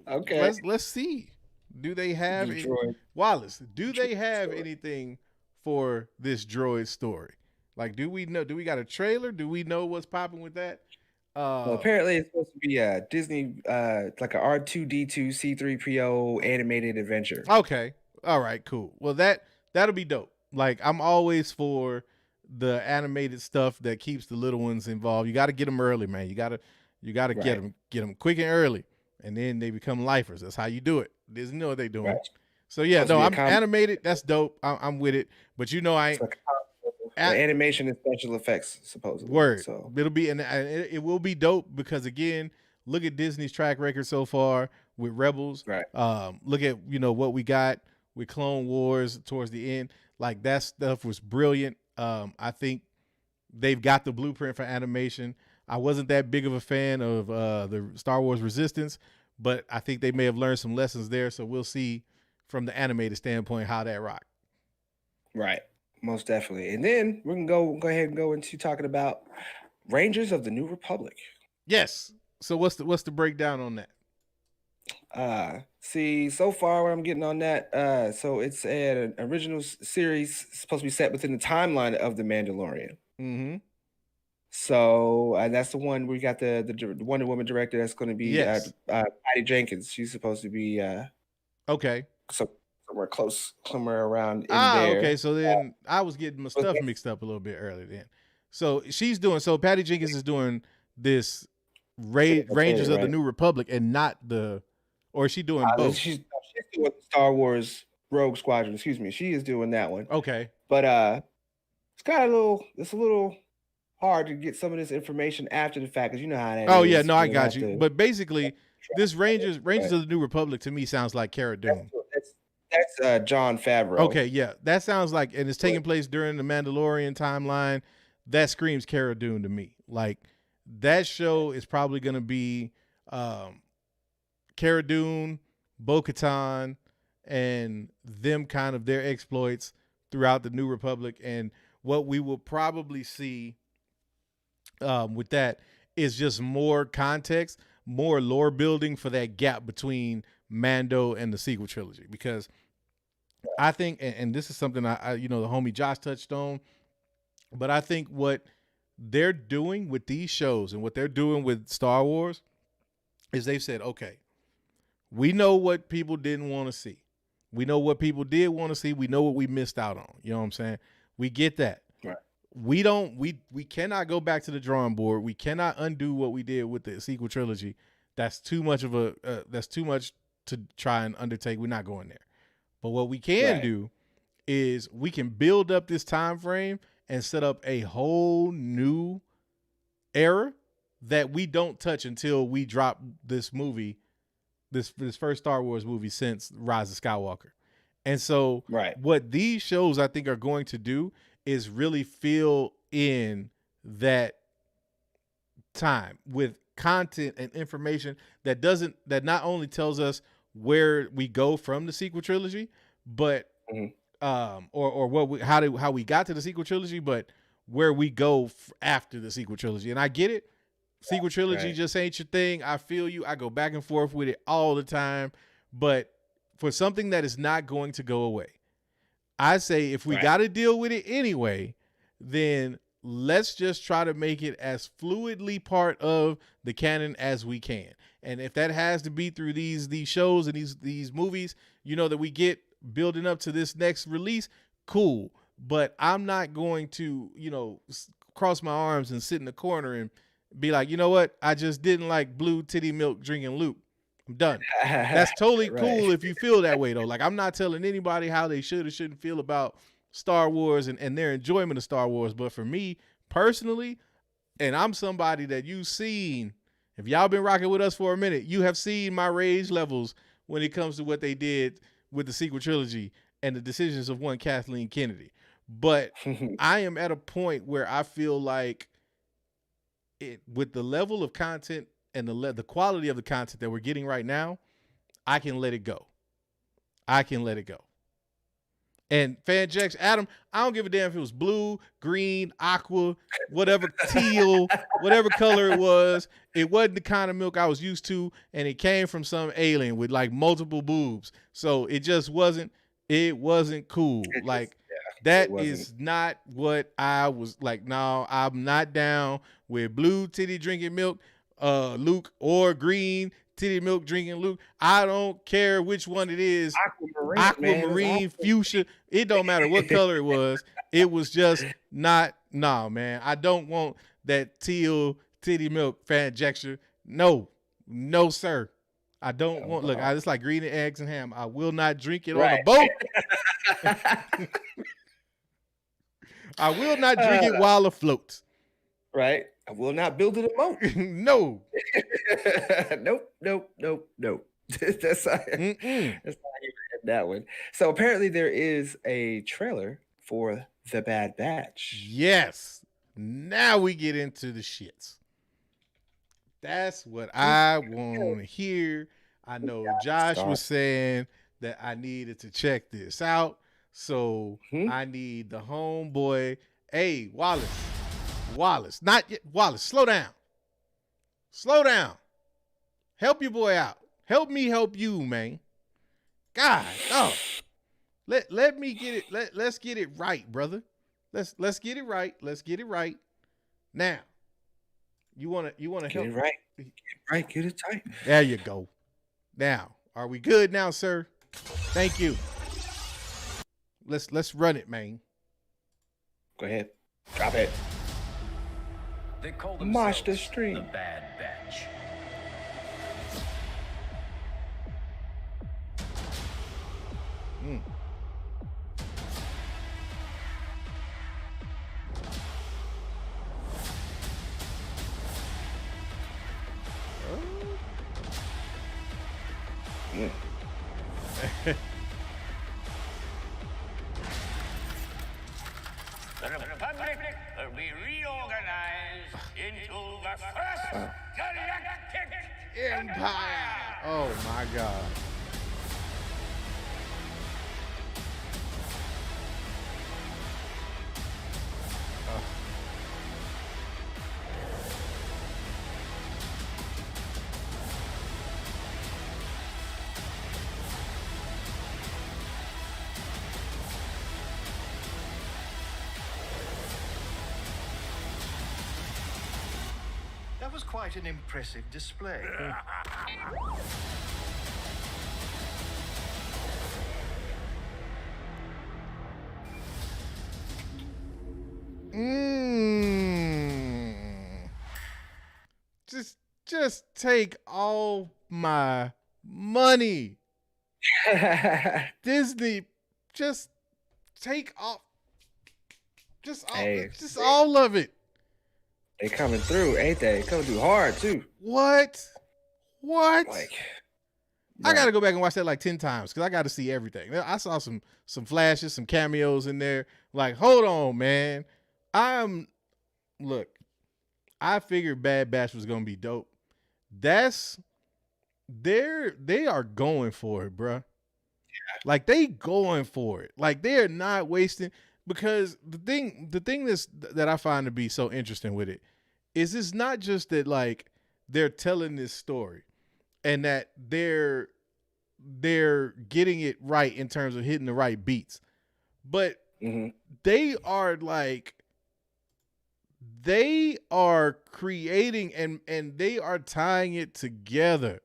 Okay. Let's see. Do they have Wallace? Do they have anything for this Droid Story? Like, do we know? Do we got a trailer? Do we know what's popping with that? Well, apparently it's supposed to be a Disney, like a R2D2 C3PO animated adventure. Okay. All right, cool. Well, that'll be dope. Like, I'm always for the animated stuff that keeps the little ones involved. You got to get them early, man. You got to get them quick and early, and then they become lifers. That's how you do it. Disney know what they're doing. Right. So yeah, no, I'm animated. That's dope. I'm with it. But you know, animation and special effects supposedly. Word. So it'll be and it will be dope because again, look at Disney's track record so far with Rebels. Right. Look at what we got with Clone Wars towards the end. Like, that stuff was brilliant. I think they've got the blueprint for animation. I wasn't that big of a fan of the Star Wars Resistance, but I think they may have learned some lessons there. So we'll see from the animated standpoint how that rock. Right. Most definitely. And then we can go ahead and go into talking about Rangers of the New Republic. Yes. So what's the breakdown on that? See, so far what I'm getting on that, so it's an original series supposed to be set within the timeline of The Mandalorian. Mm-hmm. So that's the one we got the Wonder Woman director that's going to be Patty Jenkins. She's supposed to be okay. So somewhere around in there. Okay. So then I was getting my stuff mixed up a little bit earlier then. So Patty Jenkins is doing this Rangers of the New Republic and not or is she doing both? She's doing Star Wars Rogue Squadron. Excuse me. She is doing that one. Okay. But it's a little hard to get some of this information after the fact, because you know how that is. Oh yeah, no, I got you. But basically, this Rangers of the New Republic to me sounds like Cara Dune. That's Jon Favreau. Okay, yeah, that sounds like, and it's taking place during the Mandalorian timeline. That screams Cara Dune to me. Like, that show is probably going to be Cara Dune, Bo-Katan, and them kind of their exploits throughout the New Republic. And what we will probably see with that is just more context, more lore building for that gap between Mando and the sequel trilogy. Because I think, and this is something I the homie Josh touched on, but I think what they're doing with these shows and what they're doing with Star Wars is they've said, okay, we know what people didn't want to see. We know what people did want to see. We know what we missed out on. You know what I'm saying? We get that. Right. We cannot go back to the drawing board. We cannot undo what we did with the sequel trilogy. That's too much to try and undertake. We're not going there. But what we can do is we can build up this time frame and set up a whole new era that we don't touch until we drop this movie, this first Star Wars movie since Rise of Skywalker. And so what these shows I think are going to do is really fill in that time with content and information that not only tells us where we go from the sequel trilogy, but how we got to the sequel trilogy, but where we go after the sequel trilogy. And I get it. Sequel trilogy just ain't your thing. I feel you. I go back and forth with it all the time. But for something that is not going to go away, I say if we got to deal with it anyway, then let's just try to make it as fluidly part of the canon as we can. And if that has to be through these shows and these movies, that we get building up to this next release, cool. But I'm not going to, cross my arms and sit in the corner and be like, you know what? I just didn't like blue titty milk drinking Luke. I'm done. That's totally cool if you feel that way, though. Like, I'm not telling anybody how they should or shouldn't feel about Star Wars and their enjoyment of Star Wars. But for me personally, and I'm somebody that you've seen, if y'all been rocking with us for a minute, you have seen my rage levels when it comes to what they did with the sequel trilogy and the decisions of one Kathleen Kennedy. But I am at a point where I feel like with the level of content and the quality of the content that we're getting right now, I can let it go. And Fanjex, Adam, I don't give a damn if it was blue, green, aqua, whatever, teal, whatever color it was. It wasn't the kind of milk I was used to, and it came from some alien with like multiple boobs. So it just wasn't cool. That is not what I was like. No, I'm not down with blue titty drinking milk, Luke, or green titty milk drinking Luke. I don't care which one it is. Aquamarine, fuchsia. It don't matter what color it was. It was just not. No, man. I don't want that teal titty milk Fanjexture. No, sir. I don't want. Look, I just like green eggs and ham. I will not drink it on a boat. I will not drink it while afloat. Right. I will not build it a moat. No. Nope. That's not even that one. So apparently there is a trailer for The Bad Batch. Yes. Now we get into the shits. That's what I want to hear. I know Josh was saying that I needed to check this out. So I need the homeboy. Hey, Wallace, not yet. Wallace, slow down. Help your boy out. Help me help you, man. God, let me get it. Let's get it right, brother. Let's get it right. Let's get it right. Now, you wanna help? Get it right. Get it right. Get it tight. There you go. Now, are we good now, sir? Thank you. Let's run it, man. Go ahead. Drop it. They call March the themselves stream. The Bad Batch. The Republic will be reorganized into the first galactic Empire. Oh my God. That was quite an impressive display. Just take all my money. Disney, just take all, all of it. They coming through, ain't they? Coming through hard too. What? Like, I gotta go back and watch that like 10 times because I gotta see everything. I saw some flashes, some cameos in there. Like, hold on, man. Look, I figured Bad Batch was gonna be dope. They are going for it, bruh. Yeah. Like, they going for it. Like, they are not wasting, because the thing that I find to be so interesting with it is it's not just that like they're telling this story and that they're getting it right in terms of hitting the right beats, but they are like they are creating and they are tying it together.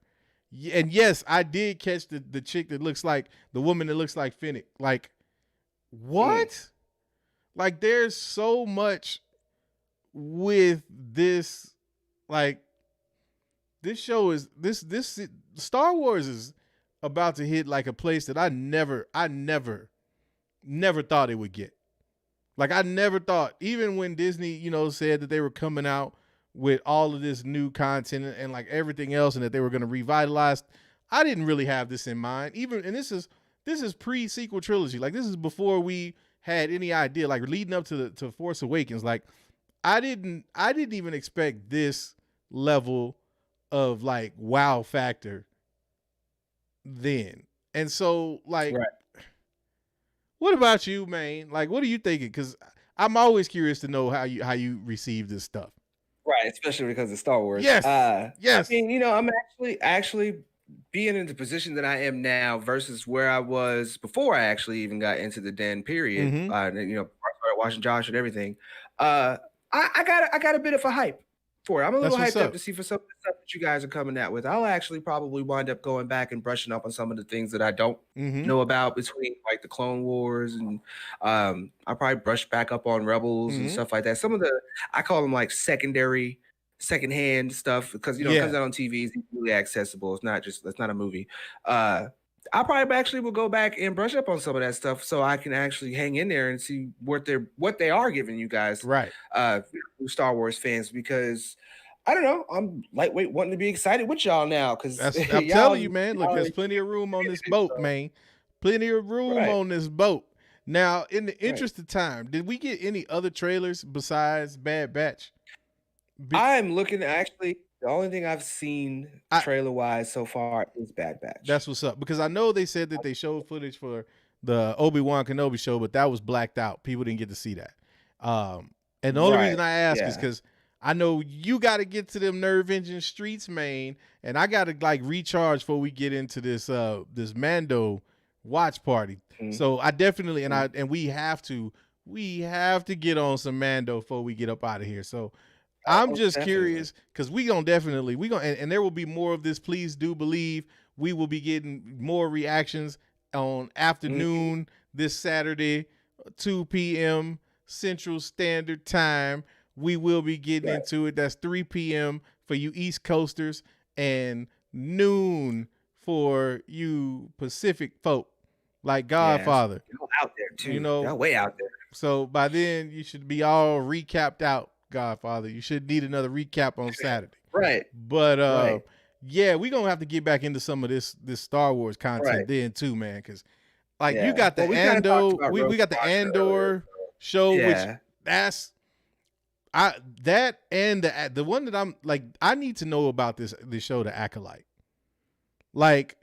And yes, I did catch the chick that looks like the woman that looks like Finnick. Like, what? Like, there's so much with this. Like, this show is this Star Wars is about to hit like a place that I never thought it would get. Like, I never thought, even when Disney, said that they were coming out with all of this new content and like everything else, and that they were going to revitalize, I didn't really have this in mind. And this is pre-sequel trilogy. Like, this is before we had any idea. Like, leading up to Force Awakens. Like, I didn't even expect this level of like wow factor then. And so, like, right. What about you, man? Like, what are you thinking? Because I'm always curious to know how you receive this stuff. Right, especially because of Star Wars. Yes. Yes. I mean, I'm actually being in the position that I am now versus where I was before I actually even got into the den period. Mm-hmm. I started watching Josh and everything. I got a bit of a hype for it. I'm a little hyped up to see for some of the stuff that you guys are coming out with. I'll actually probably wind up going back and brushing up on some of the things that I don't know about between like the Clone Wars, and I'll probably brush back up on Rebels and stuff like that. Some of the, I call them like secondhand stuff, because it comes out on TV, it's easily accessible. It's not a movie. I probably actually will go back and brush up on some of that stuff so I can actually hang in there and see what they are giving you guys, right? Star Wars fans, because I don't know, I'm lightweight wanting to be excited with y'all now, because I'm telling you, man. Look, there's plenty of room on this boat, man. Plenty of room on this boat. Now, in the interest of time, did we get any other trailers besides Bad Batch? I'm looking, actually, the only thing I've seen trailer-wise so far is Bad Batch. That's what's up, because I know they said that they showed footage for the Obi-Wan Kenobi show, but that was blacked out. People didn't get to see that. And the only reason I ask is because I know you got to get to them nerve engine streets, man, and I got to like recharge before we get into this this Mando watch party. So I definitely and we have to get on some Mando before we get up out of here. So I'm just curious, because we gonna and there will be more of this. Please do believe we will be getting more reactions on afternoon this Saturday, 2 p.m. Central Standard Time. We will be getting into it. That's 3 p.m. for you East Coasters and noon for you Pacific folk, like Godfather. Y'all out there too. Y'all way out there. So by then you should be all recapped out, Godfather. You should need another recap on Saturday. Right. But yeah, we're gonna have to get back into some of this Star Wars content then too, man. Because like you got the Andor, we got the Andor show, which that's the one that I'm like, I need to know about this show, The Acolyte. Like,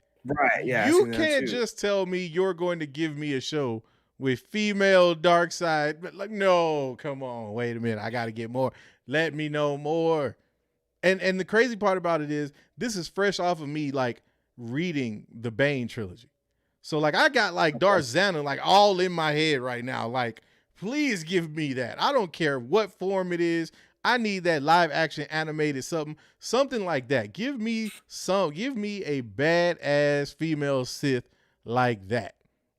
you can't just tell me you're going to give me a show with female dark side, but like, no, come on, wait a minute, I got to get more. Let me know more. And the crazy part about it is, this is fresh off of me like reading the Bane trilogy. So like I got like Darth Xana like all in my head right now. Like, please give me that. I don't care what form it is. I need that live action animated something like that. Give me a badass female Sith like that.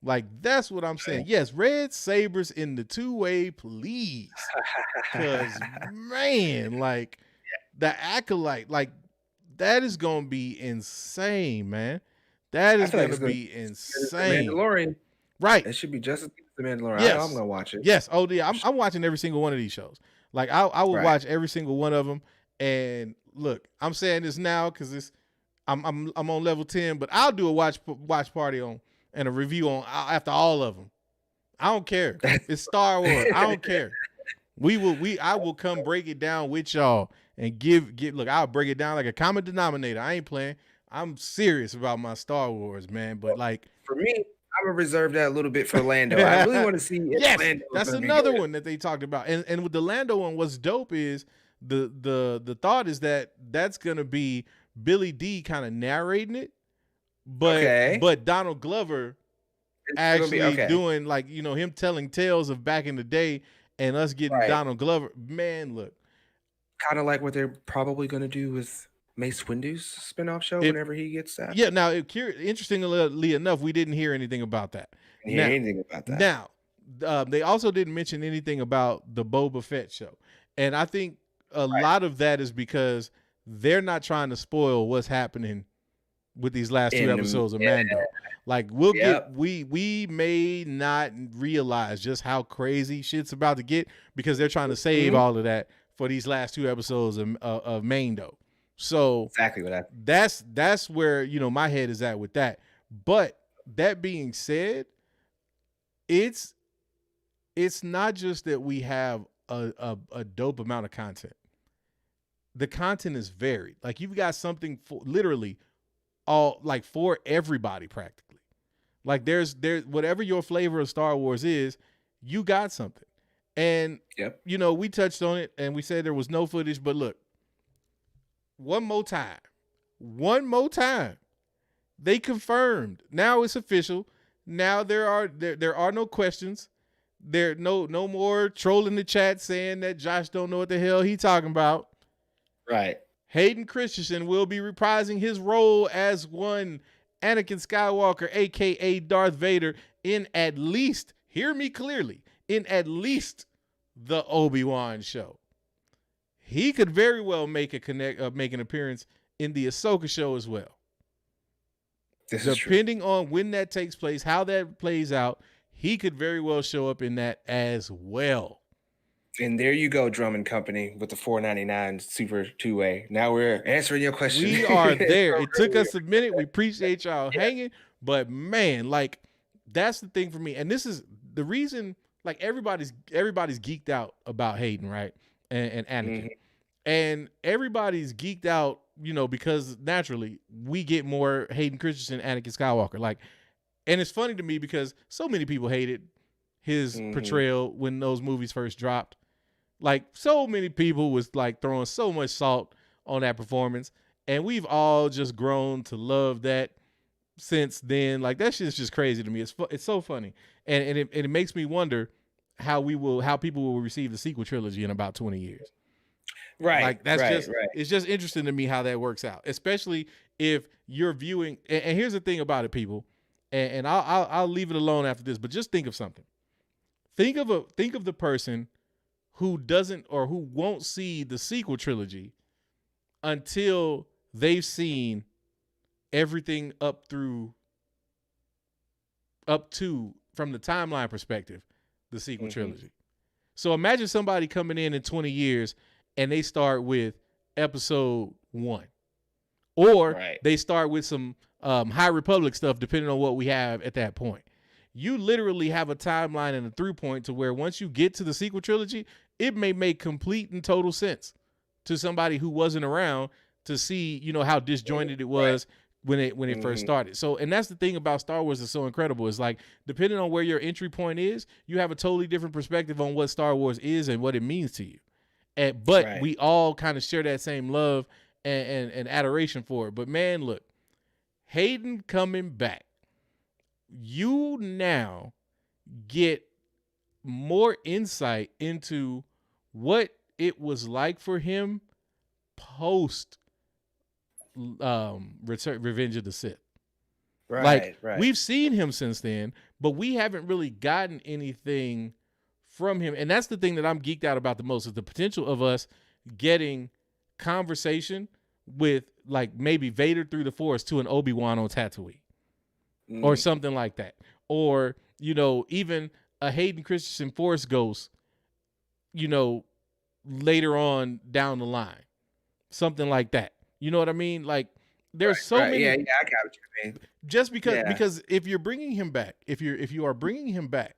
Like, that's what I'm saying. Yes, red sabers in the two-way, please. Because, man, like, the Acolyte, like, that is going to be insane, man. That is going to be insane. Mandalorian. Right. It should be just as good as The Mandalorian. Yes. I'm going to watch it. Yes. Oh, yeah. I'm watching every single one of these shows. Like, I will watch every single one of them. And, look, I'm saying this now because I'm on level 10, but I'll do a watch party on and a review on after all of them. I don't care. It's Star Wars. I don't care. I will come break it down with y'all and look, I'll break it down like a common denominator. I ain't playing. I'm serious about my Star Wars, man. But like, for me, I'm gonna reserve that a little bit for Lando. I really want to see if Lando. That's another one that they talked about. And with the Lando one, what's dope is the thought is that's gonna be Billy D kind of narrating it. But Donald Glover actually doing, like, him telling tales of back in the day and us getting Right. Donald Glover, man, look. Kind of like what they're probably going to do with Mace Windu's spinoff show whenever he gets that. Yeah, now, interestingly enough, we didn't hear anything about that. Hear anything about that. Now, they also didn't mention anything about the Boba Fett show. And I think a lot of that is because they're not trying to spoil what's happening with these last 2 episodes of Mando. Like we may not realize just how crazy shit's about to get because they're trying to save all of that for these last 2 episodes of Mando. So exactly what I. That's where my head is at with that. But that being said, it's not just that we have a dope amount of content. The content is varied. Like you've got something for literally all like for everybody practically. Like there's whatever your flavor of Star Wars is, you got something. And we touched on it and we said there was no footage, but look, one more time, they confirmed. Now it's official. Now there are no questions. There no more trolling the chat saying that Josh don't know what the hell he talking about. Right. Hayden Christensen will be reprising his role as one Anakin Skywalker, aka Darth Vader, in at least, hear me clearly, in at least the Obi-Wan show. He could very well make an appearance in the Ahsoka show as well. Depending on when that takes place, how that plays out, he could very well show up in that as well. And there you go, Drummond Company, with the $4.99 Super 2-way. Now we're answering your question. We are there. It took us a minute. We appreciate y'all hanging. But, man, like, that's the thing for me. And this is the reason, like, everybody's geeked out about Hayden, right? And Anakin. And everybody's geeked out, because naturally we get more Hayden Christensen, Anakin Skywalker. Like, and it's funny to me because so many people hated his portrayal when those movies first dropped. Like, so many people was like throwing so much salt on that performance, and we've all just grown to love that since then. Like, that shit's just crazy to me. It's so funny, and it makes me wonder how people will receive the sequel trilogy in about 20 years. Right. Like it's just interesting to me how that works out, especially if you're viewing. And here's the thing about it, people, and I'll leave it alone after this, but just think of something. Think of the person who doesn't or who won't see the sequel trilogy until they've seen everything up to from the timeline perspective, the sequel trilogy. So imagine somebody coming in 20 years and they start with episode 1, or they start with some High Republic stuff, depending on what we have at that point. You literally have a timeline and a through point to where once you get to the sequel trilogy, it may make complete and total sense to somebody who wasn't around to see, how disjointed it was when it first started. So, and that's the thing about Star Wars that's so incredible. It's like, depending on where your entry point is, you have a totally different perspective on what Star Wars is and what it means to you. But we all kind of share that same love and adoration for it. But man, look, Hayden coming back, you now get more insight into what it was like for him post Revenge of the Sith. We've seen him since then, but we haven't really gotten anything from him. And that's the thing that I'm geeked out about the most, is the potential of us getting conversation with, like, maybe Vader through the Force to an Obi-Wan on Tatooine or something like that. Or, even a Hayden Christensen Force Ghost, later on down the line, something like that. You know what I mean? Like, there's so many. Yeah, I got what you mean. Just because if you're bringing him back, if you are bringing him back,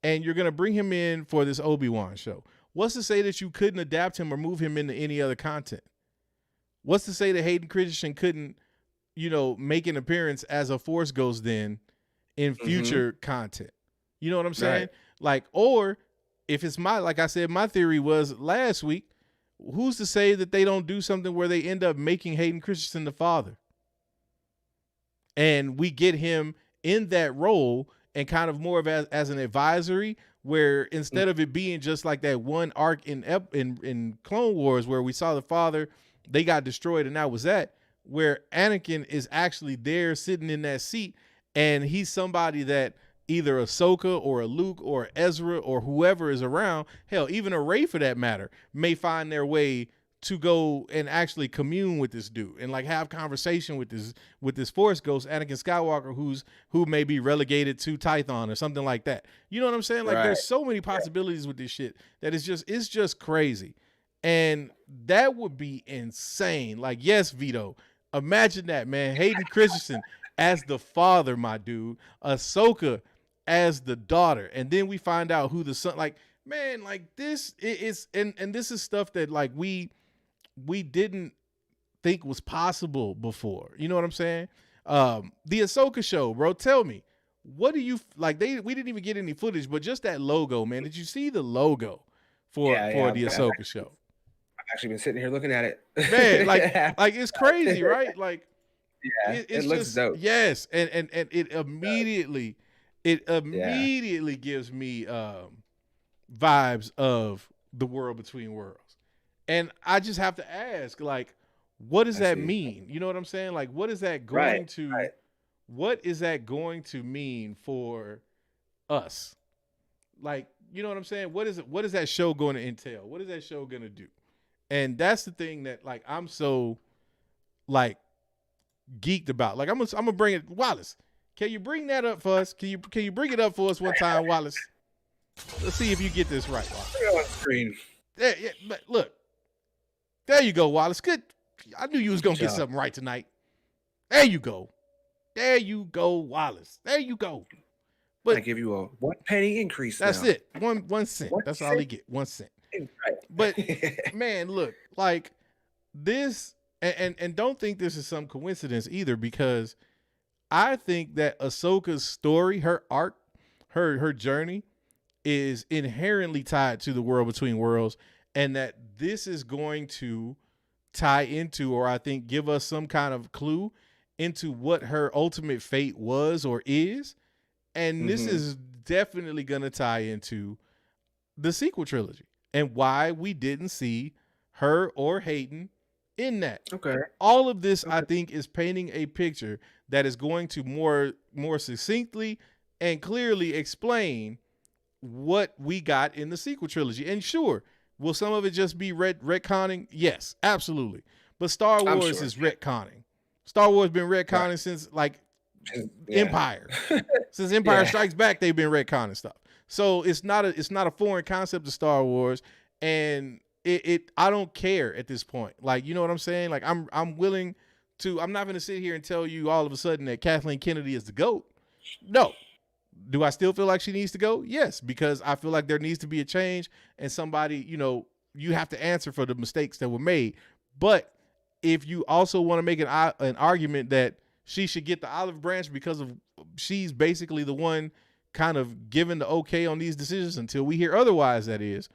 and you're gonna bring him in for this Obi-Wan show, what's to say that you couldn't adapt him or move him into any other content? What's to say that Hayden Christensen couldn't, make an appearance as a Force Ghost then in future content? You know what I'm saying? Right. Like, or if it's like I said, my theory was last week, who's to say that they don't do something where they end up making Hayden Christensen the father? And we get him in that role and kind of more of as an advisory, where instead of it being just like that one arc in Clone Wars where we saw the father, they got destroyed, and that was that, where Anakin is actually there sitting in that seat, and he's somebody that either Ahsoka or a Luke or Ezra or whoever is around, hell, even a Rey for that matter, may find their way to go and actually commune with this dude and like have conversation with this Force ghost, Anakin Skywalker, who may be relegated to Tython or something like that. You know what I'm saying? Like there's so many possibilities with this shit that it's just crazy. And that would be insane. Like, yes, Vito, imagine that, man. Hayden Christensen as the father, my dude. Ahsoka as the daughter. And then we find out who the son, like, man, like this is, and this is stuff that like we didn't think was possible before. You know what I'm saying? The Ahsoka show, bro, tell me, what do you like? We didn't even get any footage, but just that logo, man. Did you see the logo for the Ahsoka show? I've actually been sitting here looking at it. Man, like it's crazy, right? Like, it looks just dope. Yes, and it immediately gives me vibes of the World Between Worlds. And I just have to ask, like, what does that mean? You know what I'm saying? Like, what is that going what is that going to mean for us? Like, you know what I'm saying? What is that show going to entail? What is that show going to do? And that's the thing that like I'm so like geeked about. Like I'm gonna bring it. Wallace, can you bring that up for us? Can you bring it up for us one time, Wallace? Let's see if you get this right, Wallace. Put it on screen. Yeah, but look. There you go, Wallace. Good. I knew you was gonna get something right tonight. There you go. There you go, Wallace. There you go. But I give you a 1 penny increase. That's now. it. One cent. That's all he get. 1 cent. Right. But man, look, like this, and don't think this is some coincidence either, because I think that Ahsoka's story, her arc, her journey is inherently tied to the World Between Worlds, and that this is going to tie into, or I think give us some kind of clue into what her ultimate fate was or is. And this is definitely going to tie into the sequel trilogy and why we didn't see her or Hayden in that. Okay. All of this, I think, is painting a picture that is going to more succinctly and clearly explain what we got in the sequel trilogy. And sure, will some of it just be retconning? Yes, absolutely. But Star Wars is retconning. Star Wars been retconning since like Empire. Since Empire Strikes Back, they've been retconning stuff. So it's not a foreign concept to Star Wars, and I don't care at this point. Like, you know what I'm saying? Like I'm willing to. I'm not going to sit here and tell you all of a sudden that Kathleen Kennedy is the GOAT. No. Do I still feel like she needs to go? Yes, because I feel like there needs to be a change, and somebody, you know, you have to answer for the mistakes that were made. But if you also want to make an argument that she should get the olive branch because of she's basically the one kind of giving the okay on these decisions until we hear otherwise, that is,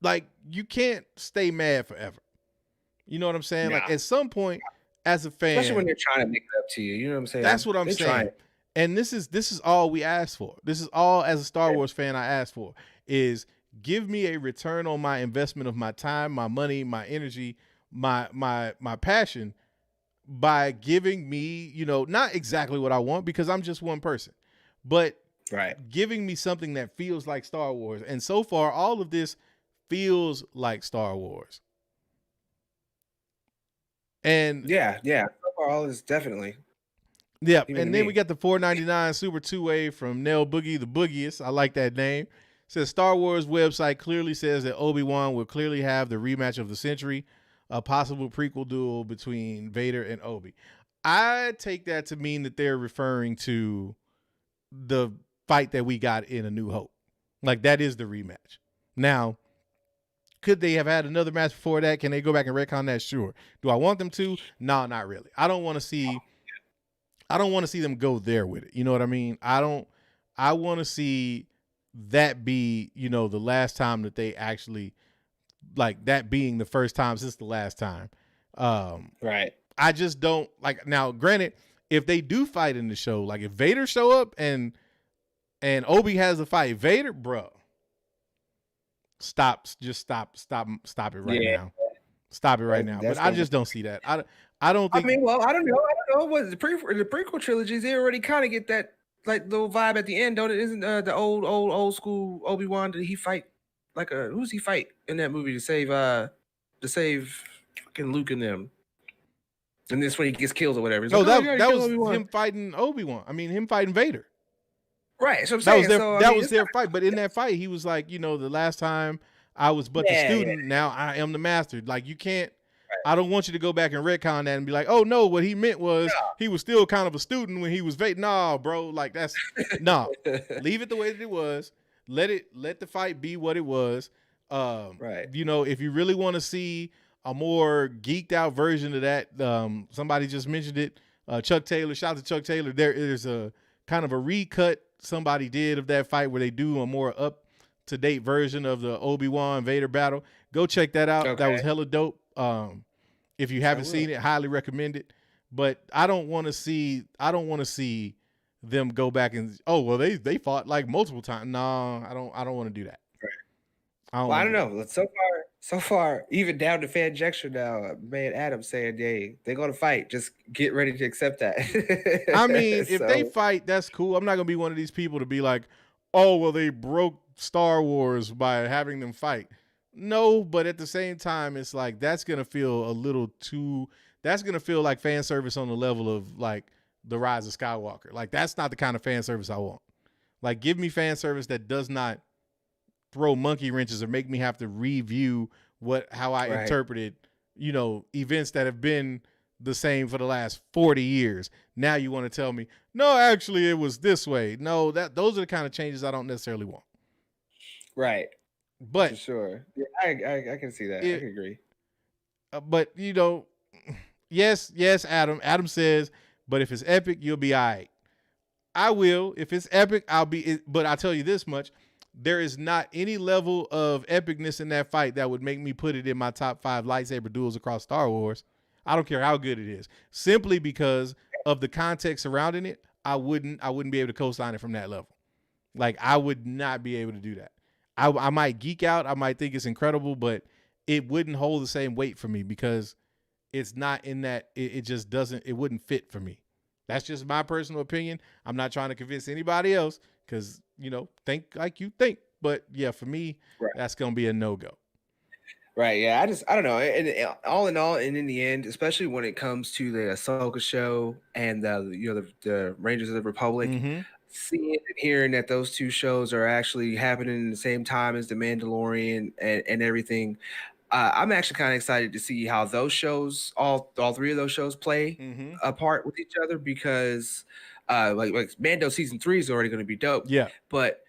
like you can't stay mad forever. You know what I'm saying? Like at some point as a fan, especially when they're trying to make it up to you, you know what I'm saying? That's what I'm saying. And this is all we asked for. This is all, as a Star Wars fan, I asked for, is give me a return on my investment of my time, my money, my energy, my passion, by giving me, you know, not exactly what I want because I'm just one person, but giving me something that feels like Star Wars. And so far, all of this feels like Star Wars. And so far, all is definitely. Yeah, and then we got the $4.99 Super 2-way from Nell Boogie, the Boogiest. I like that name. It says Star Wars website clearly says that Obi-Wan will clearly have the rematch of the century, a possible prequel duel between Vader and Obi. I take that to mean that they're referring to the fight that we got in A New Hope. Like, that is the rematch. Now, could they have had another match before that? Can they go back and retcon that? Sure. Do I want them to? No, not really. I don't want to see them go there with it. You know what I mean? I want to see that be, you know, the last time that they actually, like, that being the first time since the last time. I just don't like, now granted, if they do fight in the show, like if Vader show up and Obi has a fight, Vader, bro, stop it right now. Stop it right now. But I just don't see that. I don't think. I mean, well, I don't know. What the prequel trilogies? They already kind of get that like little vibe at the end, don't it? Isn't the old school Obi-Wan? Did he fight like who's he fight in that movie to save fucking Luke and them? And this when he gets killed or whatever. It's No, like, that was him fighting Obi-Wan. I mean, him fighting Vader. Right. So I'm saying that was their fight. But in that fight, he was like, the last time I was but the student, now I am the master. Like, you can't. Right. I don't want you to go back and retcon that and be like, oh no, what he meant was he was still kind of a student when he was Vader. No, bro, like that's no. Leave it the way that it was. Let the fight be what it was. Right. If you really want to see a more geeked out version of that, somebody just mentioned it. Chuck Taylor, shout out to Chuck Taylor. There is a kind of a recut somebody did of that fight where they do a more up to date version of the Obi-Wan Vader battle. Go check that out. Okay. That was hella dope. If you haven't seen it, highly recommend it. But I don't want to see them go back and they fought like multiple times. No, I don't want to do that. Right. I don't know. So far, even down to fan injection now, man, Adam saying they're gonna fight. Just get ready to accept that. I mean, if they fight, that's cool. I'm not gonna be one of these people to be like, oh well, they broke Star Wars by having them fight. No, but at the same time, it's like that's gonna feel a little too. That's gonna feel like fan service on the level of like the Rise of Skywalker. Like that's not the kind of fan service I want. Like give me fan service that does not throw monkey wrenches or make me have to review how I interpreted, events that have been the same for the last 40 years. Now you want to tell me, no, actually it was this way. No, those are the kind of changes I don't necessarily want. Right. But for sure. Yeah, I can see that. I can agree. But yes, Adam. Adam says, but if it's epic, you'll be all right. I will. If it's epic, I'll be. But I'll tell you this much. There is not any level of epicness in that fight that would make me put it in my top 5 lightsaber duels across Star Wars. I don't care how good it is. Simply because of the context surrounding it, I wouldn't be able to co-sign it from that level. Like I would not be able to do that. I might geek out. I might think it's incredible, but it wouldn't hold the same weight for me because it's not in that. It just doesn't. It wouldn't fit for me. That's just my personal opinion. I'm not trying to convince anybody else because, think like you think. But yeah, for me, that's going to be a no-go. Right. Yeah. I don't know. And all in all, and in the end, especially when it comes to the Ahsoka show and the Rangers of the Republic, seeing and hearing that those two shows are actually happening in the same time as The Mandalorian and everything, I'm actually kind of excited to see how those shows, all 3 of those shows, play apart with each other because, like Mando season 3 is already going to be dope. Yeah, but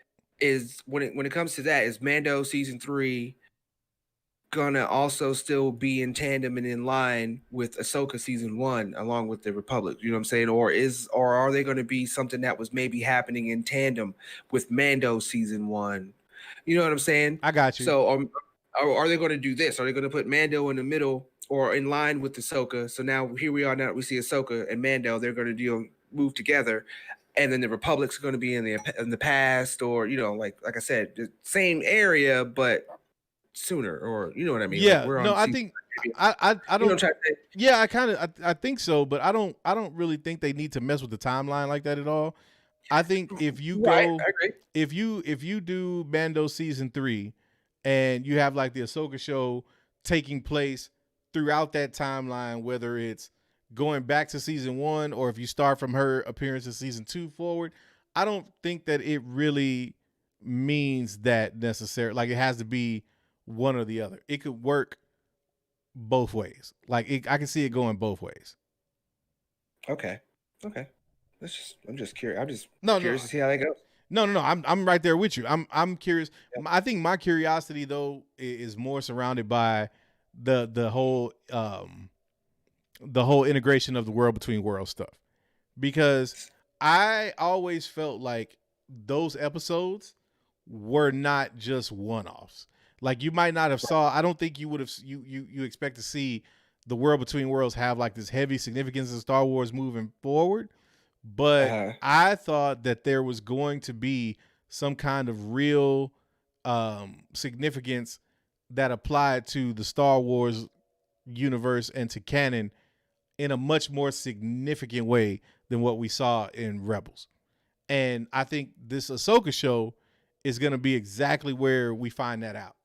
when it comes to that, is Mando season 3 gonna also still be in tandem and in line with Ahsoka season 1 along with the Republic? You know what I'm saying? Or are they going to be something that was maybe happening in tandem with Mando season 1? You know what I'm saying? I got you. So are they going to do this? Are they going to put Mando in the middle or in line with Ahsoka? So now here we are. Now we see Ahsoka and Mando. They're going to move together, and then the Republic's going to be in the past, or like I said, the same area but sooner, or you know what I mean? Yeah. Like no, I think I don't. Yeah, I think so, but I don't really think they need to mess with the timeline like that at all. I think if you go, if you do Mando season 3. And you have like the Ahsoka show taking place throughout that timeline, whether it's going back to season 1 or if you start from her appearance in season 2 forward. I don't think that it really means that necessarily. Like it has to be one or the other. It could work both ways. Like I can see it going both ways. Okay. I'm just curious. Curious to see how that goes. No. I'm right there with you. I'm curious. Yep. I think my curiosity though is more surrounded by the whole integration of the world between world stuff, because I always felt like those episodes were not just one-offs. Like you might not have saw. I don't think you would have. You expect to see the World Between Worlds have like this heavy significance in Star Wars moving forward. But I thought that there was going to be some kind of real significance that applied to the Star Wars universe and to canon in a much more significant way than what we saw in Rebels. And I think this Ahsoka show is going to be exactly where we find that out.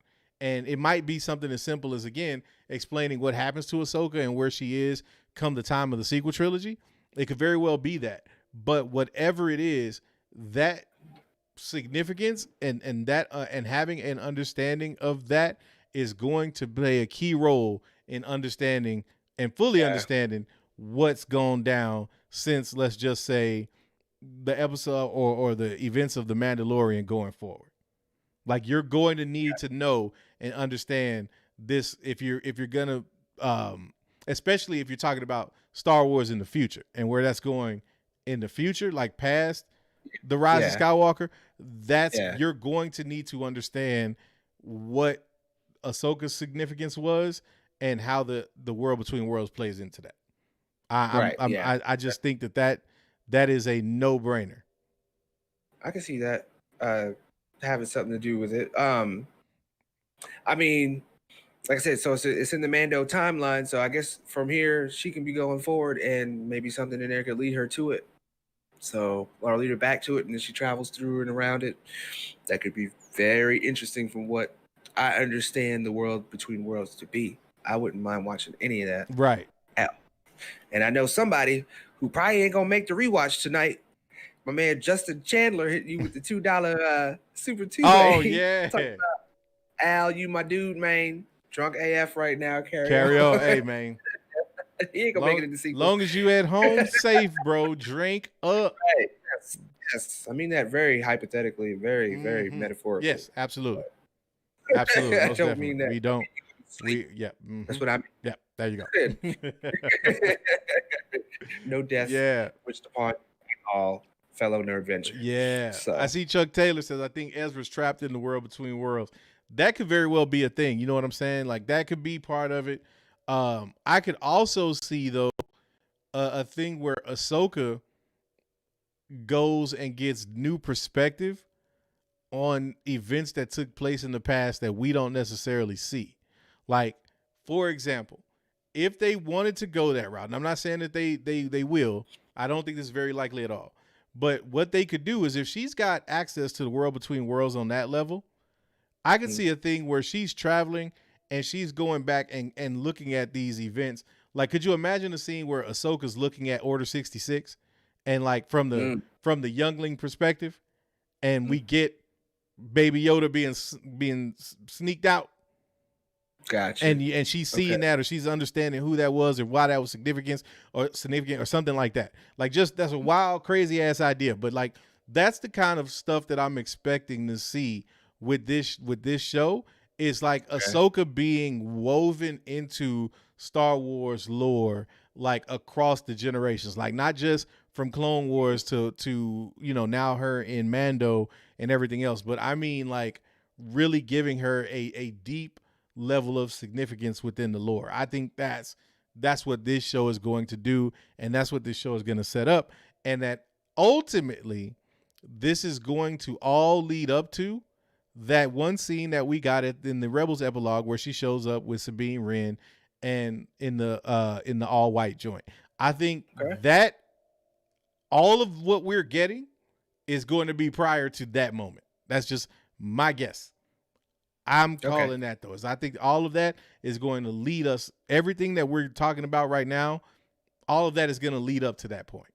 And it might be something as simple as, again, explaining what happens to Ahsoka and where she is come the time of the sequel trilogy. It could very well be that. But whatever it is, that significance and that and having an understanding of that is going to play a key role in understanding and fully understanding what's gone down since, let's just say, the episode or the events of The Mandalorian going forward. Like, you're going to need to know and understand this if you're gonna especially if you're talking about Star Wars in the future and where that's going in the future, like past the Rise of Skywalker. That's you're going to need to understand what Ahsoka's significance was and how the World Between Worlds plays into that. I just think that is a no-brainer. I can see that having something to do with it. I mean, like I said, so it's in the Mando timeline. So I guess from here she can be going forward, and maybe something in there could lead her to it. So, or lead her back to it, and then she travels through and around it. That could be very interesting from what I understand the World Between Worlds to be. I wouldn't mind watching any of that. Right. And I know somebody who probably ain't gonna make the rewatch tonight. My man Justin Chandler hitting you with the $2 Super Tuesday. Oh yeah. Al, you my dude, man. Drunk AF right now. Carry on. Hey, man. He ain't gonna make it in the sequel. Long as you at home safe, bro. Drink up. Hey, yes. I mean that very hypothetically, very metaphorically. Yes, absolutely. Absolutely. I don't mean that. We don't. That's what I mean. Yeah, there you go. No death. Yeah. Wished upon all fellow nerd venture. Yeah. So. I see Chuck Taylor says, I think Ezra's trapped in the World Between Worlds. That could very well be a thing. You know what I'm saying? Like, that could be part of it. I could also see, though, a thing where Ahsoka goes and gets new perspective on events that took place in the past that we don't necessarily see. Like, for example, if they wanted to go that route, and I'm not saying that they will, I don't think this is very likely at all. But what they could do is, if she's got access to the World Between Worlds on that level, I could see a thing where she's traveling and she's going back and looking at these events. Like, could you imagine a scene where Ahsoka's looking at Order 66 and, like, from the youngling perspective, and we get Baby Yoda being sneaked out? Gotcha. And she's seeing that, or she's understanding who that was, or why that was significant, or something like that. Like, just, that's a wild, crazy ass idea. But, like, that's the kind of stuff that I'm expecting to see with this show. Is like Ahsoka being woven into Star Wars lore, like, across the generations, like, not just from Clone Wars to now her in Mando and everything else, but I mean, like, really giving her a deep level of significance within the lore. I think that's what this show is going to do, and that's what this show is going to set up, and that ultimately this is going to all lead up to that one scene that we got in the Rebels epilogue where she shows up with Sabine Wren and in the all white joint. I think that all of what we're getting is going to be prior to that moment. That's just my guess. I'm calling that, though. I think all of that is going to lead us. Everything that we're talking about right now, all of that is going to lead up to that point.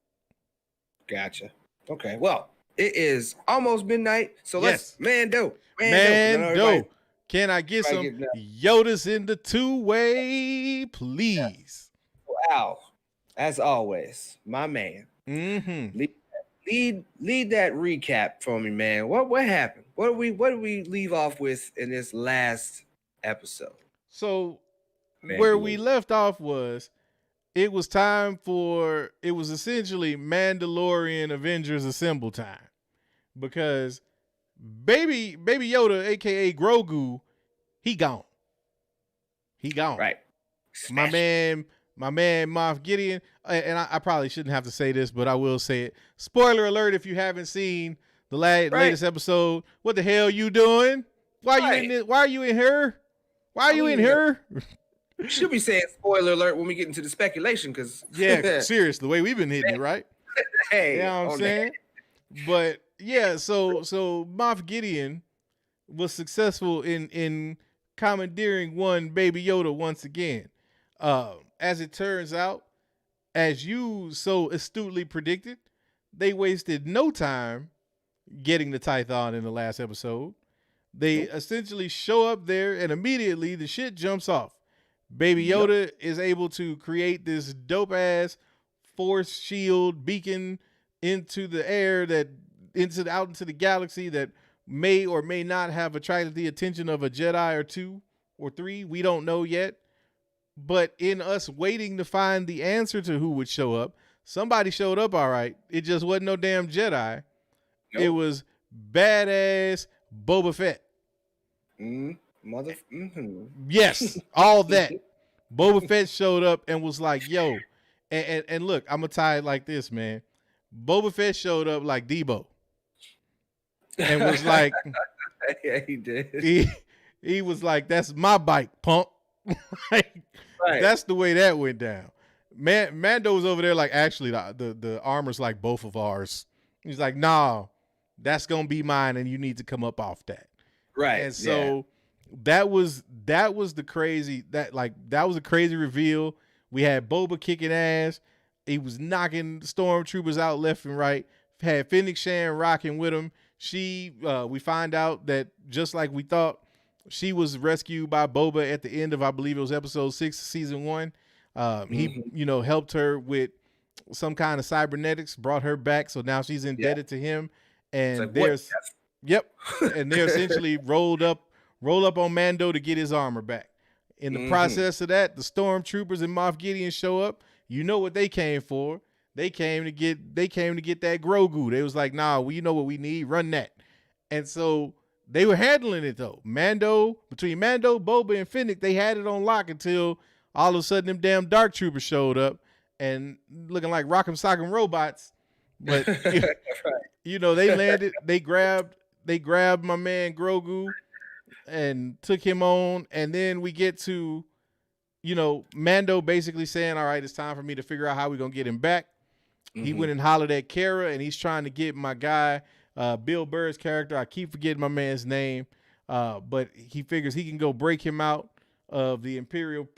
Gotcha. Okay. Well, it is almost midnight, so let's Mando. Can I get some Yodas in the two-way, please? Wow. As always, my man. Mm-hmm. Lead that recap for me, man. What happened? What did we leave off with in this last episode? So where we left off was it was essentially Mandalorian Avengers Assemble time, because baby Yoda, aka Grogu, he gone. Right. my man Moff Gideon, and I probably shouldn't have to say this, but I will say it. Spoiler alert if you haven't seen the latest episode. What the hell you doing? Why are you in this? Why are you in here? Why are you in here? You should be saying spoiler alert when we get into the speculation, because serious, the way we've been hitting it, right? Hey, you know what I'm saying? But yeah, so Moff Gideon was successful in commandeering one Baby Yoda once again. As it turns out, as you so astutely predicted, they wasted no time getting the Tython in the last episode. They essentially show up there and immediately the shit jumps off. Baby Yoda is able to create this dope ass force shield beacon into the air out into the galaxy that may or may not have attracted the attention of a Jedi or 2 or 3. We don't know yet. But in us waiting to find the answer to who would show up, somebody showed up all right. It just wasn't no damn Jedi. Nope. It was badass Boba Fett. Yes, all that. Boba Fett showed up and was like, yo, and look, I'm going to tie it like this, man. Boba Fett showed up like Debo. And was like, yeah, he did. He was like, that's my bike, punk. Like, that's the way that went down. Mando was over there like, actually, the armor's like both of ours. He's like, nah, that's gonna be mine, and you need to come up off that. Right. And so that was the crazy that was a crazy reveal. We had Boba kicking ass. He was knocking stormtroopers out left and right. Had Fennec Shan rocking with him. We find out that just like we thought, she was rescued by Boba at the end of, I believe it was episode 6 of season 1. He, helped her with some kind of cybernetics, brought her back. So now she's indebted to him. And and they're essentially rolled up on Mando to get his armor back. In the process of that, the stormtroopers and Moff Gideon show up. You know what they came for? They came to get that Grogu. They was like, nah, you know what we need? Run that. And so they were handling it though. Between Mando, Boba, and Fennec, they had it on lock until all of a sudden them damn dark troopers showed up and looking like rock'em sock'em robots. But they landed, they grabbed my man Grogu and took him on, and then we get to, Mando basically saying, all right, it's time for me to figure out how we're gonna get him back. He went and hollered at Kara, and he's trying to get my guy, Bill Burr's character. I keep forgetting my man's name, but he figures he can go break him out of the Imperial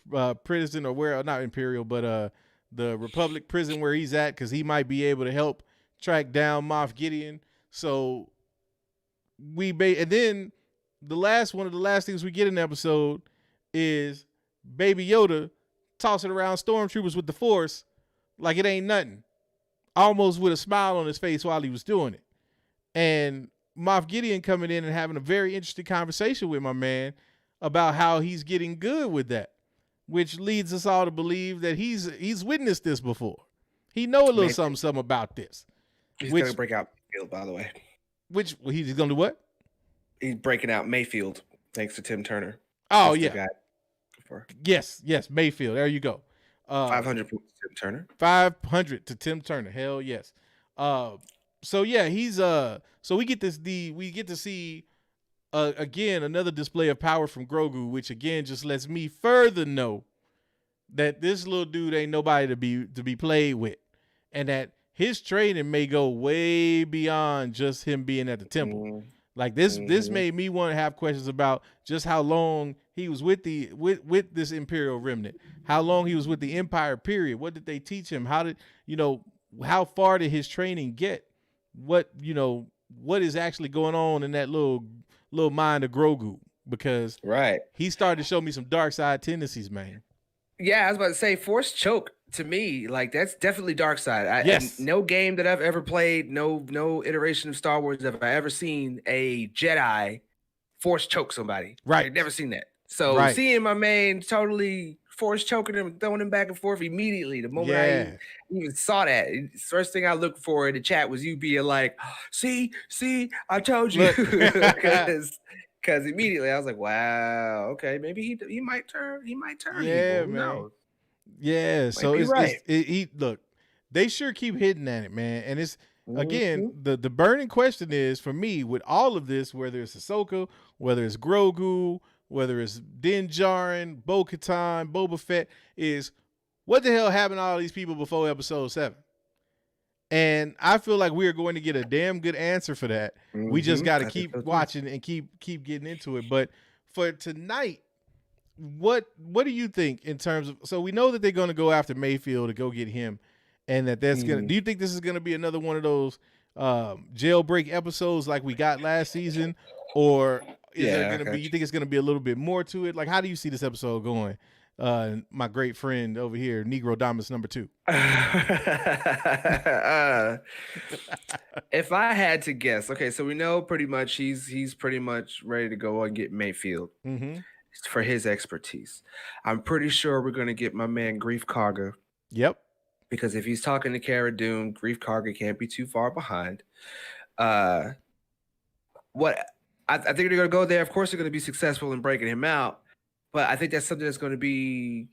prison, or not Imperial, but the Republic prison where he's at, because he might be able to help track down Moff Gideon. So and then one of the last things we get in the episode is Baby Yoda tossing around stormtroopers with the Force like it ain't nothing, almost with a smile on his face while he was doing it. And Moff Gideon coming in and having a very interesting conversation with my man about how he's getting good with that, which leads us all to believe that he's witnessed this before. He know a little something about this. He's going to break out Mayfield, by the way. Which he's going to do what? He's breaking out Mayfield, thanks to Tim Turner. Oh, yeah. Yes, Mayfield. There you go. 500 points to Tim Turner. 500 to Tim Turner. Hell yes. So yeah, he's so we get to see again another display of power from Grogu, which again just lets me further know that this little dude ain't nobody to be played with, and that his training may go way beyond just him being at the temple. Like this made me want to have questions about just how long he was with this Imperial remnant, how long he was with the Empire period. What did they teach him? How far did his training get? What is actually going on in that little mind of Grogu? Because he started to show me some dark side tendencies, man. Yeah, I was about to say Force choke to me, like that's definitely dark side. Yes. No game that I've ever played, no iteration of Star Wars have I ever seen a Jedi Force choke somebody. Right. I've never seen that. So seeing my man totally Force choking him, throwing him back and forth immediately. The moment I even saw that, first thing I looked for in the chat was you being like, see, I told you. Because Because immediately I was like, wow, okay, maybe he might turn Yeah, evil. Who man. knows? Yeah, Might so be right. look, they sure keep hitting at it, man. And it's again, Mhm. the burning question is for me with all of this, whether it's Ahsoka, whether it's Grogu, whether it's Din Djarin, Bo-Katan, Boba Fett, is what the hell happened to all these people before episode 7? And I feel like we are going to get a damn good answer for that. We just got to I think keep so too. watching and keep getting into it. But for tonight, what do you think in terms of? So we know that they're going to go after Mayfield to go get him, and that's gonna. Do you think this is going to be another one of those jailbreak episodes like we got last season, or is there going to be? You think it's going to be a little bit more to it? Like, how do you see this episode going? My great friend over here, Negro Domus number 2. If I had to guess, okay, so we know pretty much he's pretty much ready to go and get Mayfield for his expertise. I'm pretty sure we're gonna get my man Grief Karga. Yep. Because if he's talking to Cara Dune, Grief Karga can't be too far behind. What I think they're gonna go there. Of course, they're gonna be successful in breaking him out, but I think that's something that's going to be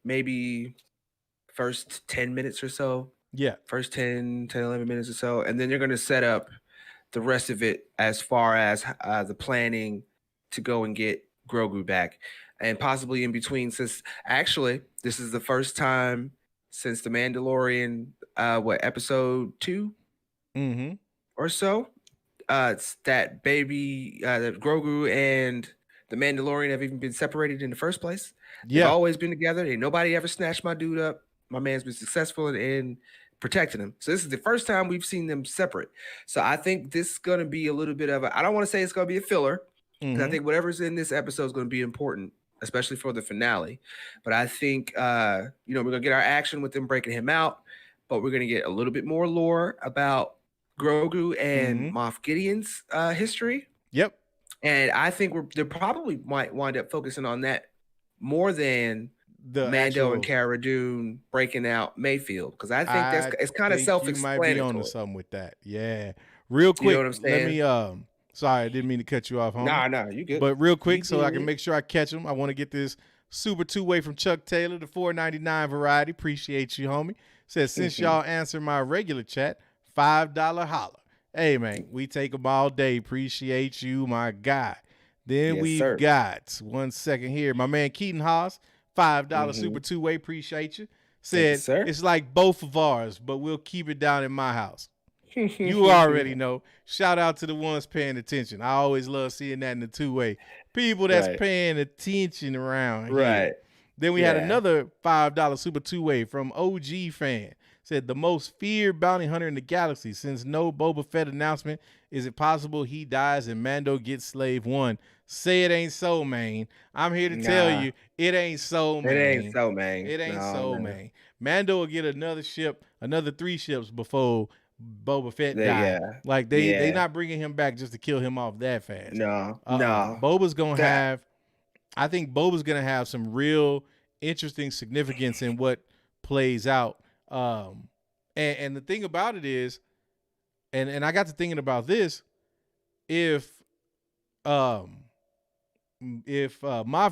maybe first 10 minutes or so. Yeah. First 10, 11 minutes or so. And then you're going to set up the rest of it as far as the planning to go and get Grogu back. And possibly in between, since actually this is the first time since The Mandalorian, episode 2 or so, it's that baby, that Grogu and the Mandalorian have even been separated in the first place. Yeah. They've always been together. Ain't nobody ever snatched my dude up. My man's been successful in protecting him. So this is the first time we've seen them separate. So I think this is going to be a little bit of I don't want to say it's going to be a filler, because I think whatever's in this episode is going to be important, especially for the finale. But I think, we're going to get our action with them breaking him out, but we're going to get a little bit more lore about Grogu and Moff Gideon's history. Yep. And I think they probably might wind up focusing on that more than the Mando and Cara Dune breaking out Mayfield, because I think it's kind of self-explanatory. You might be on to something with that. Yeah. Real quick, you know what I'm saying? Let me sorry, I didn't mean to cut you off, homie. Nah, you good. But real quick, so I can make sure I catch them, I want to get this super 2-way from Chuck Taylor, the $4.99 variety. Appreciate you, homie. Says, since y'all answer my regular chat, $5 holler. Hey, man, we take them all day. Appreciate you, my guy. Then we got, one second here, my man Keaton Haas, $5 super 2-way. Appreciate you. Said, it's like both of ours, but we'll keep it down in my house. You already know. Shout out to the ones paying attention. I always love seeing that in the 2-way. People that's paying attention around here. Then we had another $5 super 2-way from OG fan. Said, the most feared bounty hunter in the galaxy. Since no Boba Fett announcement, is it possible he dies and Mando gets Slave 1? Say it ain't so, man. I'm here to tell you, it ain't so, man. It ain't so, man. It ain't man. Mando will get another 3 ships before Boba Fett died. Like, they not bringing him back just to kill him off that fast. No. Boba's going to have, I think Boba's going to have some real interesting significance in what plays out. And the thing about it is, and I got to thinking about this, if Moff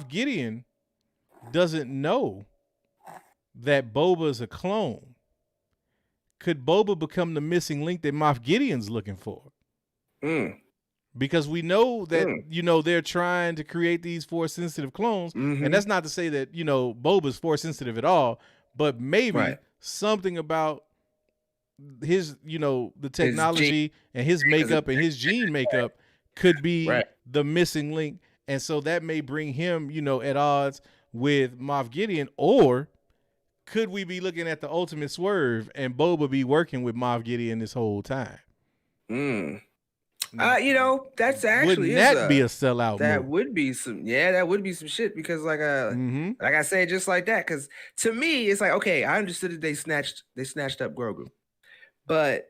Gideon doesn't know that Boba is a clone, could Boba become the missing link that Moff Gideon's looking for? Because we know that, they're trying to create these Force-sensitive clones, and that's not to say that, Boba's Force-sensitive at all, but maybe something about his, the technology and his makeup and his gene makeup could be the missing link. And so that may bring him, at odds with Moff Gideon. Or could we be looking at the ultimate swerve and Boba be working with Moff Gideon this whole time? That's actually, wouldn't that be a sellout that move? would be some shit, because like I said, just like that, because to me it's like, okay, I understood that they snatched up Grogu, but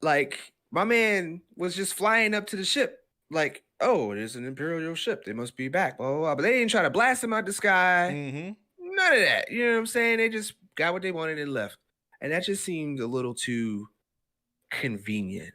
like my man was just flying up to the ship like, oh, it is an Imperial ship, they must be back, blah blah blah. But they didn't try to blast him out the sky. None of that. You know what I'm saying? They just got what they wanted and left, and that just seemed a little too convenient.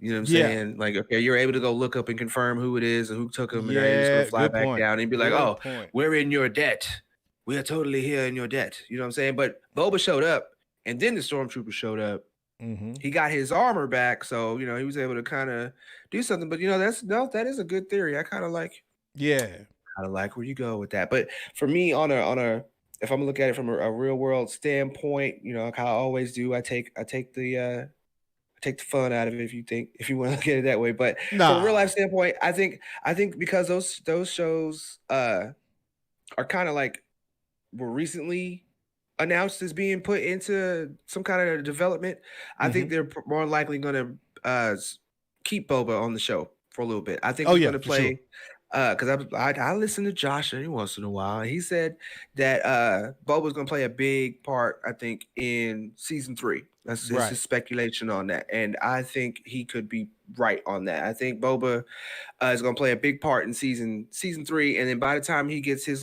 You know what I'm Yeah. saying? Like, okay, you're able to go look up and confirm who it is and who took him, and now you're just Yeah, gonna fly good back point. down and be like, Good "Oh, point. we're in your debt. We are totally here in your debt." You know what I'm saying? But Boba showed up, and then the stormtrooper showed up. Mm-hmm. He got his armor back, so he was able to kind of do something. But that is a good theory. I kind of like where you go with that. But for me, on a if I'm gonna look at it from a real world standpoint, like I always do, I take the fun out of it if you want to look at it that way. But from a real life standpoint, I think because those shows are kind of like were recently announced as being put into some kind of development, I think they're more likely going to keep Boba on the show for a little bit. I think he's going to play because I listen to Josh every once in a while, and he said that Boba's going to play a big part, I think, in season 3. That's his speculation on that, and I think he could be right on that. I think Boba is going to play a big part in season 3, and then by the time he gets his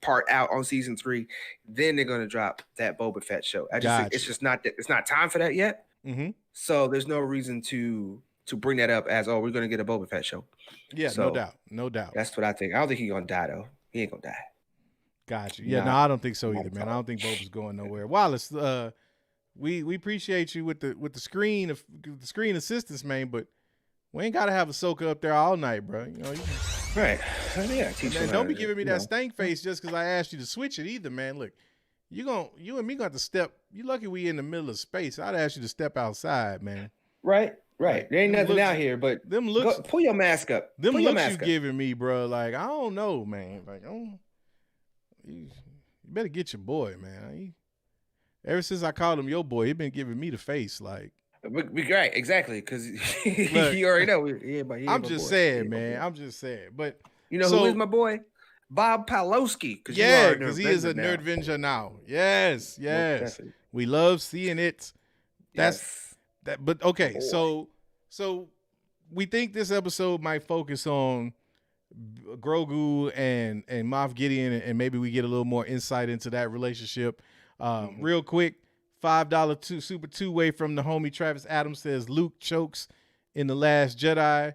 part out on season 3, then they're going to drop that Boba Fett show. I just think it's not time for that yet. Mm-hmm. So there's no reason to bring that up as, we're going to get a Boba Fett show. Yeah, so, no doubt. That's what I think. I don't think he's going to die though. He ain't going to die. Gotcha. Yeah, no, I don't think so either, man. I don't think Boba's going nowhere. Wallace, we appreciate you with the screen assistance, man, but we ain't gotta have Ahsoka up there all night, bro. Right? Yeah. Don't be giving me that stank face just because I asked you to switch it either, man. Look, you and me got to step. You lucky we in the middle of space. I'd ask you to step outside, man. Right. There ain't nothing out here, but them looks. Pull your mask up. Them looks you giving me, bro. Like I don't know, man. Like you better get your boy, man. Ever since I called him your boy, he been giving me the face, like. Right, exactly, because you already know. I'm just saying, man. I'm just saying, but who is my boy? Bob Palowski. Because he is a Nerdvenger now. Yes. We love seeing it. That's that. But okay, so we think this episode might focus on Grogu and Moff Gideon, and maybe we get a little more insight into that relationship. Real quick, $5 super two-way from the homie Travis Adams says Luke chokes in The Last Jedi.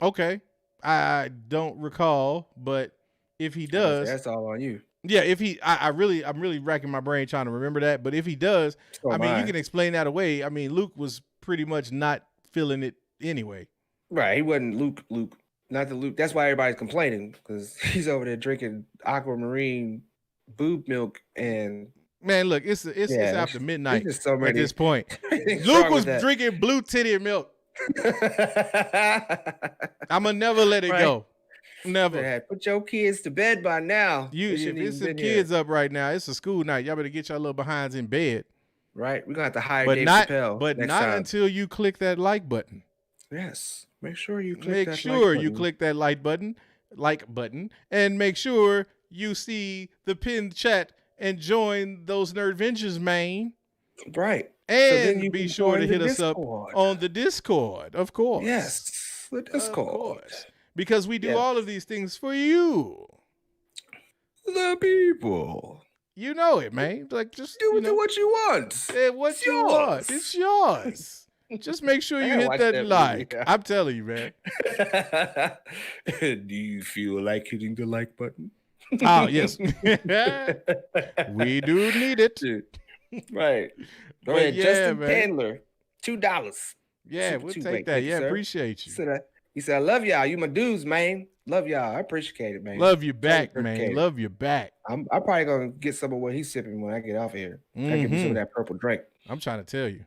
Okay, I don't recall, but if he does, that's all on you. Yeah, if he, I'm really racking my brain trying to remember that. But if he does, you can explain that away. I mean, Luke was pretty much not feeling it anyway. Right, he wasn't Luke. Not the Luke. That's why everybody's complaining, because he's over there drinking aquamarine boob milk and. Man, look, it's after midnight at this point. Luke was drinking blue titty milk. I'ma never let it go. Never. Put your kids to bed by now. If it's some kids up right now, it's a school night. Y'all better get y'all little behinds in bed. Right. We're gonna have to hire Dave Chappelle. But not time. Until you click that like button. Yes. Make sure you click that like button, and make sure you see the pinned chat and join those Nerdventures, man. Right. And so be sure to hit us up on the Discord, of course. Yes, the Discord. Of course. Because we do all of these things for you. The people. You know it, man. Like, just do what you want. What you want. It's yours. Just make sure you hit that like. Movie. I'm telling you, man. Do you feel like hitting the like button? Oh, yes. We do need it. Right. Go ahead, Justin Candler, $2. Yeah, we'll take that. Yeah, appreciate you. He said, I love y'all. You my dudes, man. Love y'all. I appreciate it, man. Love you back, man. Love you back. I'm probably going to get some of what he's sipping when I get off here. I give me some of that purple drink. I'm trying to tell you.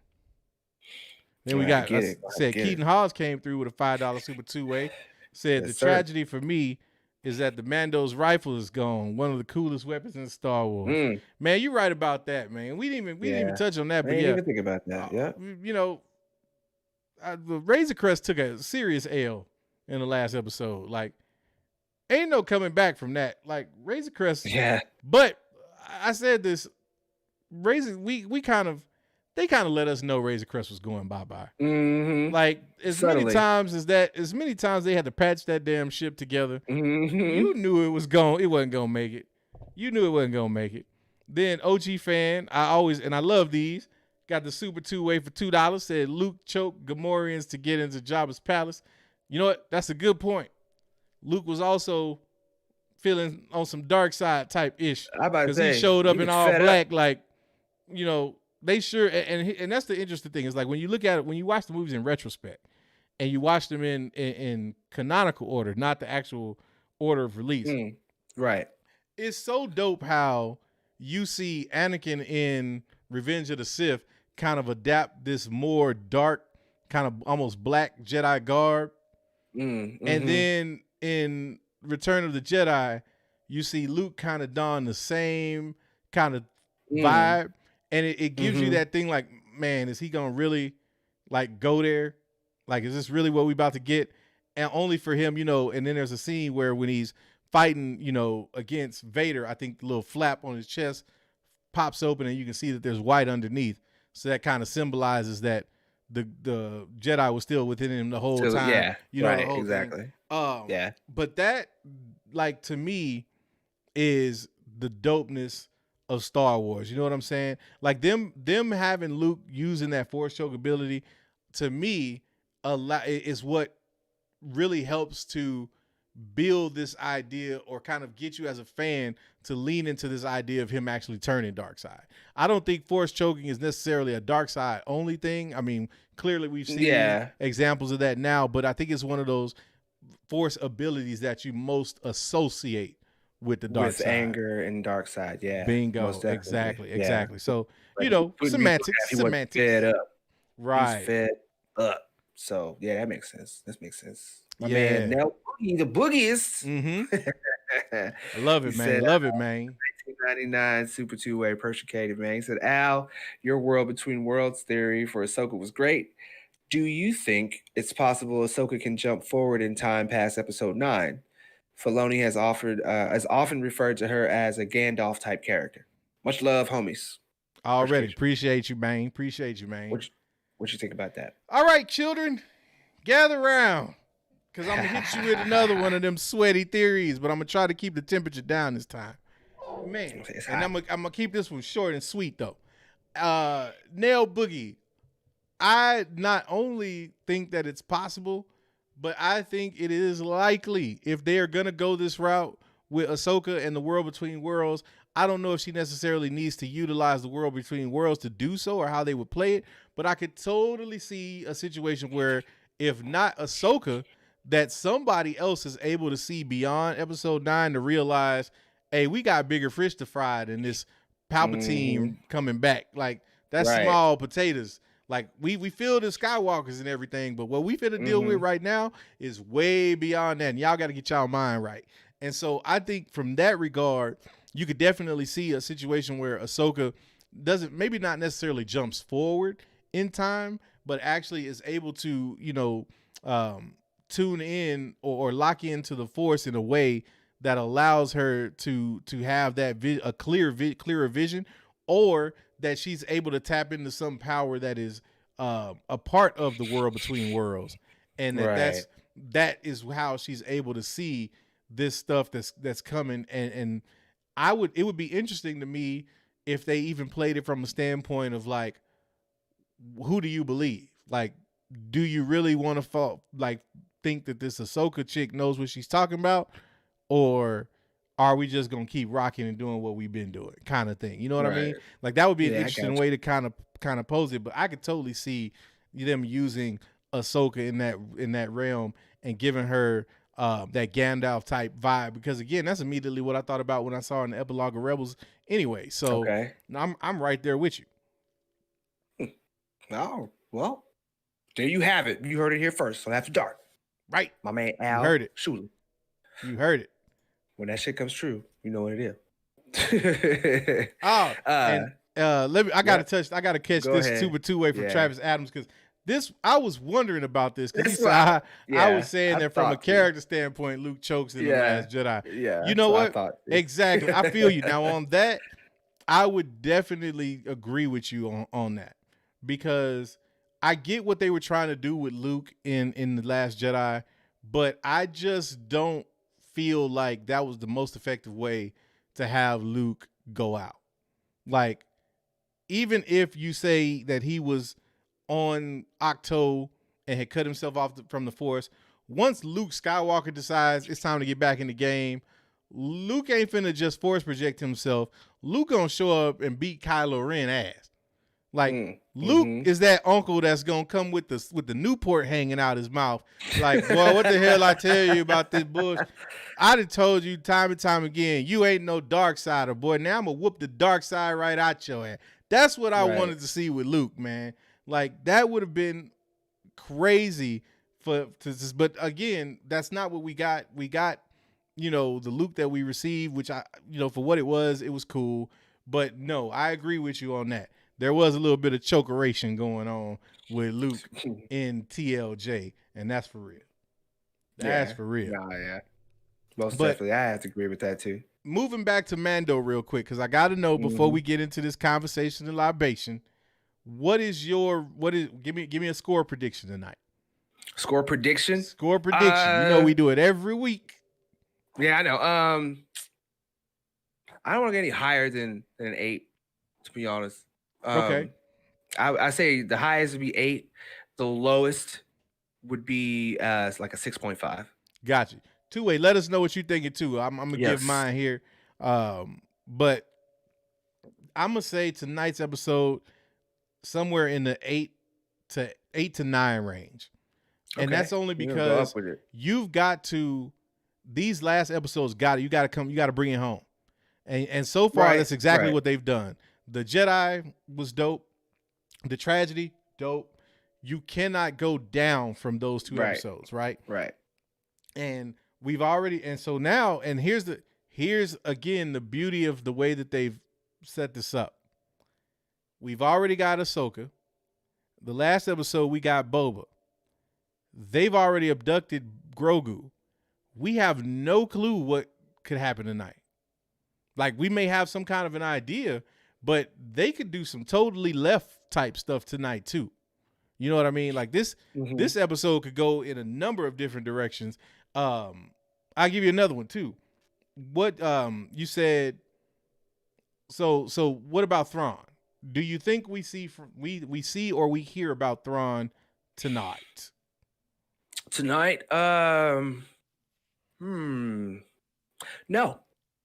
Then we got, Keaton Hawes came through with a $5 super two-way. Said, the tragedy for me is that the Mando's rifle is gone. One of the coolest weapons in Star Wars. Man, you're right about that, man. We didn't even touch on that. But didn't even think about that. The Razor Crest took a serious L in the last episode. Like, ain't no coming back from that. Like, Razor Crest. Yeah. But I said this. They kind of let us know Razor Crest was going bye-bye. Mm-hmm. Like, as many times they had to patch that damn ship together, you knew it wasn't going to make it. You knew it wasn't going to make it. Then OG fan, I love these, got the super two-way for $2. Said Luke choked Gamorreans to get into Jabba's palace. You know what? That's a good point. Luke was also feeling on some dark side type ish because he showed up in all black. Like, you know, they sure and that's the interesting thing is like when you look at it, when you watch the movies in retrospect and you watch them in canonical order, not the actual order of release. Right. It's so dope how you see Anakin in Revenge of the Sith kind of adapt this more dark, kind of almost black Jedi garb. And then in Return of the Jedi, you see Luke kind of don the same kind of vibe. And it gives you that thing like, man, is he going to really like go there? Like, is this really what we about to get? And only for him, you know, and then there's a scene where when he's fighting, you know, against Vader, I think the little flap on his chest pops open and you can see that there's white underneath. So that kind of symbolizes that the Jedi was still within him the whole time. Yeah, you know, right, the whole exactly. thing. Yeah. But that, like, to me, is the dopeness of Star Wars. You know what I'm saying? Like them having Luke using that Force choke ability, to me, is what really helps to build this idea or kind of get you as a fan to lean into this idea of him actually turning dark side. I don't think Force choking is necessarily a dark side only thing. I mean, clearly we've seen examples of that now, but I think it's one of those Force abilities that you most associate with the dark side. With anger and dark side, yeah. Bingo, exactly. So, you know, semantics. Fed up. Right. He's fed up. So, yeah, that makes sense. This makes sense. My man, Nell Boogie, the Boogieist. I love it, man. Said, love it, man. 1999 Super Two-Way Persucated, man. He said, Al, your world between worlds theory for Ahsoka was great. Do you think it's possible Ahsoka can jump forward in time past episode 9? Filoni has often referred to her as a Gandalf type character. Much love, homies. Already. Appreciate you, man. What you think about that? All right, children, gather around, because I'm going to hit you with another one of them sweaty theories, but I'm going to try to keep the temperature down this time. Man, and I'm going to keep this one short and sweet, though. Nail Boogie, I not only think that it's possible, but I think it is likely if they are going to go this route with Ahsoka and the World Between Worlds. I don't know if she necessarily needs to utilize the World Between Worlds to do so or how they would play it, but I could totally see a situation where if not Ahsoka, that somebody else is able to see beyond episode 9 to realize, hey, we got bigger fish to fry than this Palpatine coming back. Like, that's small potatoes. Like, we feel the Skywalkers and everything, but what we finna deal with right now is way beyond that. And y'all got to get y'all mind right. And so I think from that regard, you could definitely see a situation where Ahsoka maybe not necessarily jumps forward in time, but actually is able to, you know, tune in or lock into the Force in a way that allows her to have that clearer vision, or that she's able to tap into some power that is a part of the World Between Worlds, and that is how she's able to see this stuff that's coming. And it would be interesting to me if they even played it from a standpoint of like, who do you believe? Like, do you really want to think that this Ahsoka chick knows what she's talking about, or are we just gonna keep rocking and doing what we've been doing, kind of thing? You know what I mean? Like, that would be an interesting way to kind of pose it. But I could totally see them using Ahsoka in that realm and giving her that Gandalf type vibe, because again, that's immediately what I thought about when I saw in the epilogue of Rebels. Anyway, so I'm right there with you. Oh, well, there you have it. You heard it here first. So after dark, right? My man Al, you heard it. Shoot, you heard it. When that shit comes true, you know what it is. I gotta catch this two-way from Travis Adams, because I was wondering about this, because I was saying that from a character standpoint, Luke chokes in The Last Jedi. Yeah, you know what? Exactly. I feel you. Now on that, I would definitely agree with you on that, because I get what they were trying to do with Luke in The Last Jedi, but I just don't feel like that was the most effective way to have Luke go out. Like, even if you say that he was on Octo and had cut himself off from the Force, once Luke Skywalker decides it's time to get back in the game, Luke ain't finna just Force project himself. Luke gonna show up and beat Kylo Ren ass. Like Luke is that uncle that's gonna come with the Newport hanging out his mouth. Like, boy, what the hell I tell you about this bullshit? I done told you time and time again, you ain't no dark sider, boy. Now I'm gonna whoop the dark side right out your ass. That's what I wanted to see with Luke, man. Like, that would have been crazy but again, that's not what we got. We got, the Luke that we received, which for what it was cool. But no, I agree with you on that. There was a little bit of chokeration going on with Luke in TLJ, and that's for real. That's for real. Yeah. Most definitely. I have to agree with that too. Moving back to Mando real quick, because I got to know before we get into this conversation and libation, give me a score prediction tonight. Score prediction? Score prediction. We do it every week. Yeah, I know. I don't want to get any higher than an 8, to be honest. Okay. I say the highest would be 8. The lowest would be like a 6.5. Gotcha. Two-way, let us know what you're thinking too. I'm gonna give mine here. But I'm gonna say tonight's episode somewhere in the 8 to 9 range. And that's only because you've got to, these last episodes you got to bring it home. And so far, that's exactly what they've done. The Jedi was dope. The tragedy, dope. You cannot go down from those 2 episodes, right? Right. And we've already, and so now, and here's again the beauty of the way that they've set this up. We've already got Ahsoka. The last episode we got Boba. They've already abducted Grogu. We have no clue what could happen tonight. Like, we may have some kind of an idea, but they could do some totally left type stuff tonight too. You know what I mean? Like this episode could go in a number of different directions. I'll give you another one too. What you said? So what about Thrawn? Do you think we see or we hear about Thrawn tonight? Tonight, no,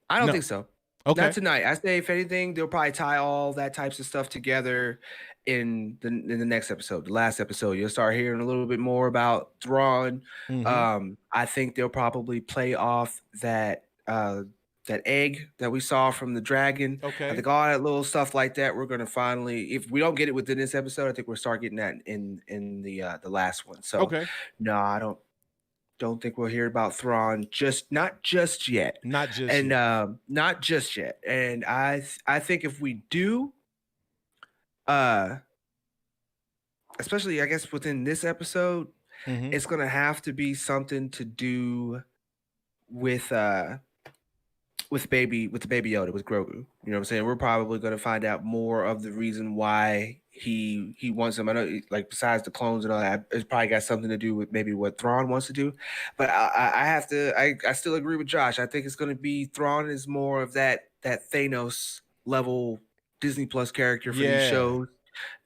I don't think so. Okay. Not tonight. I say, if anything, they'll probably tie all that types of stuff together in the next episode, the last episode. You'll start hearing a little bit more about Thrawn. I think they'll probably play off that egg that we saw from the dragon. Okay. I think all that little stuff like that, we're gonna finally, if we don't get it within this episode, I think we'll start getting that in the last one. So no, I don't think we'll hear about Thrawn not just yet. Not just yet. And I think if we do, especially I guess within this episode, it's gonna have to be something to do with baby Yoda, with Grogu. You know what I'm saying? We're probably gonna find out more of the reason why he wants him. I know, like, besides the clones and all that, it's probably got something to do with maybe what Thrawn wants to do. But I still agree with Josh. I think it's gonna be Thrawn is more of that Thanos level Disney Plus character for these shows.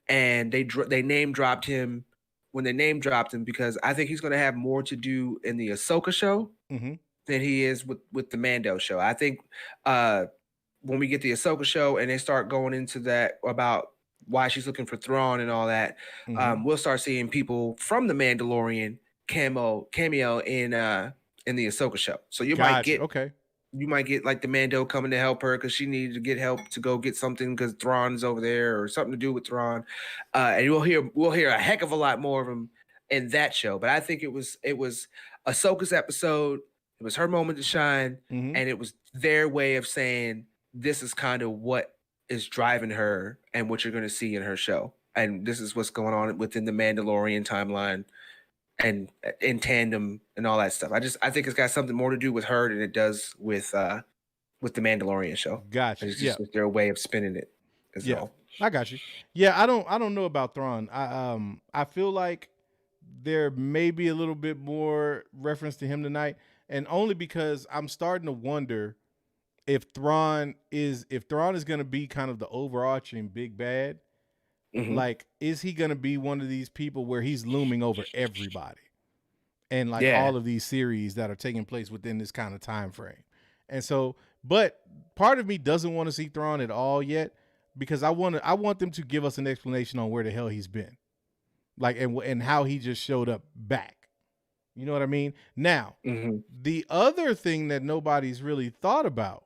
And they name dropped him when they name dropped him, because I think he's gonna have more to do in the Ahsoka show than he is with the Mando show. I think when we get the Ahsoka show and they start going into that about why she's looking for Thrawn and all that, we'll start seeing people from the Mandalorian cameo in the Ahsoka show. So you might get like the Mando coming to help her because she needed to get help to go get something because Thrawn's over there, or something to do with Thrawn. And we'll hear a heck of a lot more of him in that show. But I think it was Ahsoka's episode. It was her moment to shine, and it was their way of saying this is kind of what is driving her and what you're going to see in her show. And this is what's going on within the Mandalorian timeline and in tandem and all that stuff. I think it's got something more to do with her than it does with the Mandalorian show. Gotcha. It's just their way of spinning it as well. I got you. Yeah, I don't know about Thrawn. I feel like there may be a little bit more reference to him tonight, and only because I'm starting to wonder if Thrawn is going to be kind of the overarching big bad, like, is he going to be one of these people where he's looming over everybody and like all of these series that are taking place within this kind of time frame? And so, but part of me doesn't want to see Thrawn at all yet, because I want them to give us an explanation on where the hell he's been, like, and how he just showed up back. You know what I mean? Now, the other thing that nobody's really thought about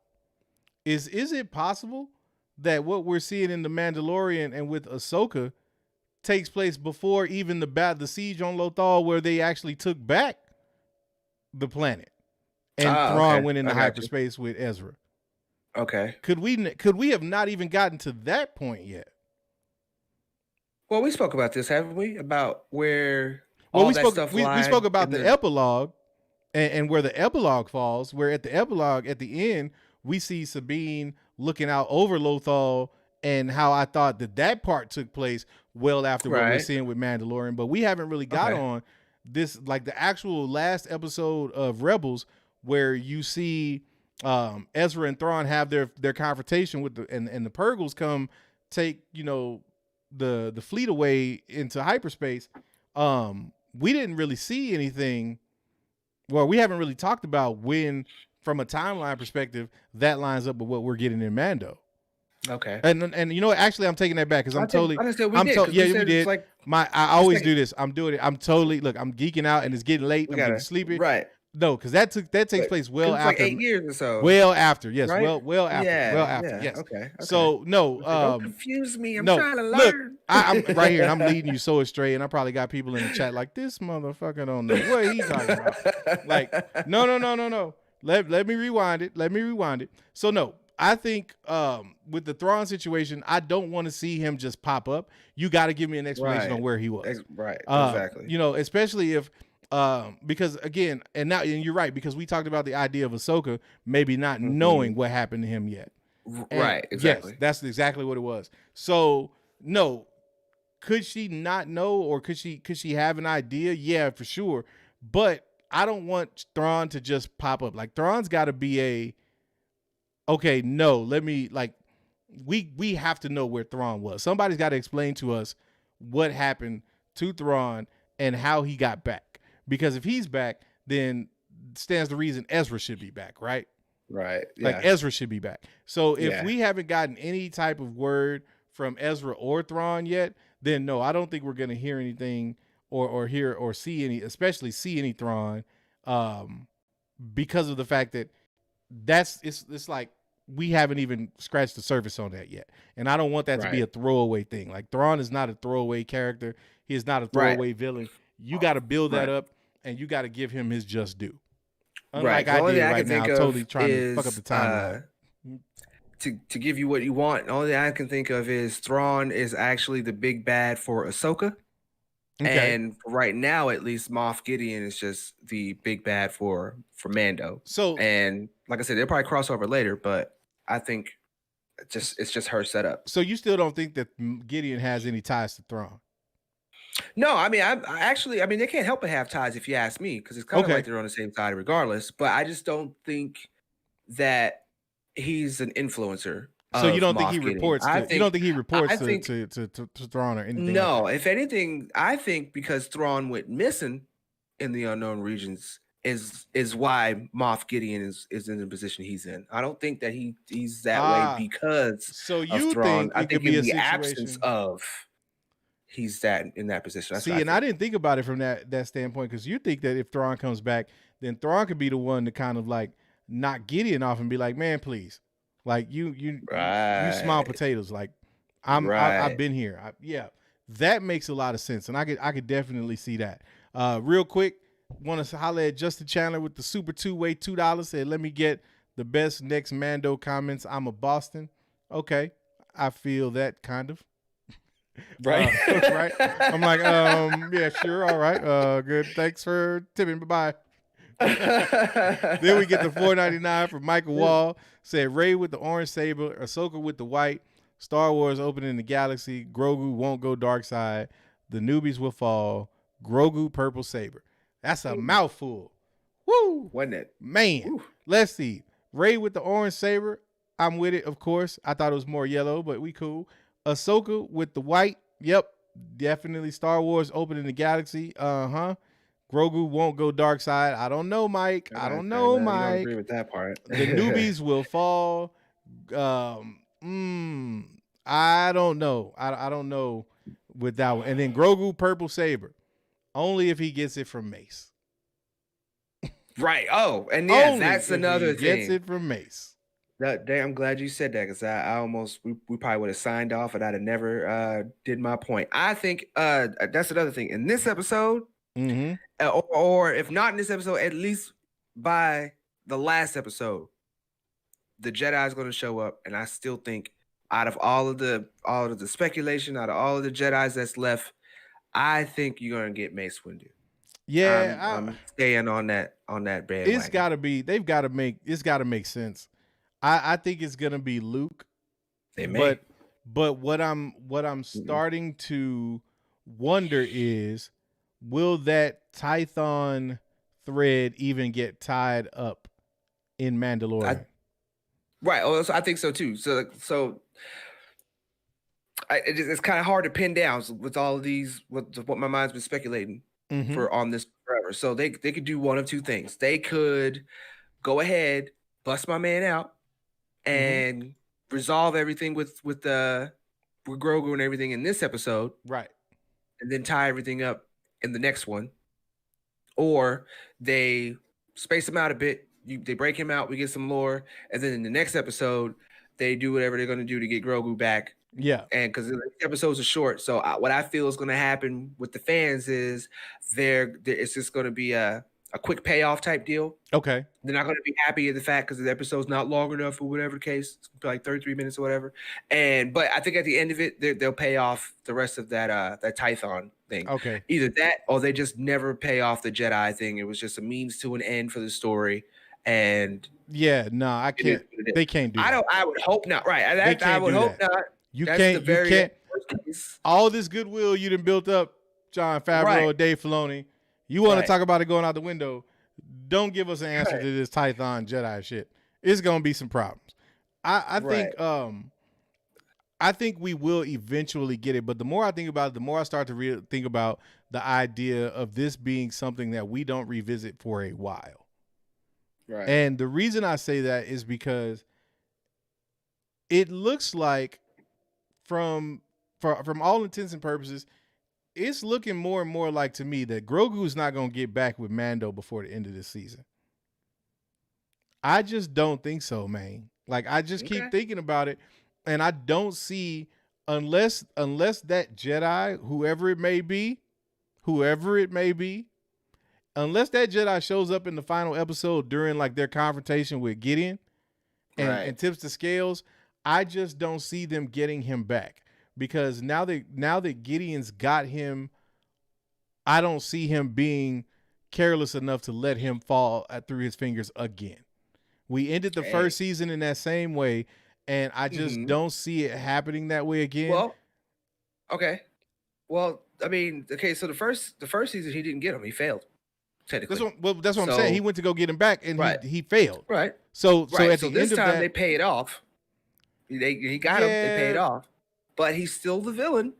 is it possible that what we're seeing in The Mandalorian and with Ahsoka takes place before even the siege on Lothal, where they actually took back the planet and Thrawn went into hyperspace with Ezra? Okay. Could we have not even gotten to that point yet? Well, we spoke about this, haven't we? About where we spoke about the epilogue and where the epilogue falls, where at the epilogue at the end we see Sabine looking out over Lothal, and how I thought that part took place well after what we're seeing with Mandalorian. But we haven't really got on this, like the actual last episode of Rebels, where you see Ezra and Thrawn have their confrontation with and the Purgles come take, you know, the fleet away into hyperspace. We didn't really see anything. Well, we haven't really talked about when, from a timeline perspective, that lines up with what we're getting in Mando. Okay. And you know what? Actually, I'm taking that back, because we did. Like, I always do this. I'm doing it. I'm geeking out, and it's getting late. I'm getting sleepy. Right. No, because that takes place well after. Like 8 years or so. Well after, yes. Right? Well after. Yeah, well after, yeah. yes. Okay. So no. Don't confuse me. I'm no, trying to learn. Look, I'm right here, and I'm leading you so astray, and I probably got people in the chat like, this motherfucker don't know what he's talking about. Like, no. Let me rewind it. So no, I think with the Thrawn situation, I don't want to see him just pop up. You got to give me an explanation on where he was. Right. Exactly. You know, especially if because again, and you're right, because we talked about the idea of Ahsoka maybe not knowing what happened to him yet. Right. Exactly. Yes, that's exactly what it was. So no, could she not know, or could she have an idea? Yeah, for sure. But I don't want Thrawn to just pop up. Like, Thrawn's got to be we have to know where Thrawn was. Somebody's got to explain to us what happened to Thrawn and how he got back. Because if he's back, then stands the reason Ezra should be back, right? Right. Yeah. Like, Ezra should be back. So if we haven't gotten any type of word from Ezra or Thrawn yet, then no, I don't think we're going to hear anything or hear or see any, especially see any Thrawn, because of the fact that it's like we haven't even scratched the surface on that yet. And I don't want that to be a throwaway thing. Like, Thrawn is not a throwaway character. He is not a throwaway villain. You got to build that up, and you got to give him his just due. Unlike I did right now, totally trying to fuck up the timeline. To give you what you want, the only thing I can think of is Thrawn is actually the big bad for Ahsoka. Okay. And right now, at least, Moff Gideon is just the big bad for Mando. So, and like I said, they'll probably cross over later, but I think it's just her setup. So you still don't think that Gideon has any ties to Thrawn? No, I mean, I actually, they can't help but have ties, if you ask me, because it's kind of like they're on the same side regardless. But I just don't think that he's an influencer. So you don't think he reports? You don't think he reports to Thrawn or anything? No, like that? If anything, I think because Thrawn went missing in the unknown regions is why Moff Gideon is in the position he's in. I don't think that he's that way because of Thrawn. I think in the absence of. He's in that position. That's and I didn't think about it from that standpoint, because you think that if Thrawn comes back, then Thrawn could be the one to kind of like knock Gideon off and be like, man, please, like you small potatoes. Like I've been here. That makes a lot of sense, and I could definitely see that. Real quick, want to holler at Justin Chandler with the super two-way $2. Said, let me get the best next Mando comments. I'm a Boston. Okay, I feel that kind of. Right. Right. I'm like, yeah, sure. All right. Good. Thanks for tipping. Bye-bye. Then we get the $4.99 from Michael Wall. Said, Rey with the orange saber, Ahsoka with the white, Star Wars opening the galaxy, Grogu won't go dark side, the newbies will fall, Grogu purple saber. That's a mouthful. Woo! Wasn't it? Man. Woo. Let's see. Rey with the orange saber, I'm with it, of course. I thought it was more yellow, but we cool. Ahsoka with the white, yep, definitely Star Wars opening the galaxy. Grogu won't go dark side. I don't know, Mike. I don't know, Mike. You don't agree with that part. The newbies will fall. I don't know. I don't know with that one. And then Grogu purple saber, only if he gets it from Mace. Right. Oh, and yes, Only that's if another he thing. Gets it from Mace. I'm glad you said that because I almost we probably would have signed off and I'd have never did my point. I think that's another thing in this episode, or if not in this episode, at least by the last episode, the Jedi is going to show up, and I still think out of all of the speculation, out of all of the Jedis that's left, I think you're going to get Mace Windu. Yeah, I'm staying on that bandwagon. It's got to be. It's got to make sense. I think it's gonna be Luke. They may. But what I'm starting to wonder is, will that Tython thread even get tied up in Mandalorian? Right. Oh, so I think so too. So it's kind of hard to pin down with all of these what my mind's been speculating for on this forever. So they could do one of two things. They could go ahead, bust my man out, and resolve everything with Grogu and everything in this episode, right? And then tie everything up in the next one, or they space him out a bit. They break him out, we get some lore, and then in the next episode, they do whatever they're going to do to get Grogu back. Yeah, and because the episodes are short, so what I feel is going to happen with the fans is it's just going to be a quick payoff type deal. Okay. They're not going to be happy at the fact because the episode's not long enough or whatever the case. It's like 33 minutes or whatever. But I think at the end of it, they'll pay off the rest of that Tython thing. Okay. Either that or they just never pay off the Jedi thing. It was just a means to an end for the story. And yeah, no, I can't. They can't do that. I would hope not. Right. I would hope not. You can't. All this goodwill you done built up, Jon Favreau, or Dave Filoni. You want to talk about it going out the window? Don't give us an answer to this Tython Jedi shit. It's gonna be some problems. I think we will eventually get it, but the more I think about it, the more I start to think about the idea of this being something that we don't revisit for a while. Right. And the reason I say that is because it looks like from all intents and purposes, it's looking more and more like to me that Grogu's not going to get back with Mando before the end of this season. I just don't think so, man. Like, I just keep thinking about it, and I don't see, unless that Jedi, whoever it may be, unless that Jedi shows up in the final episode during like their confrontation with Gideon and tips the scales, I just don't see them getting him back. Because now that Gideon's got him, I don't see him being careless enough to let him fall through his fingers again. We ended the first season in that same way, and I just don't see it happening that way again. Well, okay. Well, I mean, okay, so the first season he didn't get him. He failed. Technically. That's what I'm saying. He went to go get him back, and he failed. Right. So at the this end of time that, they paid off. He got him. They paid off. But he's still the villain.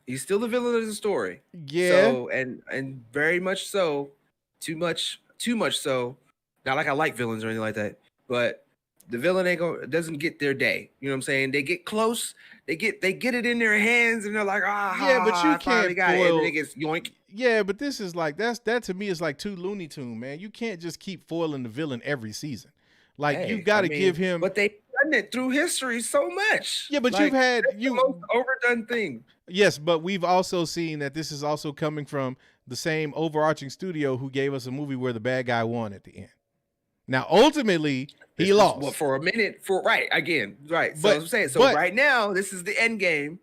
He's still the villain of the story. Yeah. So and very much so, too much so. Not like I like villains or anything like that, but the villain doesn't get their day. You know what I'm saying? They get close. They get it in their hands, and they're like, but you can't foil. And it gets yoink. Yeah, but this is like that to me is like too Looney Tune, man. You can't just keep foiling the villain every season. Like you've got to give him. But they've done it through history so much. Yeah, but like, the most overdone thing. Yes, but we've also seen that this is also coming from the same overarching studio who gave us a movie where the bad guy won at the end. Now, ultimately, he lost. Well, for a minute, again. So but, I'm saying, right now, this is the end game.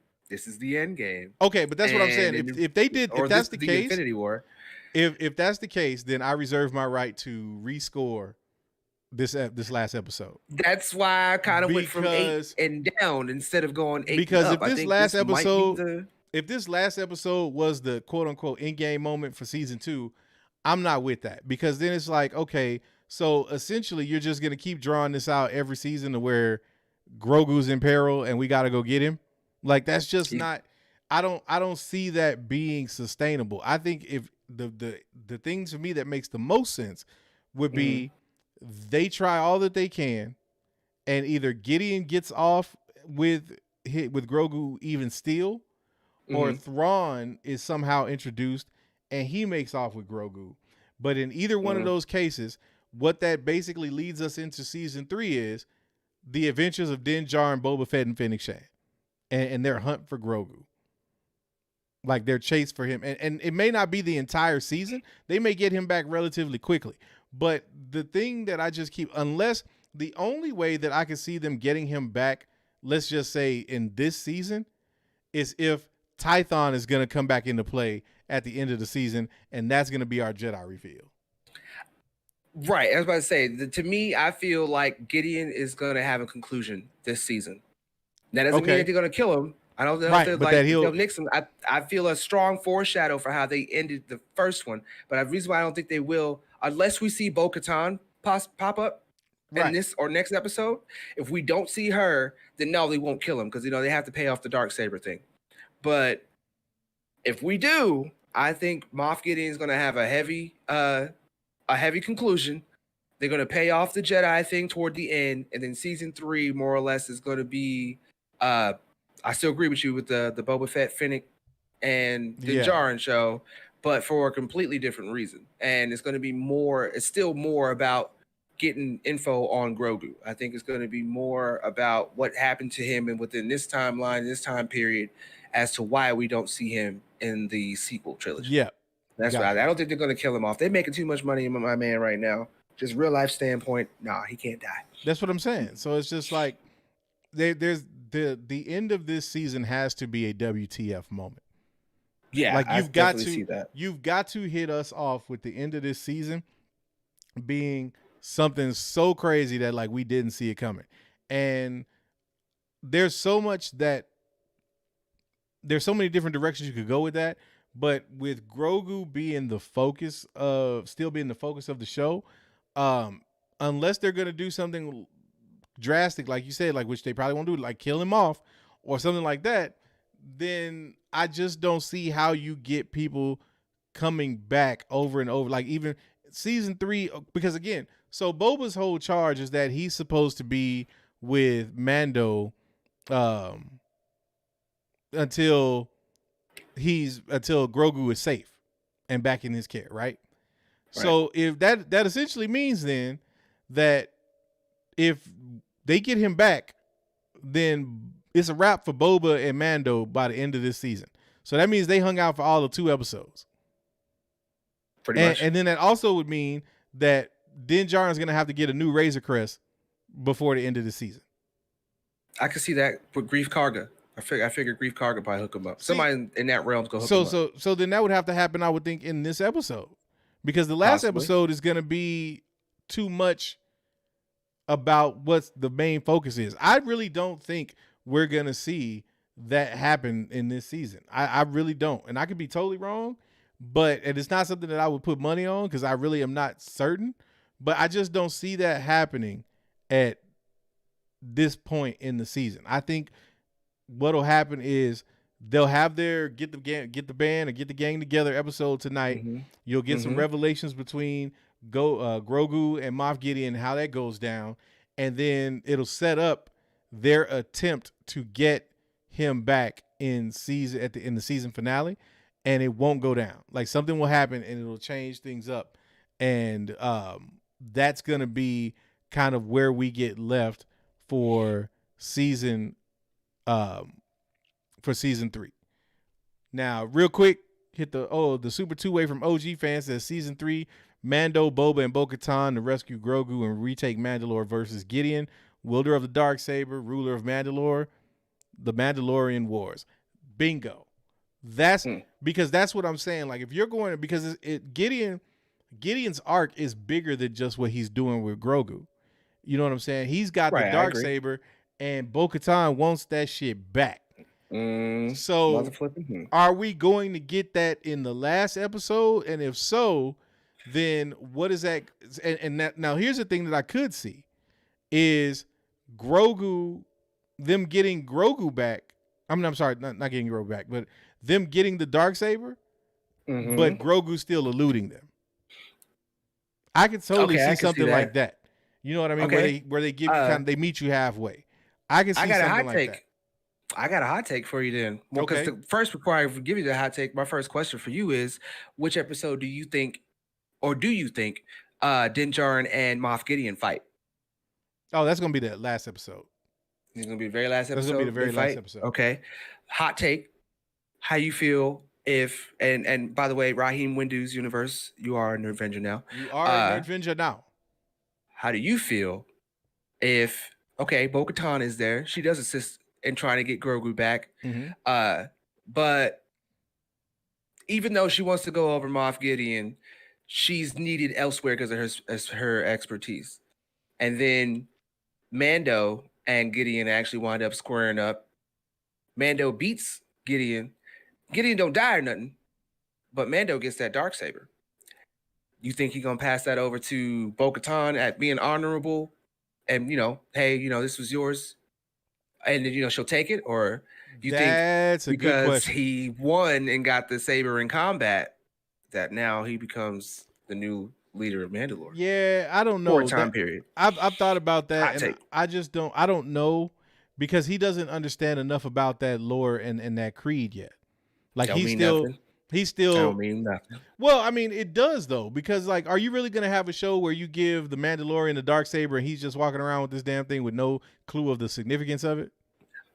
Okay, but that's what I'm saying. If they did, if that's the case, Infinity War. If that's the case, then I reserve my right to rescore this last episode. That's why I kind of went from 8 and down instead of going 8 because and up. If this last episode was the quote unquote in game moment for season 2, I'm not with that, because then it's like, okay, So essentially, you're just gonna keep drawing this out every season to where Grogu's in peril and we got to go get him. Like that's just not. I don't see that being sustainable. I think if the things for me that makes the most sense would be they try all that they can, and either Gideon gets off with Grogu even still, or Thrawn is somehow introduced and he makes off with Grogu. But in either one of those cases, what that basically leads us into season 3 is the adventures of Din Djarin, Boba Fett, and Fennec Shand, and their hunt for Grogu. Like their chase for him. And it may not be the entire season. They may get him back relatively quickly. But the thing that I just keep, unless the only way that I can see them getting him back, let's just say in this season, is if Tython is going to come back into play at the end of the season, and that's going to be our Jedi reveal. Right. I was about to say, to me, I feel like Gideon is going to have a conclusion this season. That doesn't mean that they're going to kill him. I don't know if they're like they'll nix him. I feel a strong foreshadow for how they ended the first one. But the reason why I don't think they will, unless we see Bo-Katan pop up in this or next episode, if we don't see her, then no, they won't kill him because they have to pay off the Darksaber thing. But if we do, I think Moff Gideon is going to have a heavy conclusion. They're going to pay off the Jedi thing toward the end, and then season 3 more or less is going to be. I still agree with you with the Boba Fett, Fennec, and the Djarin show, but for a completely different reason. And it's going to be more. It's still more about getting info on Grogu. I think it's going to be more about what happened to him and within this timeline, this time period, as to why we don't see him in the sequel trilogy. Yeah. That's right. I don't think they're going to kill him off. They're making too much money, my man, right now. Just real life standpoint, nah, he can't die. That's what I'm saying. So it's just like there's the end of this season has to be a WTF moment. Yeah, like you've got to hit us off with the end of this season being something so crazy that like we didn't see it coming. And there's so many different directions you could go with that. But with Grogu being the focus of the show, unless they're going to do something drastic, like you said, like which they probably won't do, like kill him off or something like that, then I just don't see how you get people coming back over and over. Like even season 3, because again, so Boba's whole charge is that he's supposed to be with Mando until Grogu is safe and back in his care, right? So if that essentially means then that if they get him back, then it's a wrap for Boba and Mando by the end of this season. So that means they hung out for all of 2 episodes. Pretty much. And then that also would mean that Din Djarin is going to have to get a new Razor Crest before the end of the season. I could see that with Grief Karga. I figure Grief Karga probably hook him up. Somebody in that realm go hook him up. So then that would have to happen, I would think, in this episode. Because the last episode is going to be too much about what the main focus is. I really don't think we're going to see that happen in this season. I really don't. And I could be totally wrong, and it's not something that I would put money on because I really am not certain. But I just don't see that happening at this point in the season. I think what'll happen is they'll have their get the band or get the gang together episode tonight. Mm-hmm. You'll get some revelations between Grogu and Moff Gideon, how that goes down, and then it'll set up their attempt to get him back in the season finale, and it won't go down. Like something will happen and it'll change things up, and that's gonna be kind of where we get left for season 3. Now, real quick, hit the super 2-way from OG fans says season 3, Mando, Boba, and Bo-Katan to rescue Grogu and retake Mandalore versus Gideon, wielder of the Darksaber, ruler of Mandalore, the Mandalorian Wars. Bingo. That's because that's what I'm saying. Like if you're going, because Gideon's arc is bigger than just what he's doing with Grogu. You know what I'm saying? He's got the Darksaber, and Bo-Katan wants that shit back. So are we going to get that in the last episode? And if so, then what is that? And that, now here's the thing that I could see is Grogu, them getting Grogu back. I'm sorry, not getting Grogu back, but them getting the Darksaber, but Grogu still eluding them. I could totally see something like that. You know what I mean? Okay. Where they give you kind of, they meet you halfway. I can see something like that. I got a hot take for you then. Well, because first, before I give you the hot take, my first question for you is, which episode do you think Din Djarin and Moff Gideon fight? Oh, that's going to be the last episode. It's going to be the very last episode? That's going to be the very last episode. Okay. Hot take. How you feel if, and by the way, Raheem Windu's universe, you are a Nerdvenger now. You are a Nerdvenger now. How do you feel if, okay, Bo-Katan is there. She does assist in trying to get Grogu back. But even though she wants to go over Moff Gideon, she's needed elsewhere because of her expertise. And then Mando and Gideon actually wind up squaring up. Mando beats Gideon. Gideon don't die or nothing, but Mando gets that Darksaber. You think he's gonna pass that over to Bo-Katan at being honorable, and hey, this was yours, and then she'll take it, or you that's think because a good question. He won and got the saber in combat, that now he becomes the new leader of Mandalore? Yeah, I don't know. For a time period. I've thought about that, and I just don't. I don't know, because he doesn't understand enough about that lore and that creed yet. Like he's still. I don't mean nothing. Well, I mean, it does though, because like, are you really gonna have a show where you give the Mandalorian the Darksaber and he's just walking around with this damn thing with no clue of the significance of it?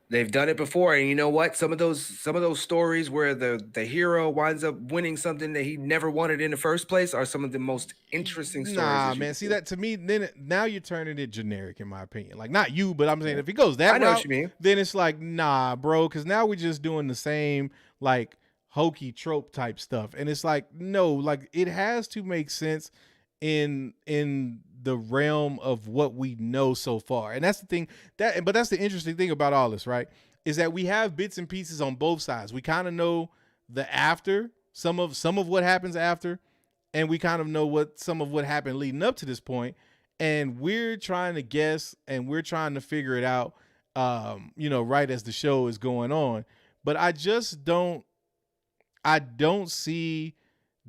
They've done it before, and you know what? Some of those stories where the hero winds up winning something that he never wanted in the first place are some of the most interesting stories. Nah, man. See, that to me, then now you're turning it generic, in my opinion. Like, not you, but I'm saying if it goes that route, what you mean. Then it's like, nah, bro, because now we're just doing the same like hokey trope type stuff, and it's like, no, like it has to make sense in the realm of what we know so far. And that's the thing but that's the interesting thing about all this, right, is that we have bits and pieces on both sides. We kind of know the after, some of what happens after, and we kind of know some of what happened leading up to this point, and we're trying to guess and we're trying to figure it out right as the show is going on. But I don't see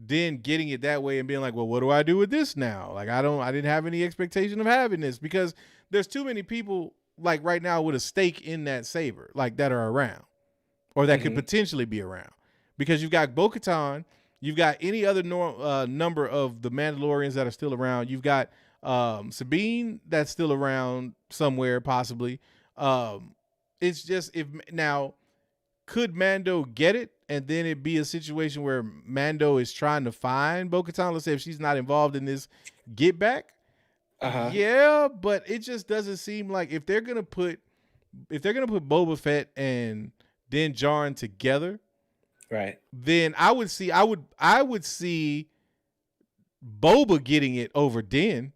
Din getting it that way and being like, well, what do I do with this now? Like, I didn't have any expectation of having this, because there's too many people like right now with a stake in that saber, like that are around, or that could potentially be around, because you've got Bo-Katan, you've got any other number of the Mandalorians that are still around. You've got Sabine that's still around somewhere, possibly. It's just, could Mando get it? And then it'd be a situation where Mando is trying to find Bo-Katan. Let's say if she's not involved in this get back. Yeah, but it just doesn't seem like if they're gonna put Boba Fett and Din Djarin together, right? Then I would see Boba getting it over Din.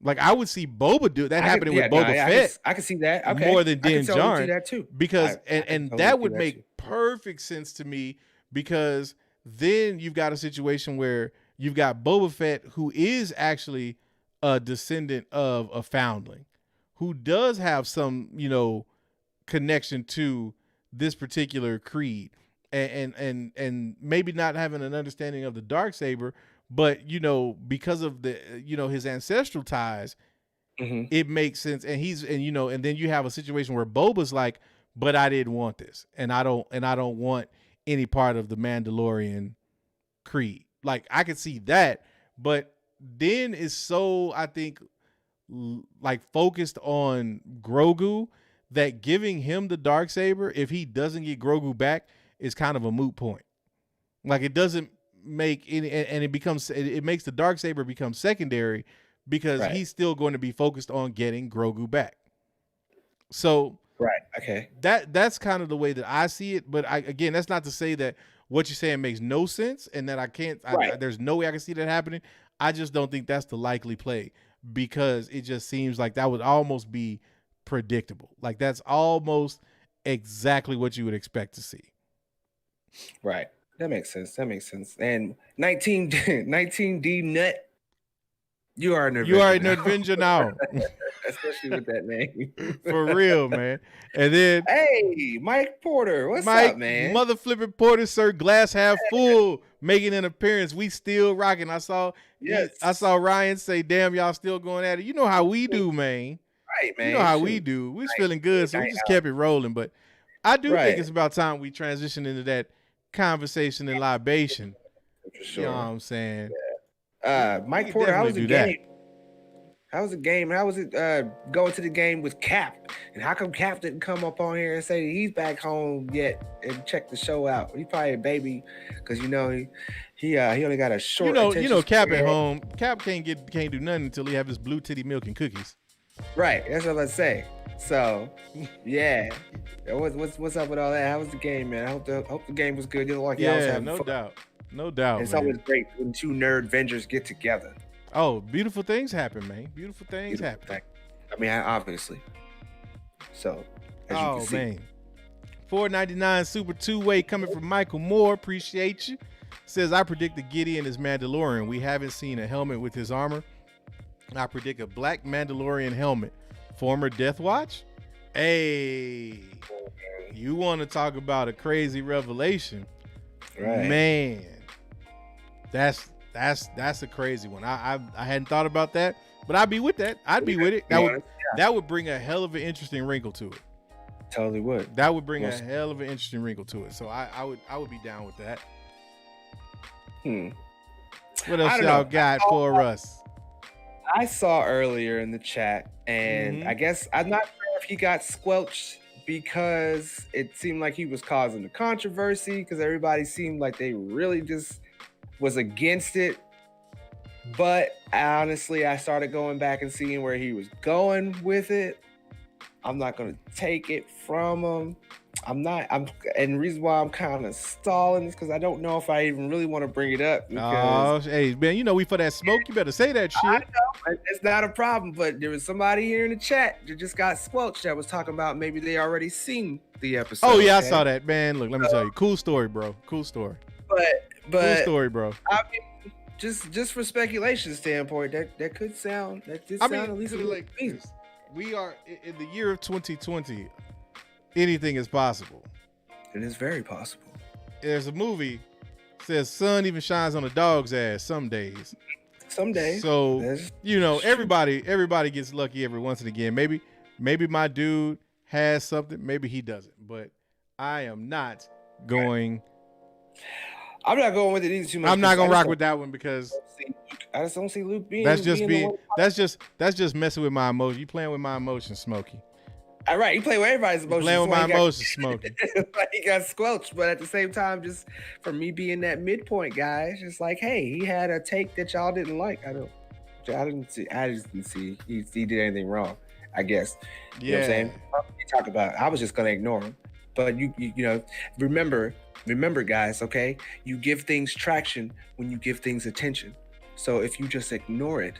Like, I would see Boba do that happening with Boba Fett. I can see that. Okay. More than Din Djarin. See that too. Because and that would make perfect sense to me, because then you've got a situation where you've got Boba Fett, who is actually a descendant of a foundling, who does have some, connection to this particular creed, and maybe not having an understanding of the Darksaber, but because of the his ancestral ties, it makes sense. And and then you have a situation where Boba's like, but I didn't want this, and I don't want any part of the Mandalorian creed. Like, I could see that, but Din is so, I think, like focused on Grogu, that giving him the Darksaber, if he doesn't get Grogu back, is kind of a moot point. Like, it doesn't make any, and it makes the Darksaber become secondary, because he's still going to be focused on getting Grogu back. So okay, that's kind of the way that I see it. But again, that's not to say that what you're saying makes no sense and that I can't. There's no way I can see that happening. I just don't think that's the likely play, because it just seems like that would almost be predictable. Like, that's almost exactly what you would expect to see. Right. That makes sense. And 19D Nut. You are an Avenger now. Especially with that name. For real, man. And then hey, Mike Porter, what's up, man? Mother flipping Porter, sir, glass half full, making an appearance. We still rocking. I saw Ryan say, damn, y'all still going at it. You know how we do, man. Right, man. You know how we do. We was feeling good, so we just kept it rolling. But I do think it's about time we transition into that conversation and libation. For sure. You know what I'm saying? Yeah. Mike Porter, how was the game? How was the game? How was it going to the game with Cap? And how come Cap didn't come up on here and say he's back home yet and check the show out? He probably a baby because he only got a short. You know, Cap at home. Cap can't do nothing until he have his blue titty milk and cookies. Right, that's what I say. So, yeah, what's up with all that? How was the game, man? I hope the game was good. You look like was having fun. No doubt. It's always great when two nerd Avengers get together. Oh, beautiful things happen, man. Beautiful things happen. I mean, obviously. So, as you can see. Man. $4.99 Super 2-Way coming from Michael Moore. Appreciate you. Says, I predict the Gideon is Mandalorian. We haven't seen a helmet with his armor. I predict a black Mandalorian helmet. Former Death Watch? Hey, you want to talk about a crazy revelation? Right. Man, that's a crazy one. I hadn't thought about that, but I'd be with that. I'd be with it. That would bring a hell of an interesting wrinkle to it. Totally would. That would bring a hell of an interesting wrinkle to it. So I would be down with that. What else y'all got for us? I saw earlier in the chat, and I guess I'm not sure if he got squelched because it seemed like he was causing the controversy because everybody seemed like they really just was against it. But honestly, I started going back and seeing where he was going with it. I'm not going to take it from him. And the reason why I'm kind of stalling is because I don't know if I even really want to bring it up. Oh, hey, man, you know we for that smoke. You better say that shit. I know. It's not a problem, but there was somebody here in the chat that just got squelched that was talking about maybe they already seen the episode. Oh, yeah, I saw that, man. Look, let me tell you. Cool story, bro. Cool story. But cool story, bro. I mean, just for speculation standpoint, that could sound at least a little bit. We are in the year of 2020. Anything is possible. It is very possible. There's a movie says sun even shines on a dog's ass some days. Some days. So everybody gets lucky every once and again. Maybe my dude has something. Maybe he doesn't. But I am not going. I'm not going with it either too much. I'm not gonna rock with that one because I just don't see Luke being. That's just messing with my emotions. You playing with my emotions, Smokey. All right, you play with everybody's emotions. Playing with my emotions, Smokey. He got squelched, but at the same time, just for me being that midpoint guy, it's just like, hey, he had a take that y'all didn't like. I just didn't see he did anything wrong. I guess. You know what I'm saying? You talk about. I was just gonna ignore him, but you know, remember, guys. Okay, you give things traction when you give things attention. So if you just ignore it,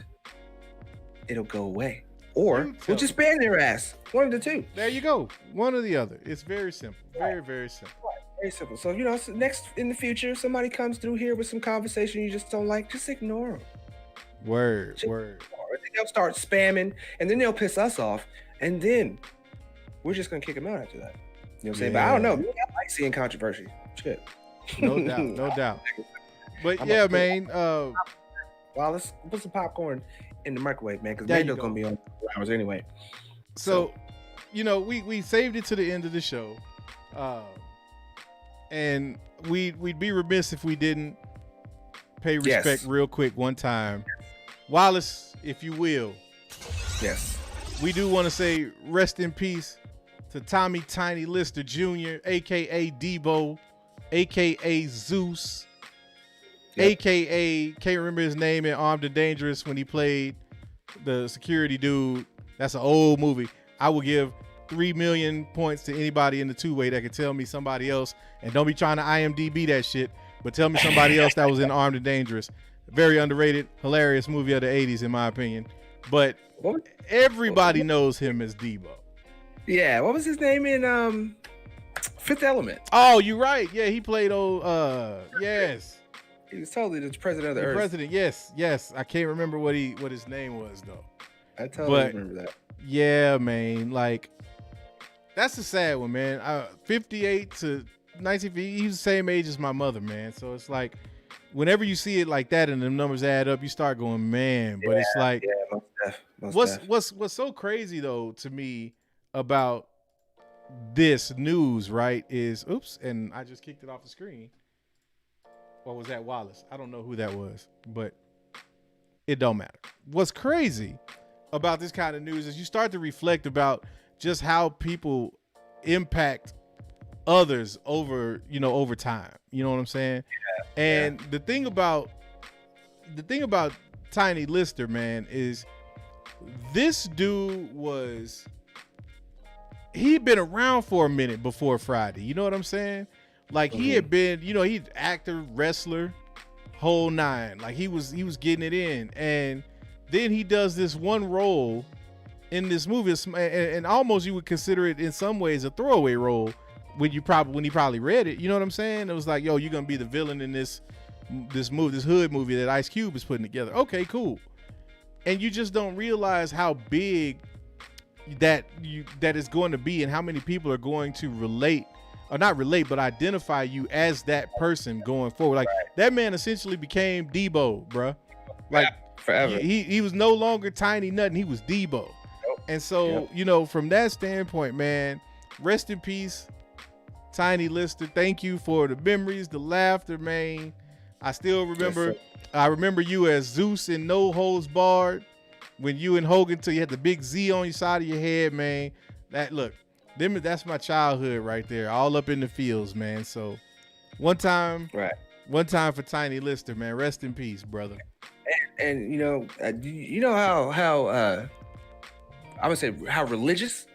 it'll go away. Or we'll just ban their ass. One of the two. There you go. One or the other. It's very simple. Very, very simple. Very simple. So, next in the future, somebody comes through here with some conversation you just don't like, just ignore them. Word. Then they'll start spamming, and then they'll piss us off, and then we're just going to kick them out after that. You know what I'm saying? But I don't know. I like seeing controversy. Shit. No doubt. But yeah, man. Well, let's put some popcorn in the microwave, man, because Lando's gonna be on 4 hours anyway. So we saved it to the end of the show, and we'd be remiss if we didn't pay respect real quick one time. Wallace, if you will. Yes. We do want to say rest in peace to Tommy Tiny Lister Jr., aka Debo, aka Zeus. AKA, can't remember his name in Armed and Dangerous when he played the security dude. That's an old movie. I will give 3 million points to anybody in the two-way that can tell me somebody else. And don't be trying to IMDb that shit, but tell me somebody else that was in Armed and Dangerous. Very underrated, hilarious movie of the 80s, in my opinion. But everybody knows him as Debo. Yeah, what was his name in Fifth Element. Oh, you're right. Yeah, he played yes. He was totally the president of the Earth. President, yes. I can't remember what his name was though. I totally remember that. Yeah, man. Like, that's the sad one, man. 58 to 1950, he was the same age as my mother, man. So it's like, whenever you see it like that and the numbers add up, you start going, man. But it's like, what's so crazy though to me about this news, right, is and I just kicked it off the screen. Or was that Wallace? I don't know who that was, but it don't matter. What's crazy about this kind of news is you start to reflect about just how people impact others over time. You know what I'm saying? Yeah. And the thing about Tiny Lister, man, is this dude he'd been around for a minute before Friday. You know what I'm saying? Like, he had been, he's actor, wrestler, whole nine. Like, he was getting it in. And then he does this one role in this movie, and almost you would consider it in some ways a throwaway role when he probably read it. You know what I'm saying? It was like, yo, you're gonna be the villain in this hood movie that Ice Cube is putting together. Okay, cool. And you just don't realize how big that is going to be, and how many people are going to but identify you as that person going forward. Like, that man essentially became Debo, bruh. Like, forever. He was no longer Tiny Nothing. He was Debo. And so, from that standpoint, man, rest in peace, Tiny Lister. Thank you for the memories, the laughter, man. I still remember. Yes, I remember you as Zeus in No Holds Barred, when you and Hogan you had the big Z on your side of your head, man. That's my childhood right there, all up in the fields, man. So one time for Tiny Lister, man. Rest in peace, brother. And how I would say how religious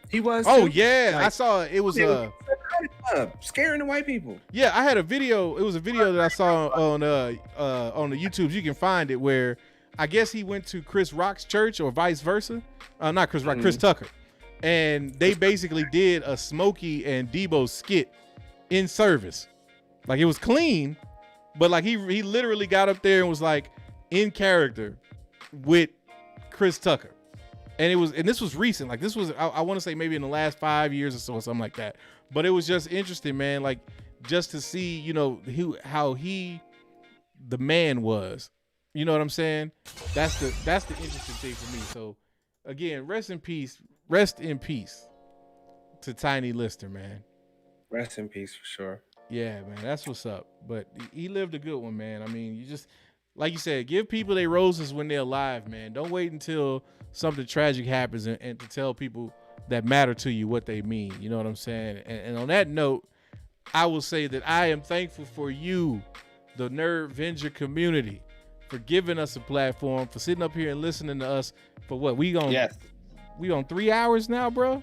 he was. Oh yeah, like, I saw it. It was scaring the white people. Yeah, I had a video. It was a video that I saw on the YouTubes. You can find it, where I guess he went to Chris Rock's church or vice versa. Not Chris Rock, Chris Tucker. And they basically did a Smokey and Debo skit in service. Like, it was clean, but like he literally got up there and was like in character with Chris Tucker. And this was recent. Like, this was, I want to say maybe in the last 5 years or so, or something like that. But it was just interesting, man. Like, just to see, how the man was. You know what I'm saying? That's the interesting thing for me. So again, rest in peace to Tiny Lister, man. Rest in peace for sure. Yeah, man, that's what's up. But he lived a good one, man. I mean, you just, like you said, give people their roses when they're alive, man. Don't wait until something tragic happens and to tell people that matter to you what they mean. You know what I'm saying? And on that note, I will say that I am thankful for you, the Nerd Venger community, for giving us a platform, for sitting up here and listening to us for what we on 3 hours now, bro.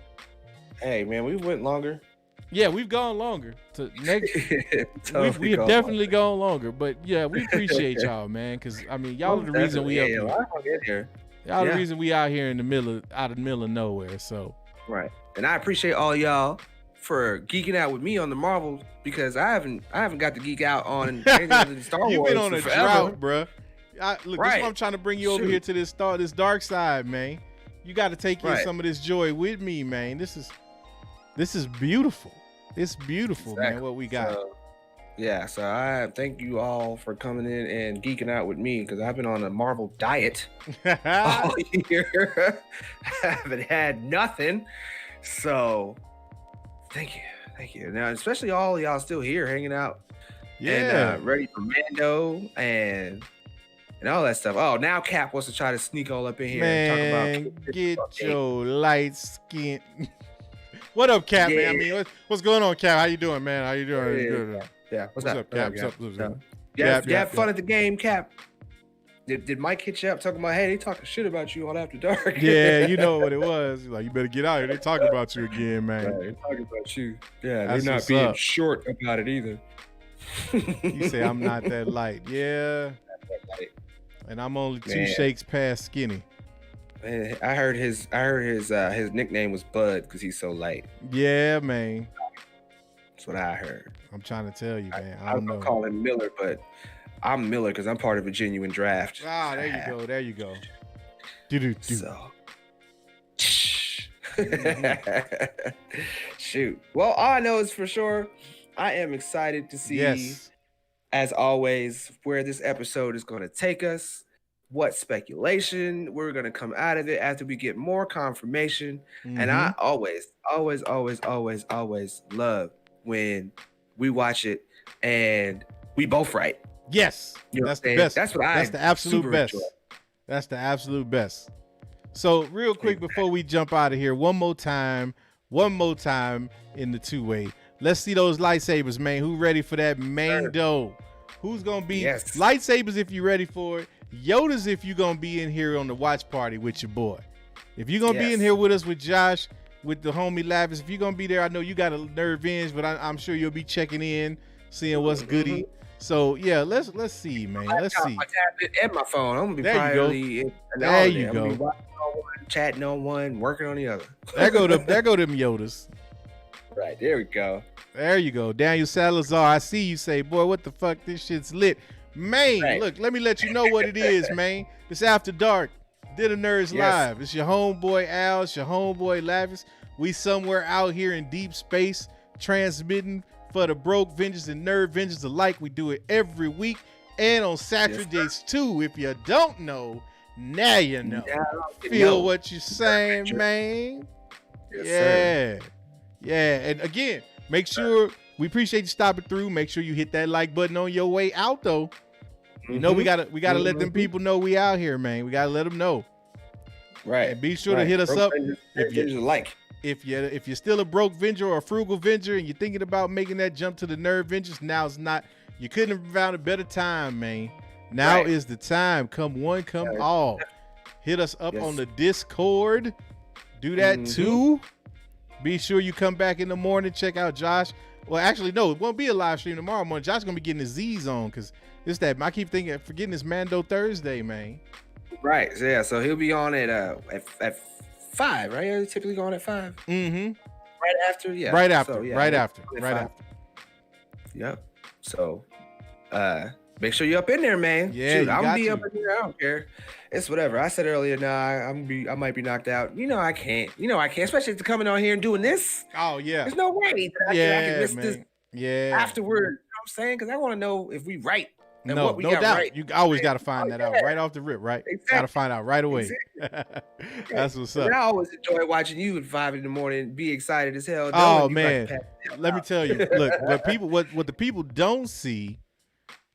Hey man, we went longer. Yeah, we've gone longer. We have definitely gone longer, but yeah, we appreciate y'all, man, because I mean, y'all are the reason we up here. Y'all the reason we out here in the middle of nowhere. So right, and I appreciate all y'all for geeking out with me on the Marvel, because I haven't got to geek out on anything other than Star Wars. You've been on a drought, bro. Look, this is why I'm trying to bring you over here to this dark side, man. You got to take in some of this joy with me, man. This is beautiful. It's beautiful, man, what we got. So I thank you all for coming in and geeking out with me, because I've been on a Marvel diet all year. I haven't had nothing. So thank you. Now, especially all of y'all still here hanging out. Yeah. And ready for Mando and all that stuff. Oh, now Cap wants to try to sneak all up in here and talk about get your light skin. What up, Cap, man? I mean, what's going on, Cap? How you doing, man? How you doing? Yeah. What's up, Cap? What's up? You have fun at the game, Cap? Did Mike hit you up talking about, hey, they talking shit about you all after dark? Yeah, you know what it was. Like, you better get out here. They talking about you again, man. Right, they talking about you. Yeah, they're not being short about it either. You say I'm not that light. Yeah. Not that light. And I'm only two shakes past skinny. Man, I heard his nickname was Bud because he's so light. Yeah, man. That's what I heard. I'm trying to tell you, man. I I'm don't know. call him Miller, but I'm Miller because I'm part of a genuine draft. Ah, there you go. There you go. Do. So, shoot. Well, all I know is for sure, I am excited to see, as always, where this episode is going to take us, what speculation we're going to come out of it after we get more confirmation. And I always love when we watch it and we both right. Yes, You know that's what I'm the saying? best. That's what That's the absolute best. enjoy. That's the absolute best. So real quick before we jump out of here, one more time in the two-way. Let's see those lightsabers, man. Who ready for that Mando? Who's gonna be lightsabers if you're ready for it? Yoda's if you're gonna be in here on the watch party with your boy. If you're gonna be in here with us with Josh, with the homie Lavis, if you're gonna be there, I know you got a nerve binge, but I'm sure you'll be checking in, seeing what's goody. So yeah, let's see, man. Let's see. My tablet and my phone. I'm gonna be There you go. there you go. I'm gonna be watching on one, chatting on one, working on the other. There go them Yodas. Right, there we go. There you go. Daniel Salazar, I see you say, boy, what the fuck? This shit's lit. Man, look, let me let you know what it is, man. It's After Dark. Dinner Nerds Live. It's your homeboy Al, it's your homeboy Lavis. We somewhere out here in deep space transmitting for the broke Vengers and nerd Vengers alike. We do it every week and on Saturdays too. If you don't know, now you know. Feel what you're saying, man. Yes, Yeah. And again, make sure we appreciate you stopping through. Make sure you hit that like button on your way out, though. You know we gotta let them people know we out here, man. We gotta let them know. Right. And be sure to hit us up if you like. If you're still a broke Venger or a frugal Venger and you're thinking about making that jump to the nerd Vengers, now's not. You couldn't have found a better time, man. Now is the time. Come one, come all. Hit us up on the Discord. Do that too. Be sure you come back in the morning. Check out Josh. Well, actually, no, it won't be a live stream tomorrow morning. Josh's gonna be getting his Z's on because it's that. I keep forgetting it's Mando Thursday, man. Right. So, yeah. So he'll be on at 5, right? He's typically going at 5. Mm-hmm. Right after. Yeah. Right after. So, yeah, right after. Yep. So, make sure you're up in there, man. Yeah, shoot, I'm gonna be up in there. I don't care. It's whatever. I said earlier, I might be knocked out. I can't. Especially to coming on here and doing this. Oh yeah. There's no way that I can miss this. Yeah. Afterward, you know what I'm saying? Because I want to know if we right. And no, what we no got doubt. Right. You always got to find that out right off the rip, right? Exactly. Got to find out right away. Exactly. That's what's up. And I always enjoy watching you at 5 in the morning, be excited as hell. Oh man, let me tell you. Look, what the people don't see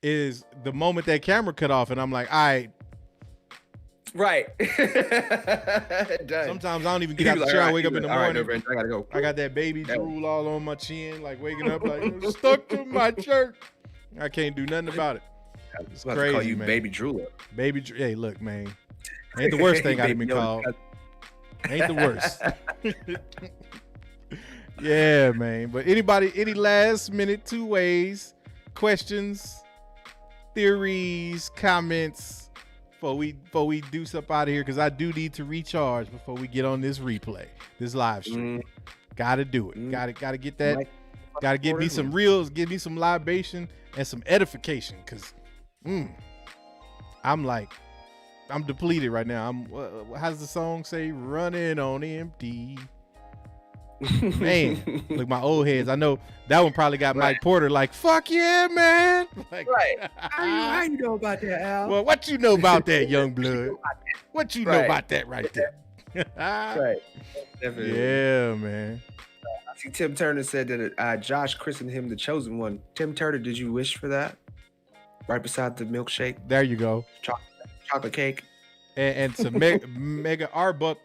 is the moment that camera cut off, and I'm like, all right. Right. Sometimes I don't even get out the chair. I wake up in the morning. Right, I gotta go. I got that baby drool all on my chin, like waking up like stuck to my shirt. I can't do nothing about it. It's crazy, call you, man. Baby drooler. Hey, look, man. Ain't the worst thing I've been called. Ain't the worst. Yeah, man. But any last minute two ways, questions, theories, comments before we do stuff out of here? Because I do need to recharge before we get on this replay, this live stream. Gotta do it. Gotta get that. Gotta give me some reels, give me some libation and some edification. Cause I'm depleted right now. How does the song say? Running on empty. Man, look, my old heads. I know that one probably got Mike Porter like, fuck yeah, man. Like, how you know about that, Al? Well, what you know about that, young blood? What you know about that right there? Right. Definitely. Yeah, man. I see Tim Turner said that Josh christened him the chosen one. Tim Turner, did you wish for that? Right beside the milkshake. There you go. Chocolate cake. And to Mega Arbuck,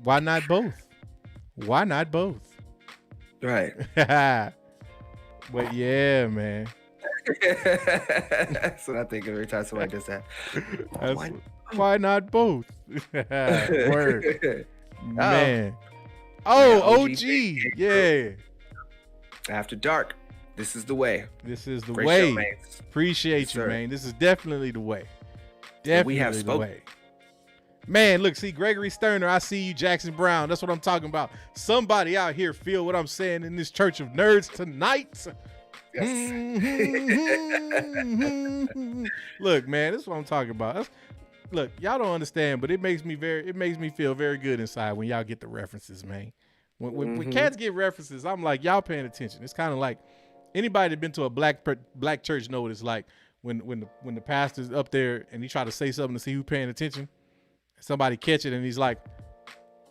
why not both? Why not both? Right. But yeah, man. That's what I think every time somebody does that. Why not both? Word. Man. Oh, OG. Yeah. After Dark. This is the way. This is the Great way. show, Appreciate you, man. This is definitely the way. Definitely we have the spoken. way. Man, look, see, Gregory Sterner, I see you, Jackson Brown. That's what I'm talking about. Somebody out here feel what I'm saying in this church of nerds tonight. Yes. Look, man, this is what I'm talking about. Look, y'all don't understand, but it makes me feel very good inside when y'all get the references, man. When cats get references, I'm like, y'all paying attention. It's kind of like anybody that been to a black church know what it's like when the pastor's up there and he try to say something to see who paying attention. Somebody catch it and he's like,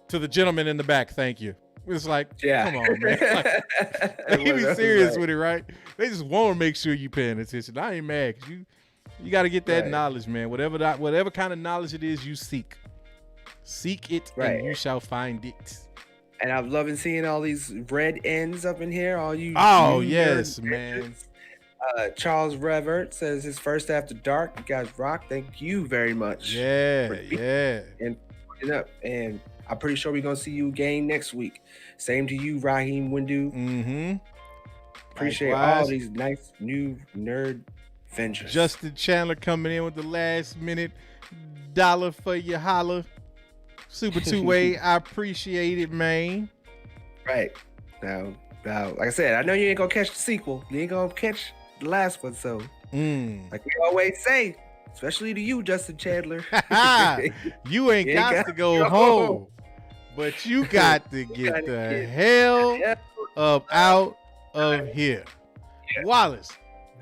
to the gentleman in the back, thank you. It's like, come on, man. Like, he be serious with it, right? They just want to make sure you paying attention. I ain't mad because you got to get that knowledge, man. Whatever kind of knowledge it is you seek it and you shall find it. And I'm loving seeing all these red ends up in here. All you. Oh yes, man. Charles Revert says his first after dark. You guys rock. Thank you very much. Yeah. And and I'm pretty sure we're gonna see you again next week. Same to you, Raheem Windu. Mm-hmm. Appreciate all these nice new nerd ventures. Justin Chandler coming in with the last minute dollar for your holla. Super two-way. I appreciate it, man. Right. Now, like I said, I know you ain't gonna catch the sequel. You ain't gonna catch the last one, so like we always say, especially to you, Justin Chandler. You ain't got to go home, but you got to get the hell up out of here. Yeah. Wallace,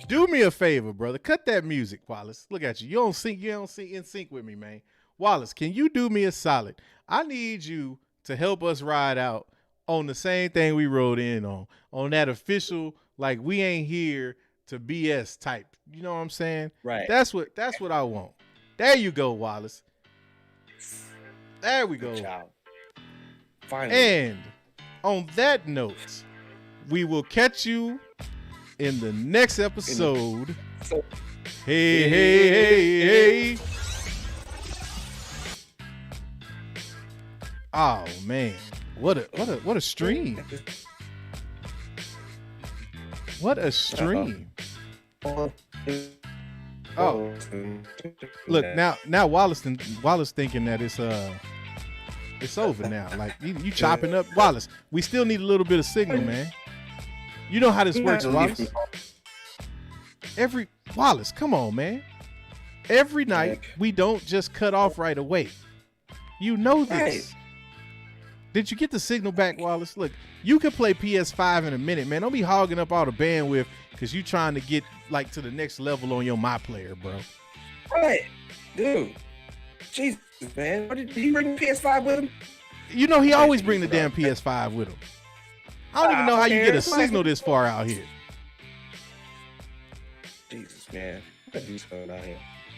do me a favor, brother. Cut that music, Wallace. Look at you. You don't sing in sync with me, man. Wallace, can you do me a solid? I need you to help us ride out on the same thing we rode in on that official, like we ain't here to BS type. You know what I'm saying? Right. That's what I want. There you go, Wallace. There we go. Good job. Finally. And on that note, we will catch you in the next episode. Hey. Oh man. What a stream. What a stream. Oh. Look, now Wallace thinking that it's over now. Like you chopping up. Wallace, we still need a little bit of signal, man. You know how this works, Wallace. Wallace, come on, man. Every night we don't just cut off right away. You know this. Right. Did you get the signal back, Wallace? Look, you can play PS5 in a minute, man. Don't be hogging up all the bandwidth because you trying to get like to the next level on your My Player, bro. Right, dude. Jesus, man. Did he bring the PS5 with him? You know he always bring the damn PS5 with him. I don't even know how you get a signal this far out here. Jesus, man.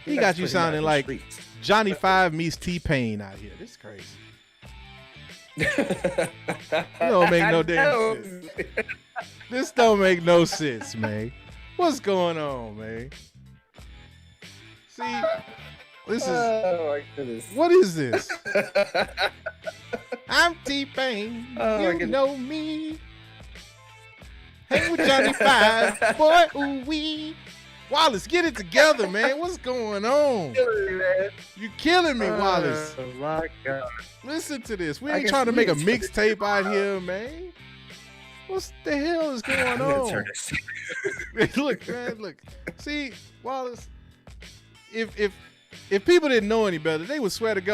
He got you sounding like Johnny Five meets T-Pain out here. This is crazy. Don't make no damn sense. This don't make no sense, man. What's going on, man? See, this is. Oh my goodness. What is this? I'm T-Pain. You know me. Hang with Johnny Five, boy. Ooh wee. Wallace, get it together, man. What's going on? You killing me, Wallace. Oh my God. Listen to this. We ain't trying to make a mixtape out here, man. What the hell is going on? Look, man, look. See, Wallace, if people didn't know any better, they would swear to God